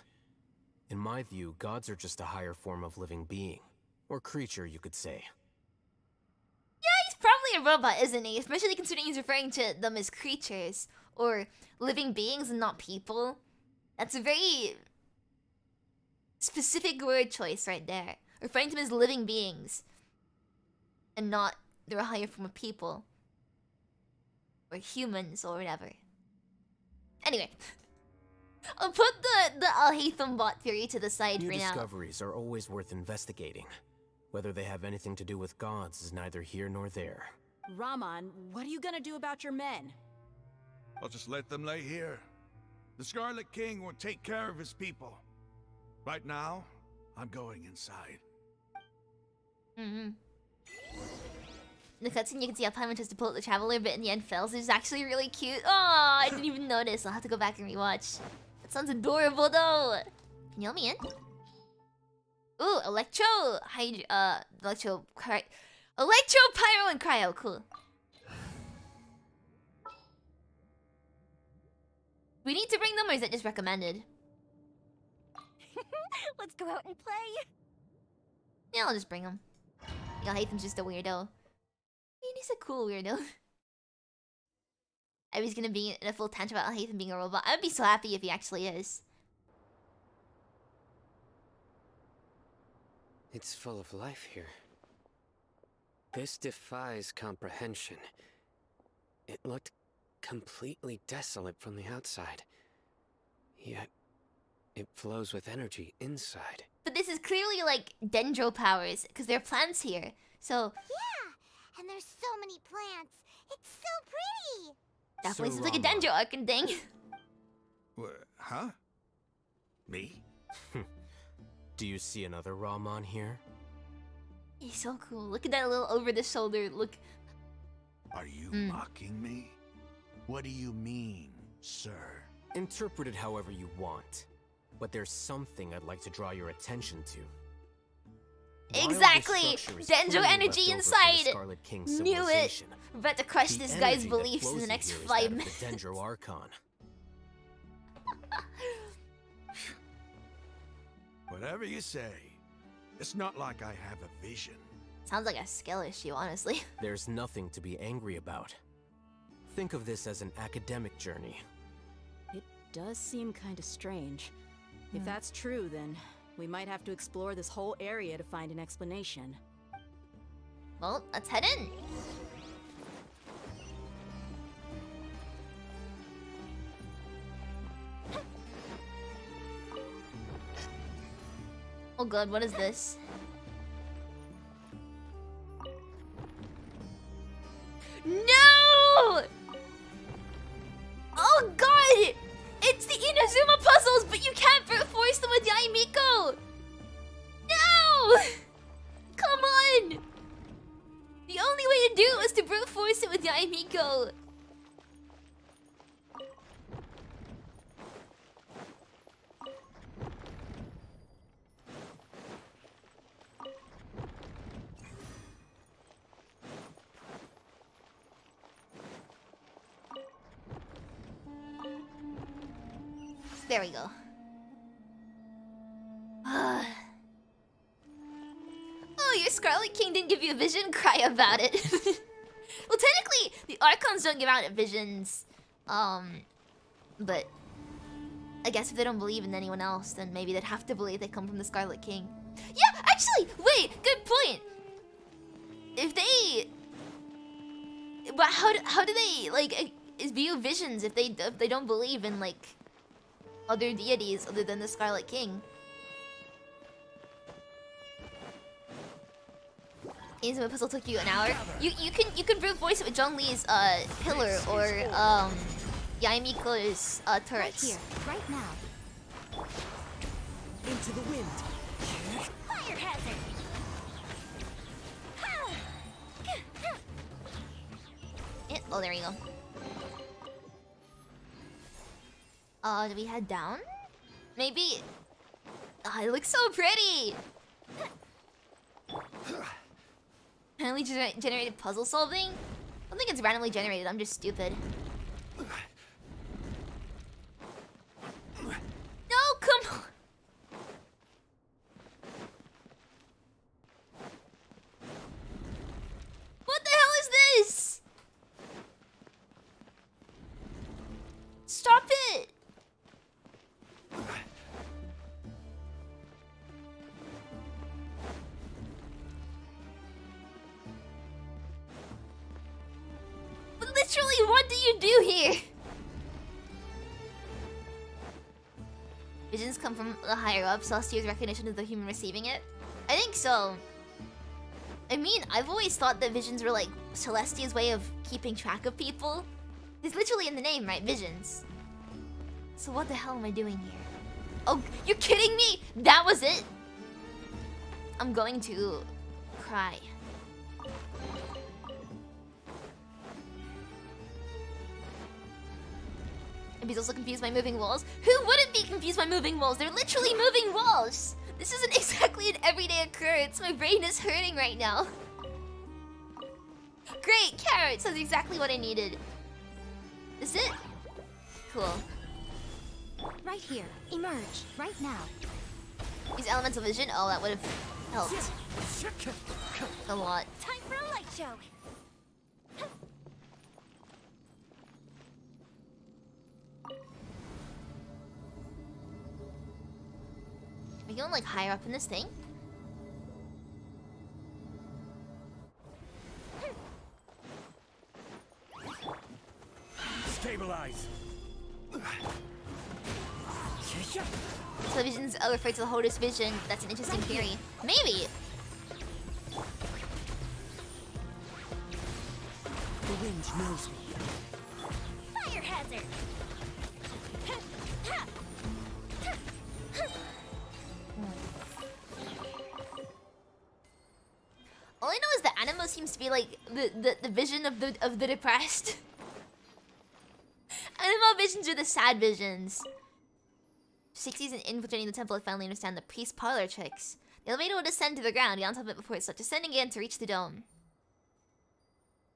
In my view, gods are just a higher form of living being. Or creature, you could say. Yeah, he's probably a robot, isn't he? Especially considering he's referring to them as creatures. Or living beings and not people. That's a very specific word choice right there. Referring to them as living beings. And not they're a higher form of people. Or humans or whatever. Anyway. I'll put the Alhaitham bot theory to the side New for now. discoveries are always worth investigating. Whether they have anything to do with gods is neither here nor there. Raman, what are you gonna do about your men? I'll just let them lay here. The Scarlet King will take care of his people. Right now, I'm going inside. In the cutscene, you can see how Paimon tries to pull out the Traveler, but in the end fails. It's actually really cute. Oh, I didn't even notice. I'll have to go back and rewatch. That sounds adorable, though. Can you let me in? Ooh, Electro Pyro and Cryo. Cool. We need to bring them, or is that just recommended? Let's go out and play. Yeah, I'll just bring them. Alhaitham's just a weirdo. I mean, he's a cool weirdo. Abby's gonna be in a full tantrum about Alhaitham being a robot. I'd be so happy if he actually is. It's full of life here. This defies comprehension. It looked completely desolate from the outside. Yet, it flows with energy inside. But this is clearly like dendro powers, because there are plants here. So Yeah, and there's so many plants. It's so pretty. definitely So, seems like a Rama. dendro archon thing. Huh? Me? Do you see another Rahman here? He's so cool. Look at that little over the shoulder look. Are you mocking me? What do you mean, sir? Interpret it however you want. But there's something I'd like to draw your attention to. While this Exactly! structure is Dendro clearly energy left over from the inside! Scarlet King Knew it! civilization, We're about to crush the this guy's energy that beliefs in flows the next here is 5 that of minutes. the Dendro Archon. Whatever you say. It's not like I have a vision. Sounds like a skill issue, honestly. There's nothing to be angry about. Think of this as an academic journey. It does seem kind of strange. If that's true, then we might have to explore this whole area to find an explanation. Well, let's head in. Oh god, what is this? No! Oh god! It's the Inazuma puzzles, but you can't brute force them with Yaimiko! No! Come on! The only way to do it was to brute force it with Yaimiko. There we go. Oh, your Scarlet King didn't give you a vision? Cry about it. Well, technically, the Archons don't give out visions. But I guess if they don't believe in anyone else, then maybe they'd have to believe they come from the Scarlet King. Yeah, actually, wait, good point. If they... But how do they, like, view visions if they don't believe in, like, other deities other than the Scarlet King? Inazuma puzzle took you an hour. You can brute voice it with Zhongli's pillar or Yaimiko's turrets. Right here, right now. Into the wind. Fire hazard. Oh, there you go. Do we head down? Maybe. Oh, it looks so pretty. Randomly generated puzzle solving? I don't think it's randomly generated. I'm just stupid. No, come on. What the hell is this? Stop it. But literally, what do you do here? Visions come from the higher up, Celestia's recognition of the human receiving it? I think so. I mean, I've always thought that visions were like Celestia's way of keeping track of people. It's literally in the name, right? Visions. So what the hell am I doing here? Oh, you're kidding me? That was it? I'm going to cry. And he's also confused by moving walls. Who wouldn't be confused by moving walls? They're literally moving walls. This isn't exactly an everyday occurrence. My brain is hurting right now. Great, carrots. That's exactly what I needed. Is it? Cool. Right here. Emerge. Right now. Use elemental vision. Oh, that would have helped a lot. Time for a light show. you going like higher up in this thing? Stabilize. Television's referred to the holder's vision. That's an interesting theory. Maybe. The wind knows me. Fire hazard! All I know is that Animo seems to be like the vision of the depressed. Animo visions are the sad visions. 60s and infiltrating the temple, I finally understand the priest parlor tricks. The elevator will descend to the ground. Get on top of it before it starts descending again to reach the dome.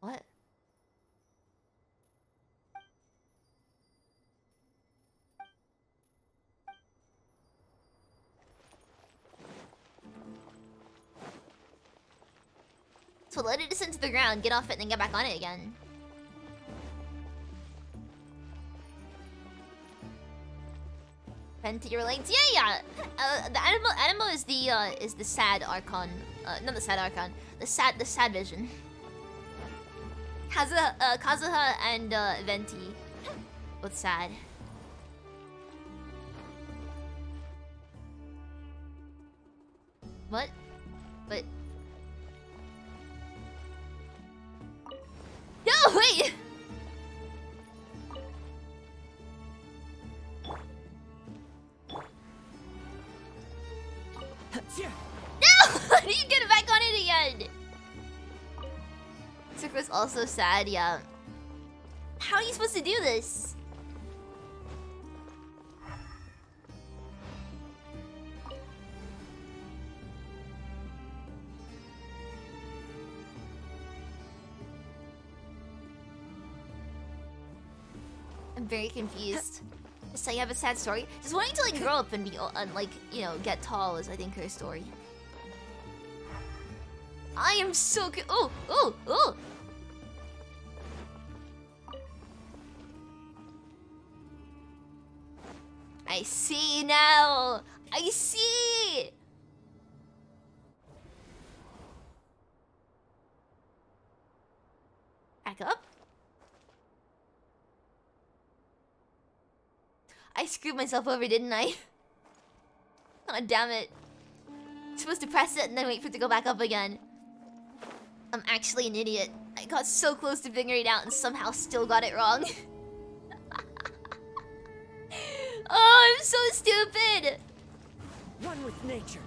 What? So let it descend to the ground, get off it, and then get back on it again. Vent your legs. Yeah. The Animo is the sad archon. Not the sad archon. The sad vision. Kazuha and Venti, both sad. What? But no, wait. No! How do you get back on it again? Sakura's also sad, yeah. How are you supposed to do this? I'm very confused. So you have a sad story? Just wanting to like grow up and be like, you know, get tall is I think her story. I am so good. Oh. I see now. I see. Back up. I screwed myself over, didn't I? Oh, damn it. I'm supposed to press it and then wait for it to go back up again. I'm actually an idiot. I got so close to figuring it out and somehow still got it wrong. Oh, I'm so stupid! One with nature.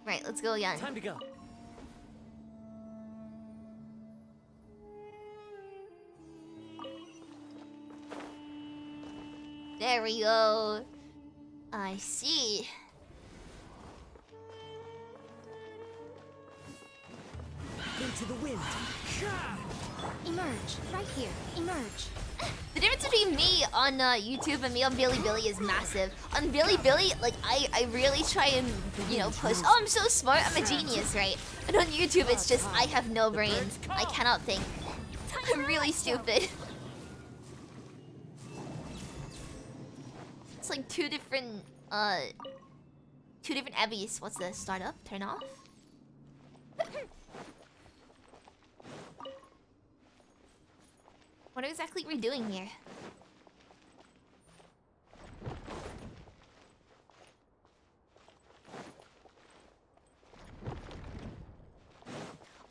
Right, let's go again. Time to go. There we go. I see. Into the wind. Emerge. Right here. Emerge. The difference between me on YouTube and me on Bilibili is massive. On Bilibili, like, I really try and, you know, push. Oh, I'm so smart. I'm a genius, right? And on YouTube, it's just, I have no brains. I cannot think. I'm really stupid. It's like two different Ebbies. What's this? Start up? Turn off? What exactly are we doing here?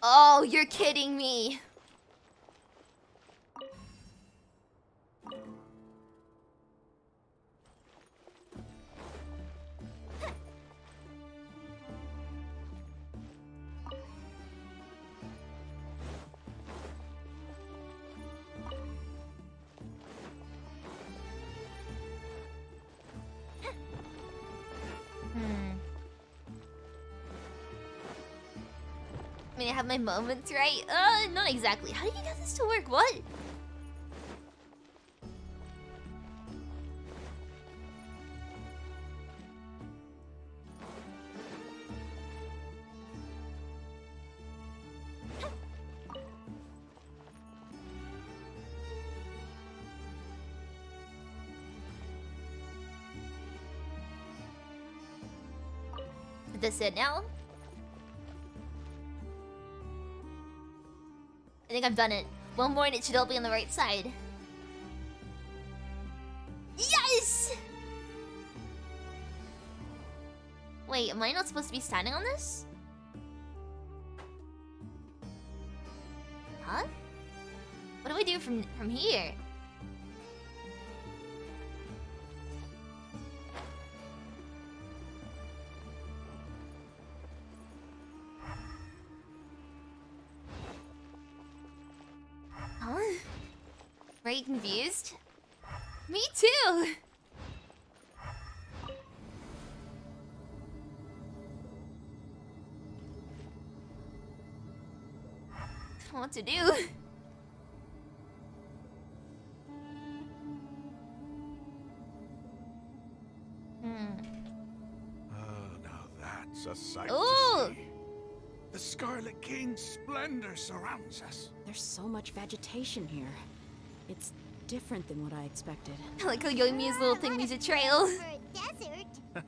Oh, you're kidding me. I mean, I have my moments, right? Not exactly. How do you get this to work? What? Is this it now? I think I've done it. One more and it should all be on the right side. Yes! Wait, am I not supposed to be standing on this? Huh? What do I do from here? Huh? Very confused? Me too! I don't know what to do. Now that's a sight Ooh. to see. The Scarlet King's splendor surrounds us. There's so much vegetation here. It's different than what I expected. I like how Yoimi's little thing leaves a trail. Desert.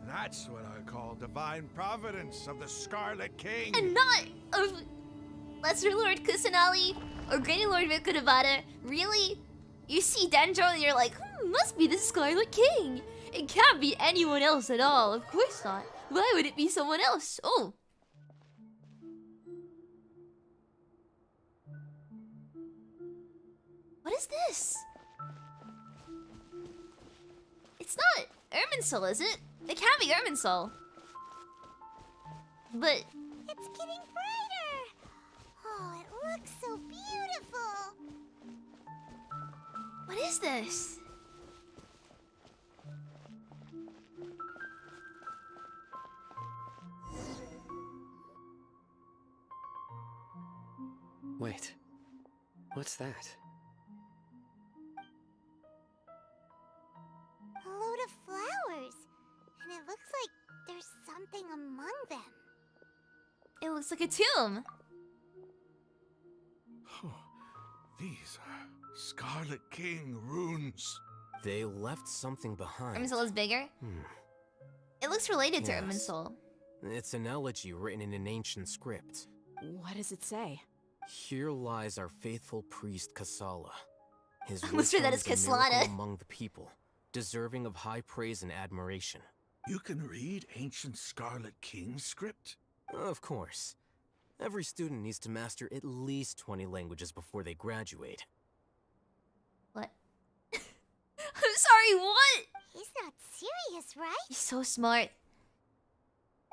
That's what I call divine providence of the Scarlet King. And not of Lesser Lord Kusanali or Granny Lord Vikudavada. Really? You see Dendro and you're like, must be the Scarlet King. It can't be anyone else at all. Of course not. Why would it be someone else? Oh. What is this? It's not Irminsul, is it? It can't be Irminsul. But It's getting brighter. Oh, it looks so beautiful. what is this? Wait. What's that? A load of flowers. And it looks like there's something among them. It looks like a tomb. These are Scarlet King runes. They left something behind. Irminsul is bigger. It looks related to Yes. Irminsul. It's an elegy written in an ancient script. What does it say? Here lies our faithful priest Kasala. His I almost read that wisdom as is a miracle Kaslana. among the people, deserving of high praise and admiration. You can read ancient Scarlet King script? Of course. Every student needs to master at least 20 languages before they graduate. What? I'm sorry, what? He's not serious, right? He's so smart.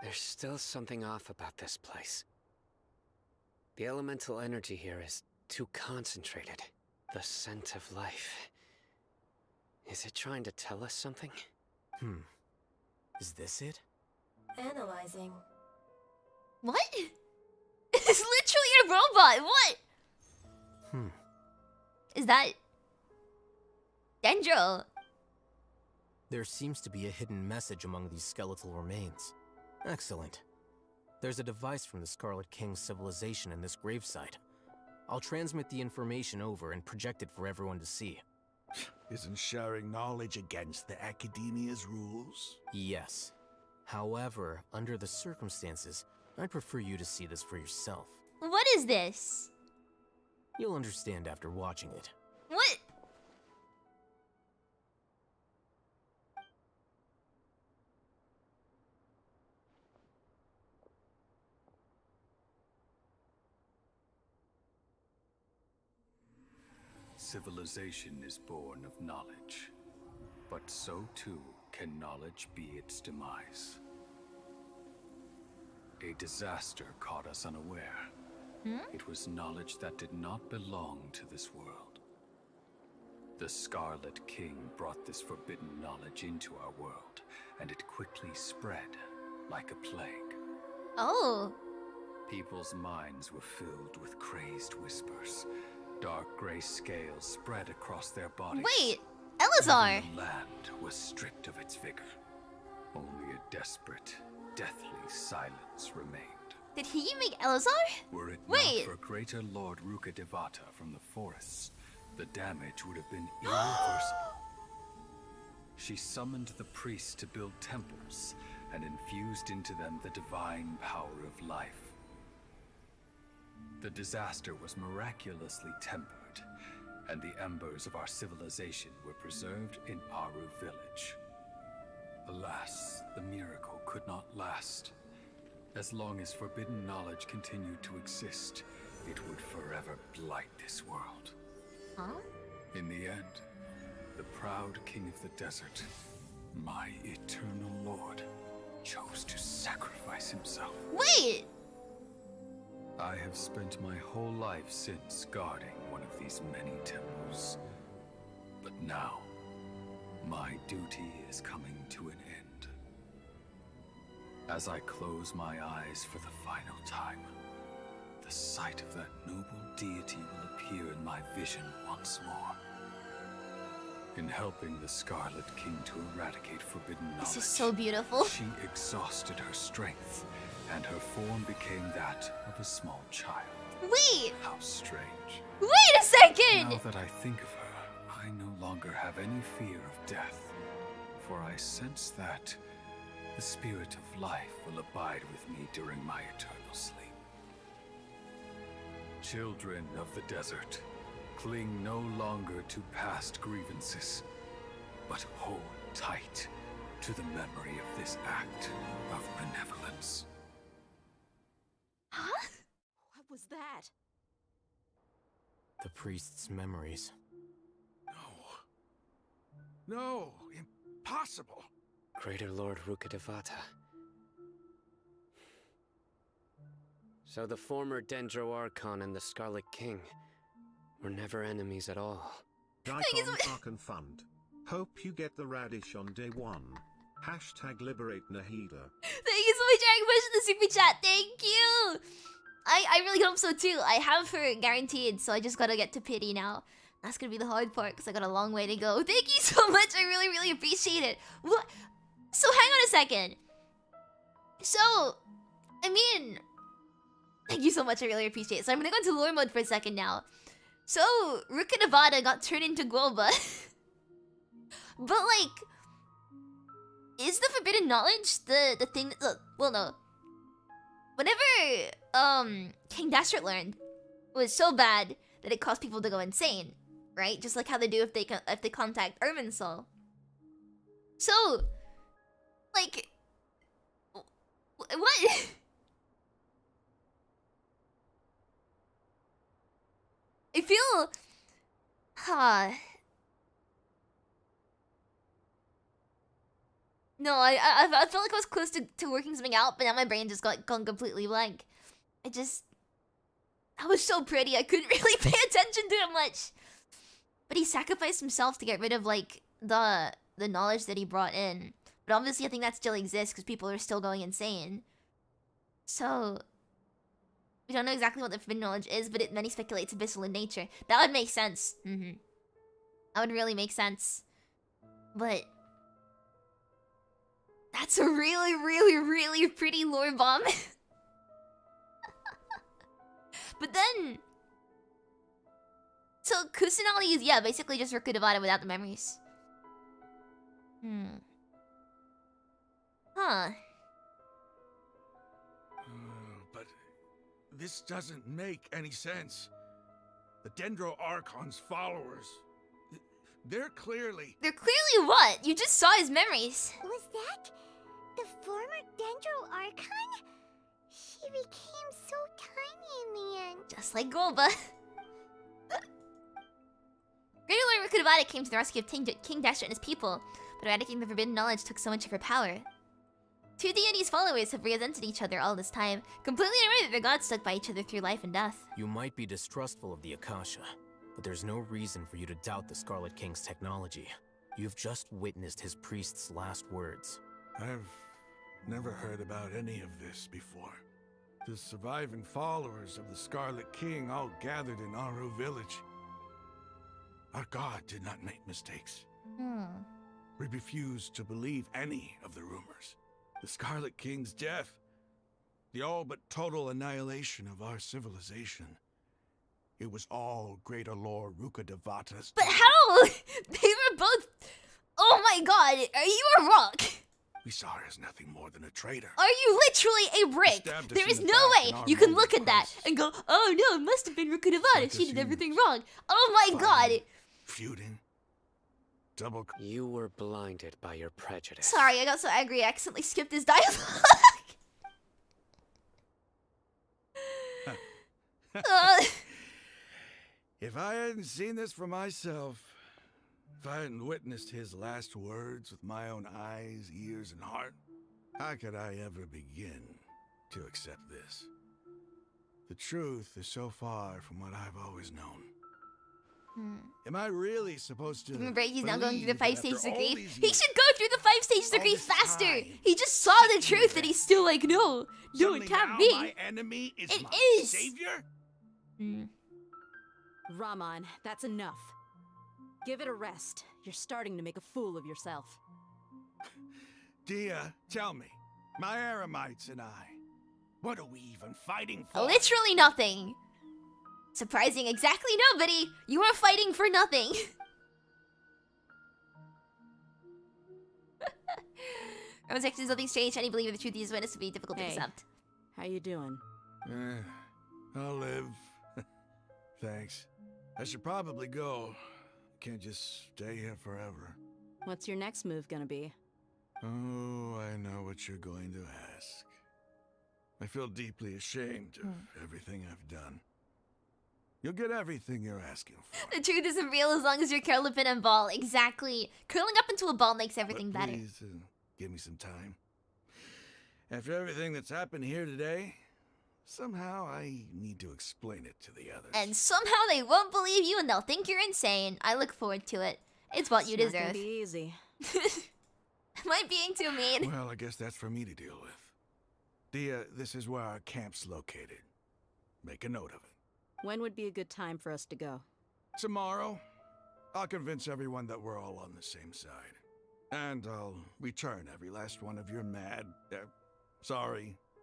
There's still something off about this place. The elemental energy here is too concentrated. The scent of life. Is it trying to tell us something? Is this it? Analyzing. What? It's literally a robot. What? Is that Dendro? There seems to be a hidden message among these skeletal remains. Excellent. There's a device from the Scarlet King's civilization in this gravesite. I'll transmit the information over and project it for everyone to see. Isn't sharing knowledge against the Academia's rules? Yes. However, under the circumstances, I'd prefer you to see this for yourself. What is this? You'll understand after watching it. What? Civilization is born of knowledge, but so too can knowledge be its demise. A disaster caught us unaware. It was knowledge that did not belong to this world. The Scarlet King brought this forbidden knowledge into our world, and it quickly spread like a plague. Oh. People's minds were filled with crazed whispers. Dark gray scales spread across their bodies. Wait, Elazar. Even the land was stripped of its vigor. Only a desperate, deathly silence remained. Did he make Elazar? Were it Wait. not for greater Lord Ruka Devata from the forests, the damage would have been irreversible. She summoned the priests to build temples, and infused into them the divine power of life. The disaster was miraculously tempered, and the embers of our civilization were preserved in Aru village. Alas, the miracle could not last. As long as forbidden knowledge continued to exist, it would forever blight this world. Huh? In the end, the proud king of the desert, my eternal lord, chose to sacrifice himself. Wait! I have spent my whole life since guarding one of these many temples. But now, my duty is coming to an end. As I close my eyes for the final time, the sight of that noble deity will appear in my vision once more. In helping the Scarlet King to eradicate forbidden knowledge, This is so beautiful. she exhausted her strength, and her form became that of a small child. Wait! How strange. Wait a second! Now that I think of her, I no longer have any fear of death, for I sense that the spirit of life will abide with me during my eternal sleep. Children of the desert, cling no longer to past grievances, but hold tight to the memory of this act of benevolence. Huh? What was that? The priest's memories. No, impossible. Greater Lord Rukkhadevata. So the former Dendro Archon and the Scarlet King were never enemies at all. Icon Archon Fund. Hope you get the radish on day 1. Hashtag liberate Nahida. Thank you so much, Eric Bush, in the super chat. Thank you. I really hope so too. I have her guaranteed, so I just gotta get to pity now. That's gonna be the hard part because I got a long way to go. Thank you so much. I really, really appreciate it. What? So hang on a second. So, I mean, thank you so much. I really appreciate it. So I'm gonna go into lore mode for a second now. So Rukkhadevata got turned into Guoba, but like, is the forbidden knowledge the thing? Well, no. Whenever King Dashret learned, it was so bad that it caused people to go insane, right? Just like how they do if they contact Irminsul. So, like, what? I feel, no, I felt like I was close to working something out, but now my brain just got gone completely blank. That was so pretty, I couldn't really pay attention to it much. But he sacrificed himself to get rid of, like, the knowledge that he brought in. But obviously I think that still exists because people are still going insane. So, we don't know exactly what the forbidden knowledge is, but many speculate it's abyssal in nature. That would make sense. That would really make sense. But that's a really, really, really pretty lore bomb. But then, so Kusanali is, yeah, basically just Rukkhadevata without the memories. Huh. But this doesn't make any sense. The Dendro Archon's followers, they're clearly what? You just saw his memories. Was that the former Dendro Archon? She became so tiny in the end. Just like Golba. Greater Lord Rukkhadevata came to the rescue of King Dashret and his people, but eradicating the forbidden knowledge took so much of her power. Two deities' followers have resented each other all this time, completely unaware that their gods stuck by each other through life and death. You might be distrustful of the Akasha, but there's no reason for you to doubt the Scarlet King's technology. You've just witnessed his priest's last words. I've never heard about any of this before. The surviving followers of the Scarlet King all gathered in Aru village. Our god did not make mistakes. We refused to believe any of the rumors. The Scarlet King's death, the all but total annihilation of our civilization. It was all Greater Lord Rukkhadevata's. But how? They were both... Oh my god, are you a rock? We saw her as nothing more than a traitor. Are you literally a brick? Stabbed us There in is the no back way in our you can moment look at that and go, oh no, it must have been Ruka Nevada. Like She us did everything humans. wrong. Oh my god. Feuding. Double. You were blinded by your prejudice. Sorry, I got so angry I accidentally skipped this dialogue. If I hadn't seen this for myself, if I hadn't witnessed his last words with my own eyes, ears, and heart, how could I ever begin to accept this? The truth is so far from what I've always known. Am I really supposed to? Remember, he's now going through the believe 5 that stages of after all grief. these He years, should go through the 5 stages of all grief this faster. time, He just saw the truth and he's still like, no, suddenly it can't now be. my enemy is It my is. savior? Rahman, that's enough. Give it a rest. You're starting to make a fool of yourself. Dia, tell me, my Aramites and I, what are we even fighting for? Literally nothing. Surprising exactly nobody. You are fighting for nothing. Roman's actions nothing strange. Any believe in the truth these witness to be difficult to accept. How you doing? I'll live. Thanks. I should probably go. Can't just stay here forever. What's your next move gonna be? Oh, I know what you're going to ask. I feel deeply ashamed of everything I've done. You'll get everything you're asking for. The truth isn't real as long as you're curled up in a ball. Exactly. Curling up into a ball makes everything But better. please, give me some time. After everything that's happened here today, somehow I need to explain it to the others. And somehow they won't believe you and they'll think you're insane. I look forward to it. It's what you It's not gonna deserve. be easy. Am I being too mean? Well, I guess that's for me to deal with. Dia, this is where our camp's located. Make a note of it. When would be a good time for us to go? Tomorrow, I'll convince everyone that we're all on the same side. And I'll return every last one of your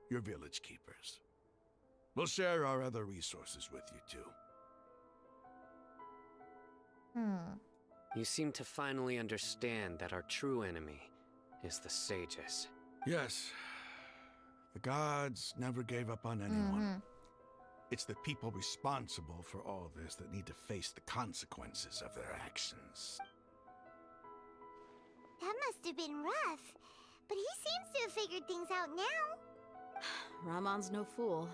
your village keepers. We'll share our other resources with you too. You seem to finally understand that our true enemy is the sages. Yes. The gods never gave up on anyone. It's the people responsible for all this that need to face the consequences of their actions. That must have been rough, but he seems to have figured things out now. Rahman's no fool.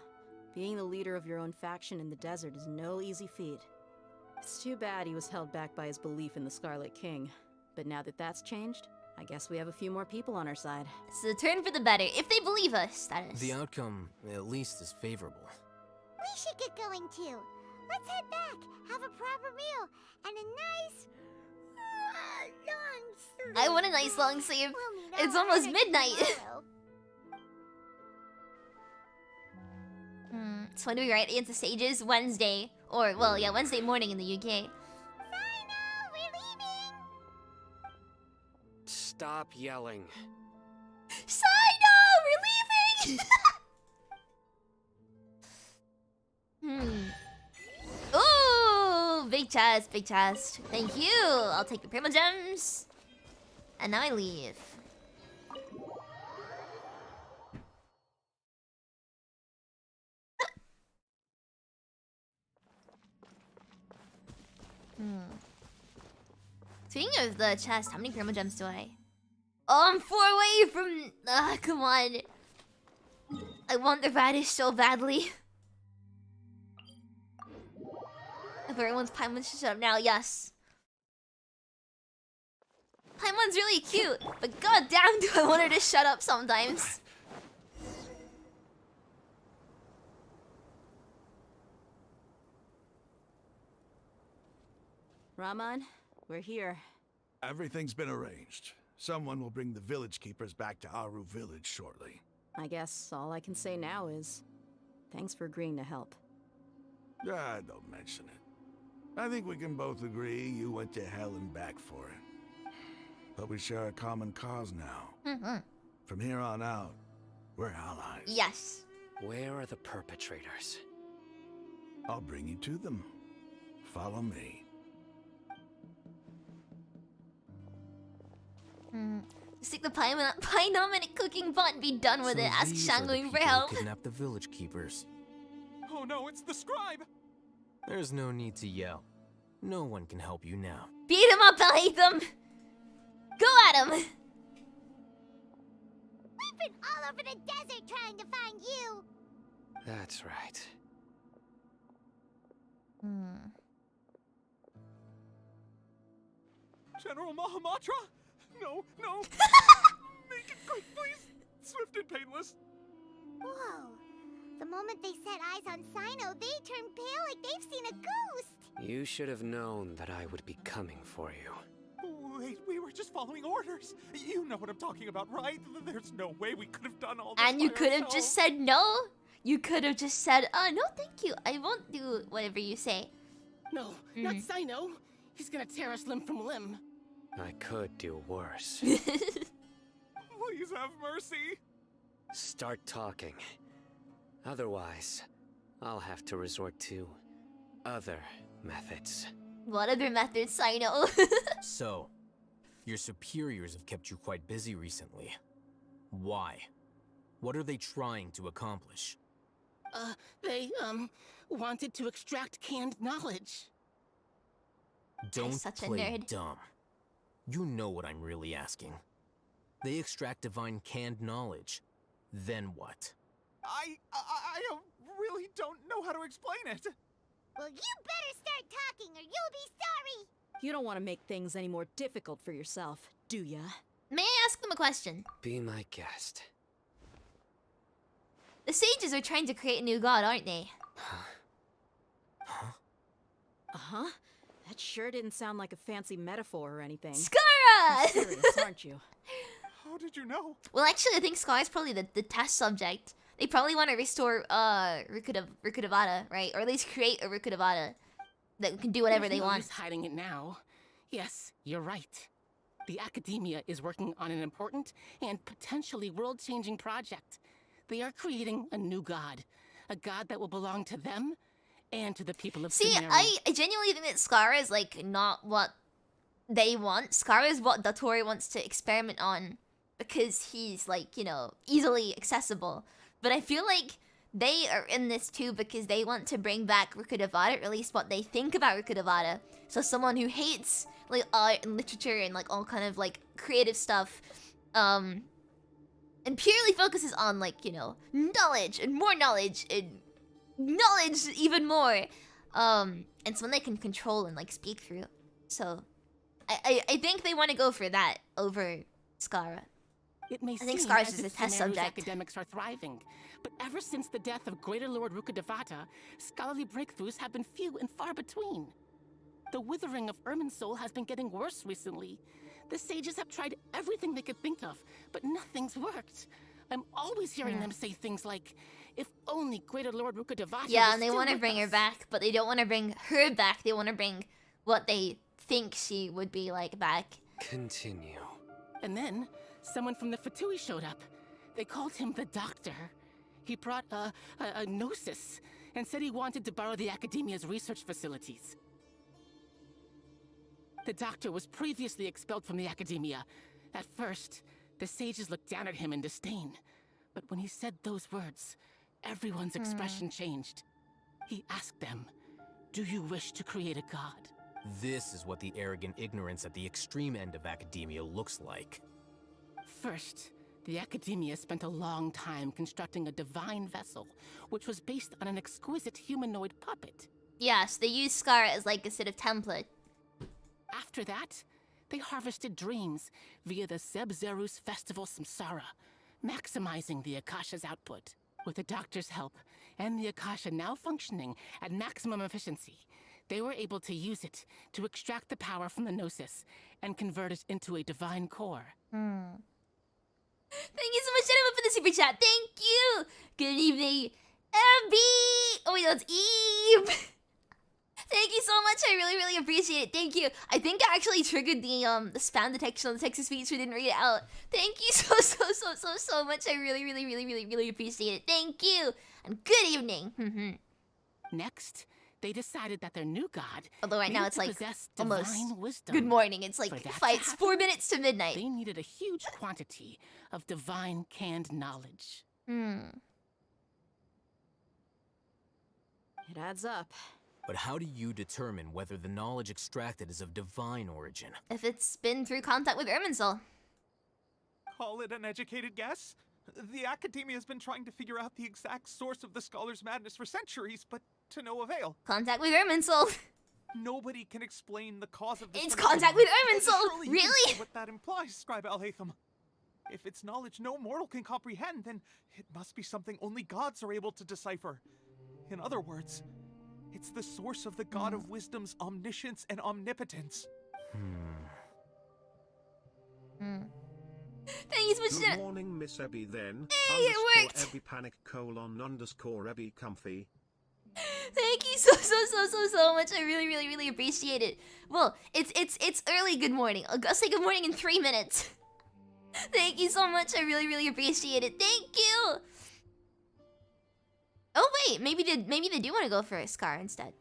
Being the leader of your own faction in the desert is no easy feat. It's too bad he was held back by his belief in the Scarlet King. But now that that's changed, I guess we have a few more people on our side. It's a turn for the better, if they believe us, that is. The outcome, at least, is favorable. We should get going too. Let's head back, have a proper meal, and a nice, long sleep. I want a nice long sleep. We'll meet It's our almost others midnight. tomorrow. So when do we write against the sages? Wednesday. Or, well, yeah, Wednesday morning in the UK. Stop yelling. Sino! We're leaving! Ooh! Big chest, big chest. Thank you! I'll take the Primo Gems. And now I leave. Speaking of the chest, how many Primo Gems do I? Oh, I'm 4 away from... come on. I want the radish so badly. If everyone's Paimon should shut up now, yes. Paimon's really cute, but goddamn do I want her to shut up sometimes. Rahman, we're here. Everything's been arranged. Someone will bring the village keepers back to Aru village shortly. I guess all I can say now is thanks for agreeing to help. Don't mention it. I think we can both agree you went to hell and back for it. But we share a common cause now. From here on out, we're allies. Yes. Where are the perpetrators? I'll bring you to them. Follow me. Stick the Pienomic cooking bot and be done with it. Ask these are the Shangling for people who help. kidnapped the village keepers. Oh no, it's the scribe! There's no need to yell. No one can help you now. Beat him up, Alhaitham! Go at him! We've been all over the desert trying to find you! That's right. General Mahamatra? No, no! Make it quick, please! Swift and painless! Whoa. The moment they set eyes on Sino, they turned pale like they've seen a ghost! You should have known that I would be coming for you. Wait, we were just following orders. You know what I'm talking about, right? There's no way we could have done all this. And you by could have ourselves. just said no. You could have just said, no thank you. I won't do whatever you say. No, not Sino. He's gonna tear us limb from limb. I could do worse. Please have mercy. Start talking. Otherwise, I'll have to resort to other methods. What other methods, Sino? So, your superiors have kept you quite busy recently. Why? What are they trying to accomplish? They, wanted to extract canned knowledge. Don't such a play nerd. dumb. You know what I'm really asking. They extract divine canned knowledge. Then what? I really don't know how to explain it. Well, you better start talking or you'll be sorry! You don't want to make things any more difficult for yourself, do ya? May I ask them a question? Be my guest. The sages are trying to create a new god, aren't they? Uh-huh. That sure didn't sound like a fancy metaphor or anything. Skara! You're serious, aren't you? How did you know? Well, actually, I think Skara is probably the test subject. They probably want to restore Rukkhadevata, right? Or at least create a Rukkhadevata that can do whatever they There's no want. use hiding it now. Yes, you're right. The Academia is working on an important and potentially world-changing project. They are creating a new god. A god that will belong to them and to the people of See, Sumeru. I genuinely think that Skara is, like, not what they want. Skara is what Datori wants to experiment on because he's, like, you know, easily accessible. But I feel like they are in this too because they want to bring back Rukkhadevata, or at least what they think about Rukkhadevata. So someone who hates, like, art and literature and, like, all kind of, like, creative stuff, and purely focuses on, like, you know, knowledge and more knowledge and knowledge even more. And someone they can control and, like, speak through. So I think they want to go for that over Skara. It may I think seem Skara's as is a if test Sumeru's subject. academics are thriving, but ever since the death of Greater Lord Rukkhadevata, scholarly breakthroughs have been few and far between. The withering of Irminsul has been getting worse recently. The sages have tried everything they could think of, but nothing's worked. I'm always hearing them say things like, if only Greater Lord Rukkhadevata Yeah, was and they still want to with bring her us." back, but they don't want to bring her back. They want to bring what they think she would be like back. Continue. And then, someone from the Fatui showed up. They called him the Doctor. He brought a gnosis and said he wanted to borrow the Academia's research facilities. The Doctor was previously expelled from the Academia. At first, the sages looked down at him in disdain. But when he said those words, everyone's expression changed. He asked them, "Do you wish to create a god?" This is what the arrogant ignorance at the extreme end of academia looks like. First, the Academia spent a long time constructing a divine vessel, which was based on an exquisite humanoid puppet. Yes, they use Skara as like a sort of template. After that, they harvested dreams via the Zeb-Zerus Festival Samsara, maximizing the Akasha's output. With the Doctor's help, and the Akasha now functioning at maximum efficiency, they were able to use it to extract the power from the Gnosis and convert it into a divine core. Thank you so much, gentlemen, for the super chat. Thank you. Good evening, Abby. Oh wait, that's Eve. Thank you so much. I really, really appreciate it. Thank you. I think I actually triggered the spam detection on the Texas speech. We didn't read it out. Thank you so much. I really, really appreciate it. Thank you. And good evening. Next, they decided that their new god. Although right now needed it's to like possess almost divine wisdom. good morning. It's like For that to fights happen, 4 minutes to midnight. They needed a huge quantity of divine canned knowledge. It adds up. But how do you determine whether the knowledge extracted is of divine origin? If it's been through contact with Irminsul. Call it an educated guess? The Academia has been trying to figure out the exact source of the Scholar's madness for centuries, but to no avail. Contact with Irminsul. Nobody can explain the cause of this. It's phenomenon. contact with Irminsul! Surely you can Really? see what that implies, Scribe Alhaitham. If it's knowledge no mortal can comprehend, then it must be something only gods are able to decipher. In other words, it's the source of the God of Wisdom's omniscience and omnipotence. Thank you so much. Good morning, Miss Ebby then. Hey, it worked! Ebby panic _ Ebby comfy. Thank you so much. I really appreciate it. Well, it's early good morning. I'll say good morning in 3 minutes. Thank you so much. I really appreciate it. Thank you. Oh wait, maybe they do want to go for a Scar instead.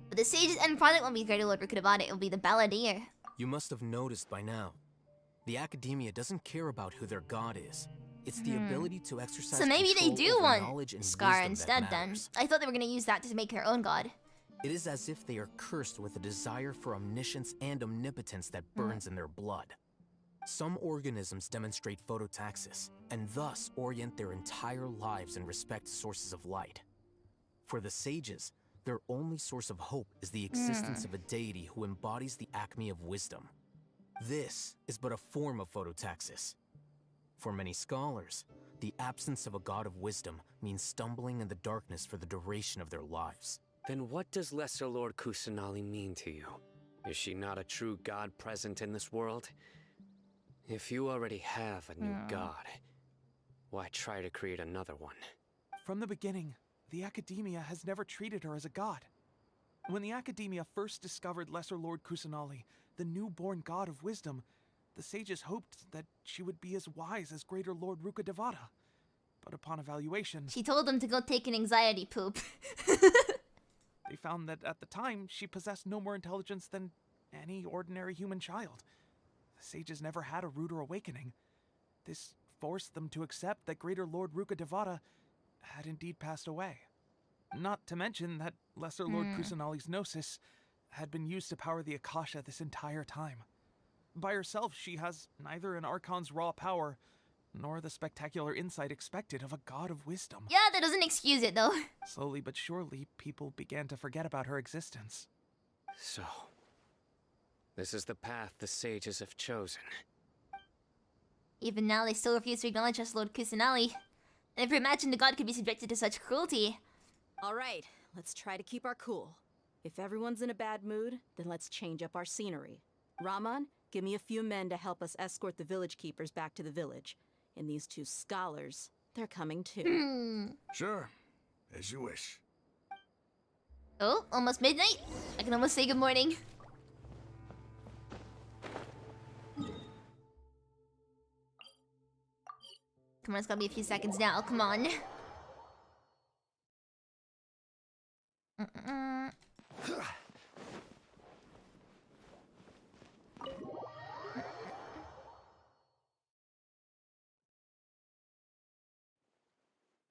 But the sage's end product won't be Greater Lord Rukadavada, it'll be the Balladeer. You must have noticed by now. The Academia doesn't care about who their god is. It's the ability to exercise So maybe they control do over want knowledge and Scar wisdom instead that then. matters. I thought they were gonna use that to make their own god. It is as if they are cursed with a desire for omniscience and omnipotence that burns in their blood. Some organisms demonstrate phototaxis, and thus orient their entire lives in respect to sources of light. For the sages, their only source of hope is the existence of a deity who embodies the acme of wisdom. This is but a form of phototaxis. For many scholars, the absence of a god of wisdom means stumbling in the darkness for the duration of their lives. Then what does Lesser Lord Kusanali mean to you? Is she not a true god present in this world? If you already have a new god, why try to create another one? From the beginning, the Academia has never treated her as a god. When the Academia first discovered Lesser Lord Kusanali, the newborn god of wisdom, the sages hoped that she would be as wise as Greater Lord Rukadavada. But upon evaluation, She told them to go take an anxiety poop. they found that at the time, she possessed no more intelligence than any ordinary human child. The sages never had a ruder awakening. This forced them to accept that Greater Lord Rukadavada had indeed passed away. Not to mention that Lesser Lord Kusanali's gnosis had been used to power the Akasha this entire time. By herself, she has neither an Archon's raw power, nor the spectacular insight expected of a god of wisdom. Yeah, that doesn't excuse it though. Slowly but surely, people began to forget about her existence. So, this is the path the sages have chosen. Even now, they still refuse to acknowledge us, Lord Kusanali. And if you imagine the god could be subjected to such cruelty. Alright, let's try to keep our cool. If everyone's in a bad mood, then let's change up our scenery. Raman, give me a few men to help us escort the village keepers back to the village. And these 2 scholars, they're coming too. Sure, as you wish. Oh, almost midnight? I can almost say good morning. Come on, it's gotta be a few seconds now. Come on.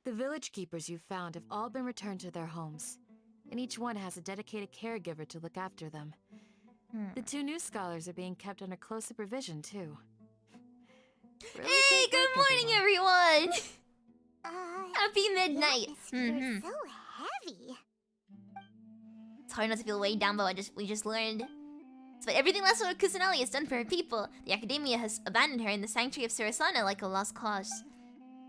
The village keepers you've found have all been returned to their homes, and each one has a dedicated caregiver to look after them. The 2 new scholars are being kept under close supervision, too. Really Hey, great good work, morning, everyone! Happy That midnight! is so heavy. It's hard not to feel weighed down by what we just learned. But everything Lesser Lord Kusanali has done for her people, the Academia has abandoned her in the Sanctuary of Surasana like a lost cause.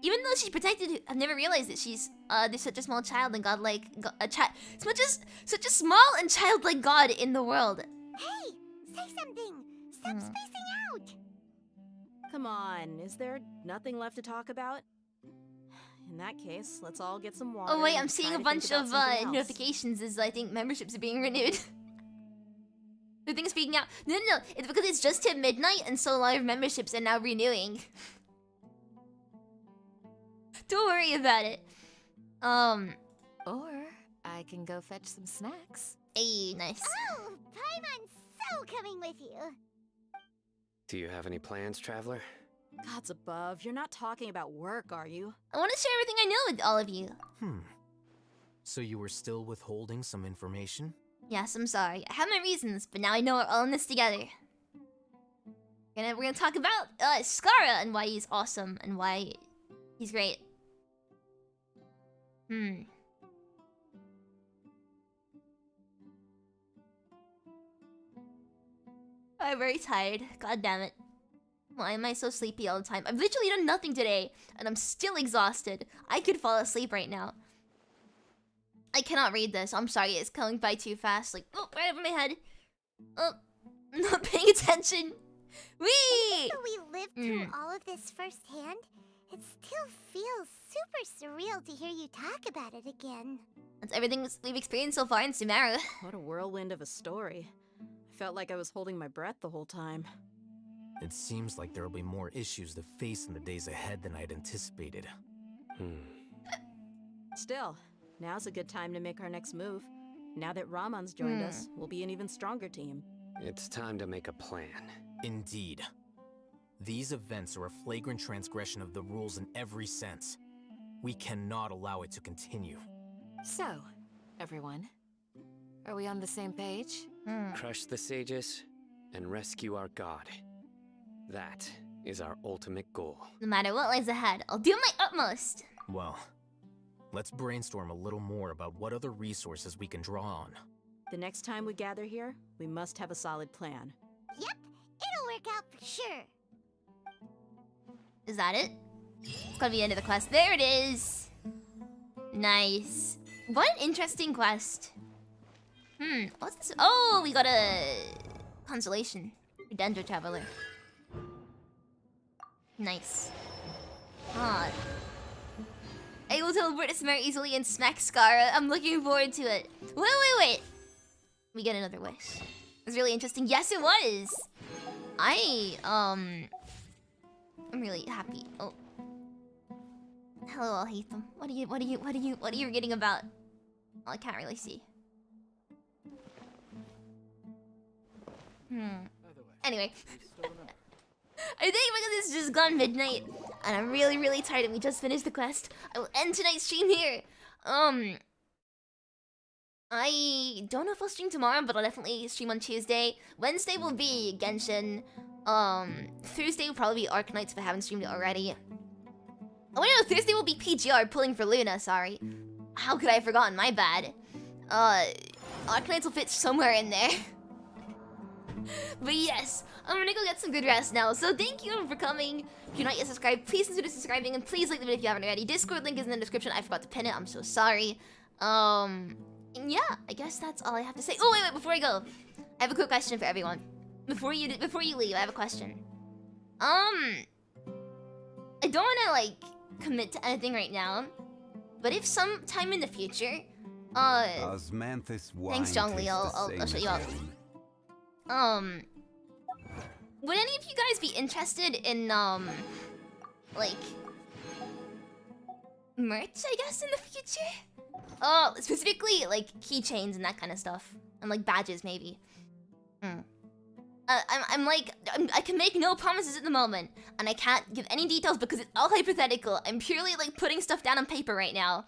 Even though she's protected, I've never realized that she's there's such a small child and godlike such a small and childlike god in the world. Hey, say something. Stop spacing out. Come on, is there nothing left to talk about? In that case, let's all get some water. Oh wait, and I'm seeing try a to bunch think about of something else. notifications as I think memberships are being renewed. The thing is speaking out. No, it's because it's just hit midnight and so a lot of memberships are now renewing. Don't worry about it. Or I I can go fetch some snacks. Hey, nice. Oh, Paimon's so coming with you. Do you have any plans, Traveler? Gods above, you're not talking about work, are you? I want to share everything I know with all of you. So you were still withholding some information? Yes, I'm sorry. I have my reasons, but now I know we're all in this together. We're gonna talk about Skara and why he's awesome and why he's great. I'm very tired. God damn it. Why am I so sleepy all the time? I've literally done nothing today, and I'm still exhausted. I could fall asleep right now. I cannot read this. I'm sorry, it's coming by too fast. Like, oh, right over my head. Oh, I'm not paying attention. Wee! Though we lived through all of this firsthand, it still feels super surreal to hear you talk about it again. That's everything we've experienced so far in Sumeru. What a whirlwind of a story. I felt like I was holding my breath the whole time. It seems like there will be more issues to face in the days ahead than I'd anticipated. Still, now's a good time to make our next move. Now that Ramon's joined us, we'll be an even stronger team. It's time to make a plan. Indeed. These events are a flagrant transgression of the rules in every sense. We cannot allow it to continue. So, everyone, are we on the same page? Crush the sages and rescue our god. That is our ultimate goal. No matter what lies ahead, I'll do my utmost. Well, let's brainstorm a little more about what other resources we can draw on. The next time we gather here, we must have a solid plan. Yep, it'll work out for sure. Is that it? It's gotta be the end of the quest. There it is. Nice. What an interesting quest. What's this? Oh, we got a consolation. Dendro Traveler. Nice. Ah. I will teleport to Sumeru easily and smack Skara. I'm looking forward to it. Wait. We get another wish. It was really interesting. Yes, it was. I'm really happy. Oh. Hello, Alhaitham. What are you reading about? Oh, I can't really see. Anyway. I think because it's just gone midnight and I'm really, really tired and we just finished the quest, I will end tonight's stream here. I don't know if I'll stream tomorrow, but I'll definitely stream on Tuesday. Wednesday will be Genshin. Thursday will probably be Arknights if I haven't streamed it already. Oh wait, no, Thursday will be PGR pulling for Luna, sorry. How could I have forgotten? My bad. Arknights will fit somewhere in there. But yes, I'm gonna go get some good rest now. So thank you for coming. If you're not yet subscribed, please consider subscribing and please like the video if you haven't already. Discord link is in the description. I forgot to pin it. I'm so sorry. And yeah, I guess that's all I have to say. Oh wait, before I go, I have a quick question for everyone. Before you leave, I have a question. I don't wanna like commit to anything right now, but if sometime in the future, thanks John Lee, I'll shut you up. Would any of you guys be interested in, like, merch, I guess, in the future? Specifically, like, keychains and that kind of stuff. And, like, badges, maybe. I can make no promises at the moment. And I can't give any details because it's all hypothetical. I'm purely, like, putting stuff down on paper right now.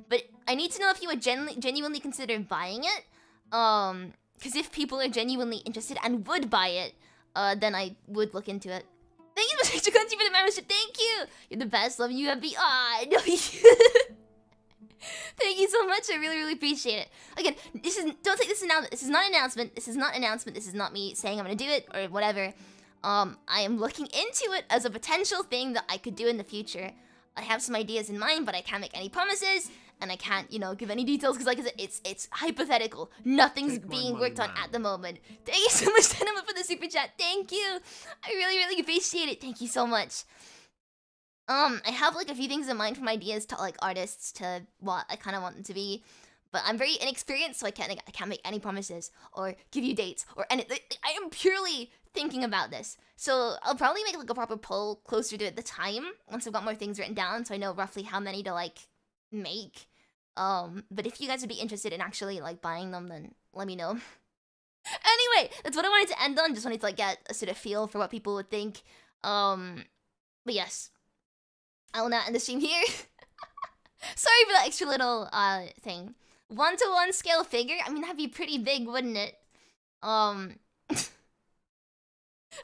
But I need to know if you would genuinely consider buying it. Because if people are genuinely interested and would buy it, then I would look into it. Thank you, Mr. Country, for the membership. Thank you. You're the best. Love you, happy. No, thank you so much. I really, really appreciate it. Again, don't take this announcement. This is not an announcement. This is not an announcement. This is not me saying I'm gonna do it or whatever. I am looking into it as a potential thing that I could do in the future. I have some ideas in mind, but I can't make any promises. And I can't, you know, give any details because, like I said, it's hypothetical. Nothing's being worked on at the moment. Thank you so much, Cinema, for the super chat. Thank you. I really, really appreciate it. Thank you so much. I have like a few things in mind from ideas to like artists to what I kind of want them to be, but I'm very inexperienced, so I can't make any promises or give you dates or anything. I am purely thinking about this, so I'll probably make like a proper poll closer to the time once I've got more things written down, so I know roughly how many to like make. But if you guys would be interested in actually like buying them, then let me know. Anyway, that's what I wanted to end on. Just wanted to like get a sort of feel for what people would think. But yes, I will not end the stream here. Sorry for that extra little thing. 1-to-1 scale figure. I mean, that'd be pretty big, wouldn't it? Unless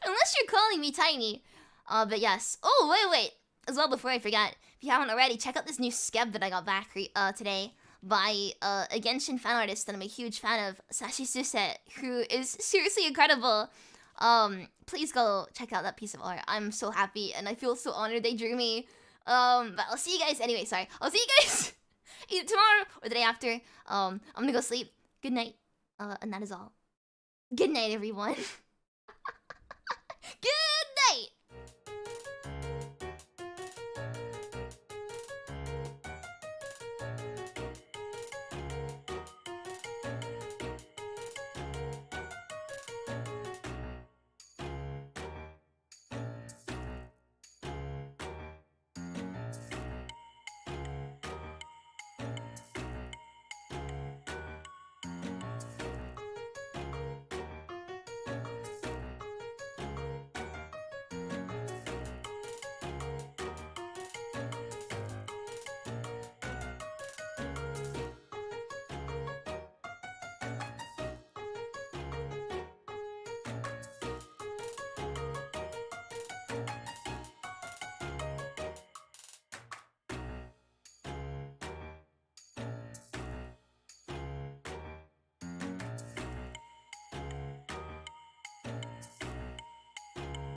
you're calling me tiny. But yes. Oh, wait. As well, before I forget, if you haven't already, check out this new skeb that I got back today by a Genshin fan artist that I'm a huge fan of, Sashi Suse, who is seriously incredible. Please go check out that piece of art. I'm so happy and I feel so honored they drew me. But I'll see you guys anyway. Sorry, I'll see you guys either tomorrow or the day after. I'm gonna go sleep. Good night. And that is all. Good night, everyone.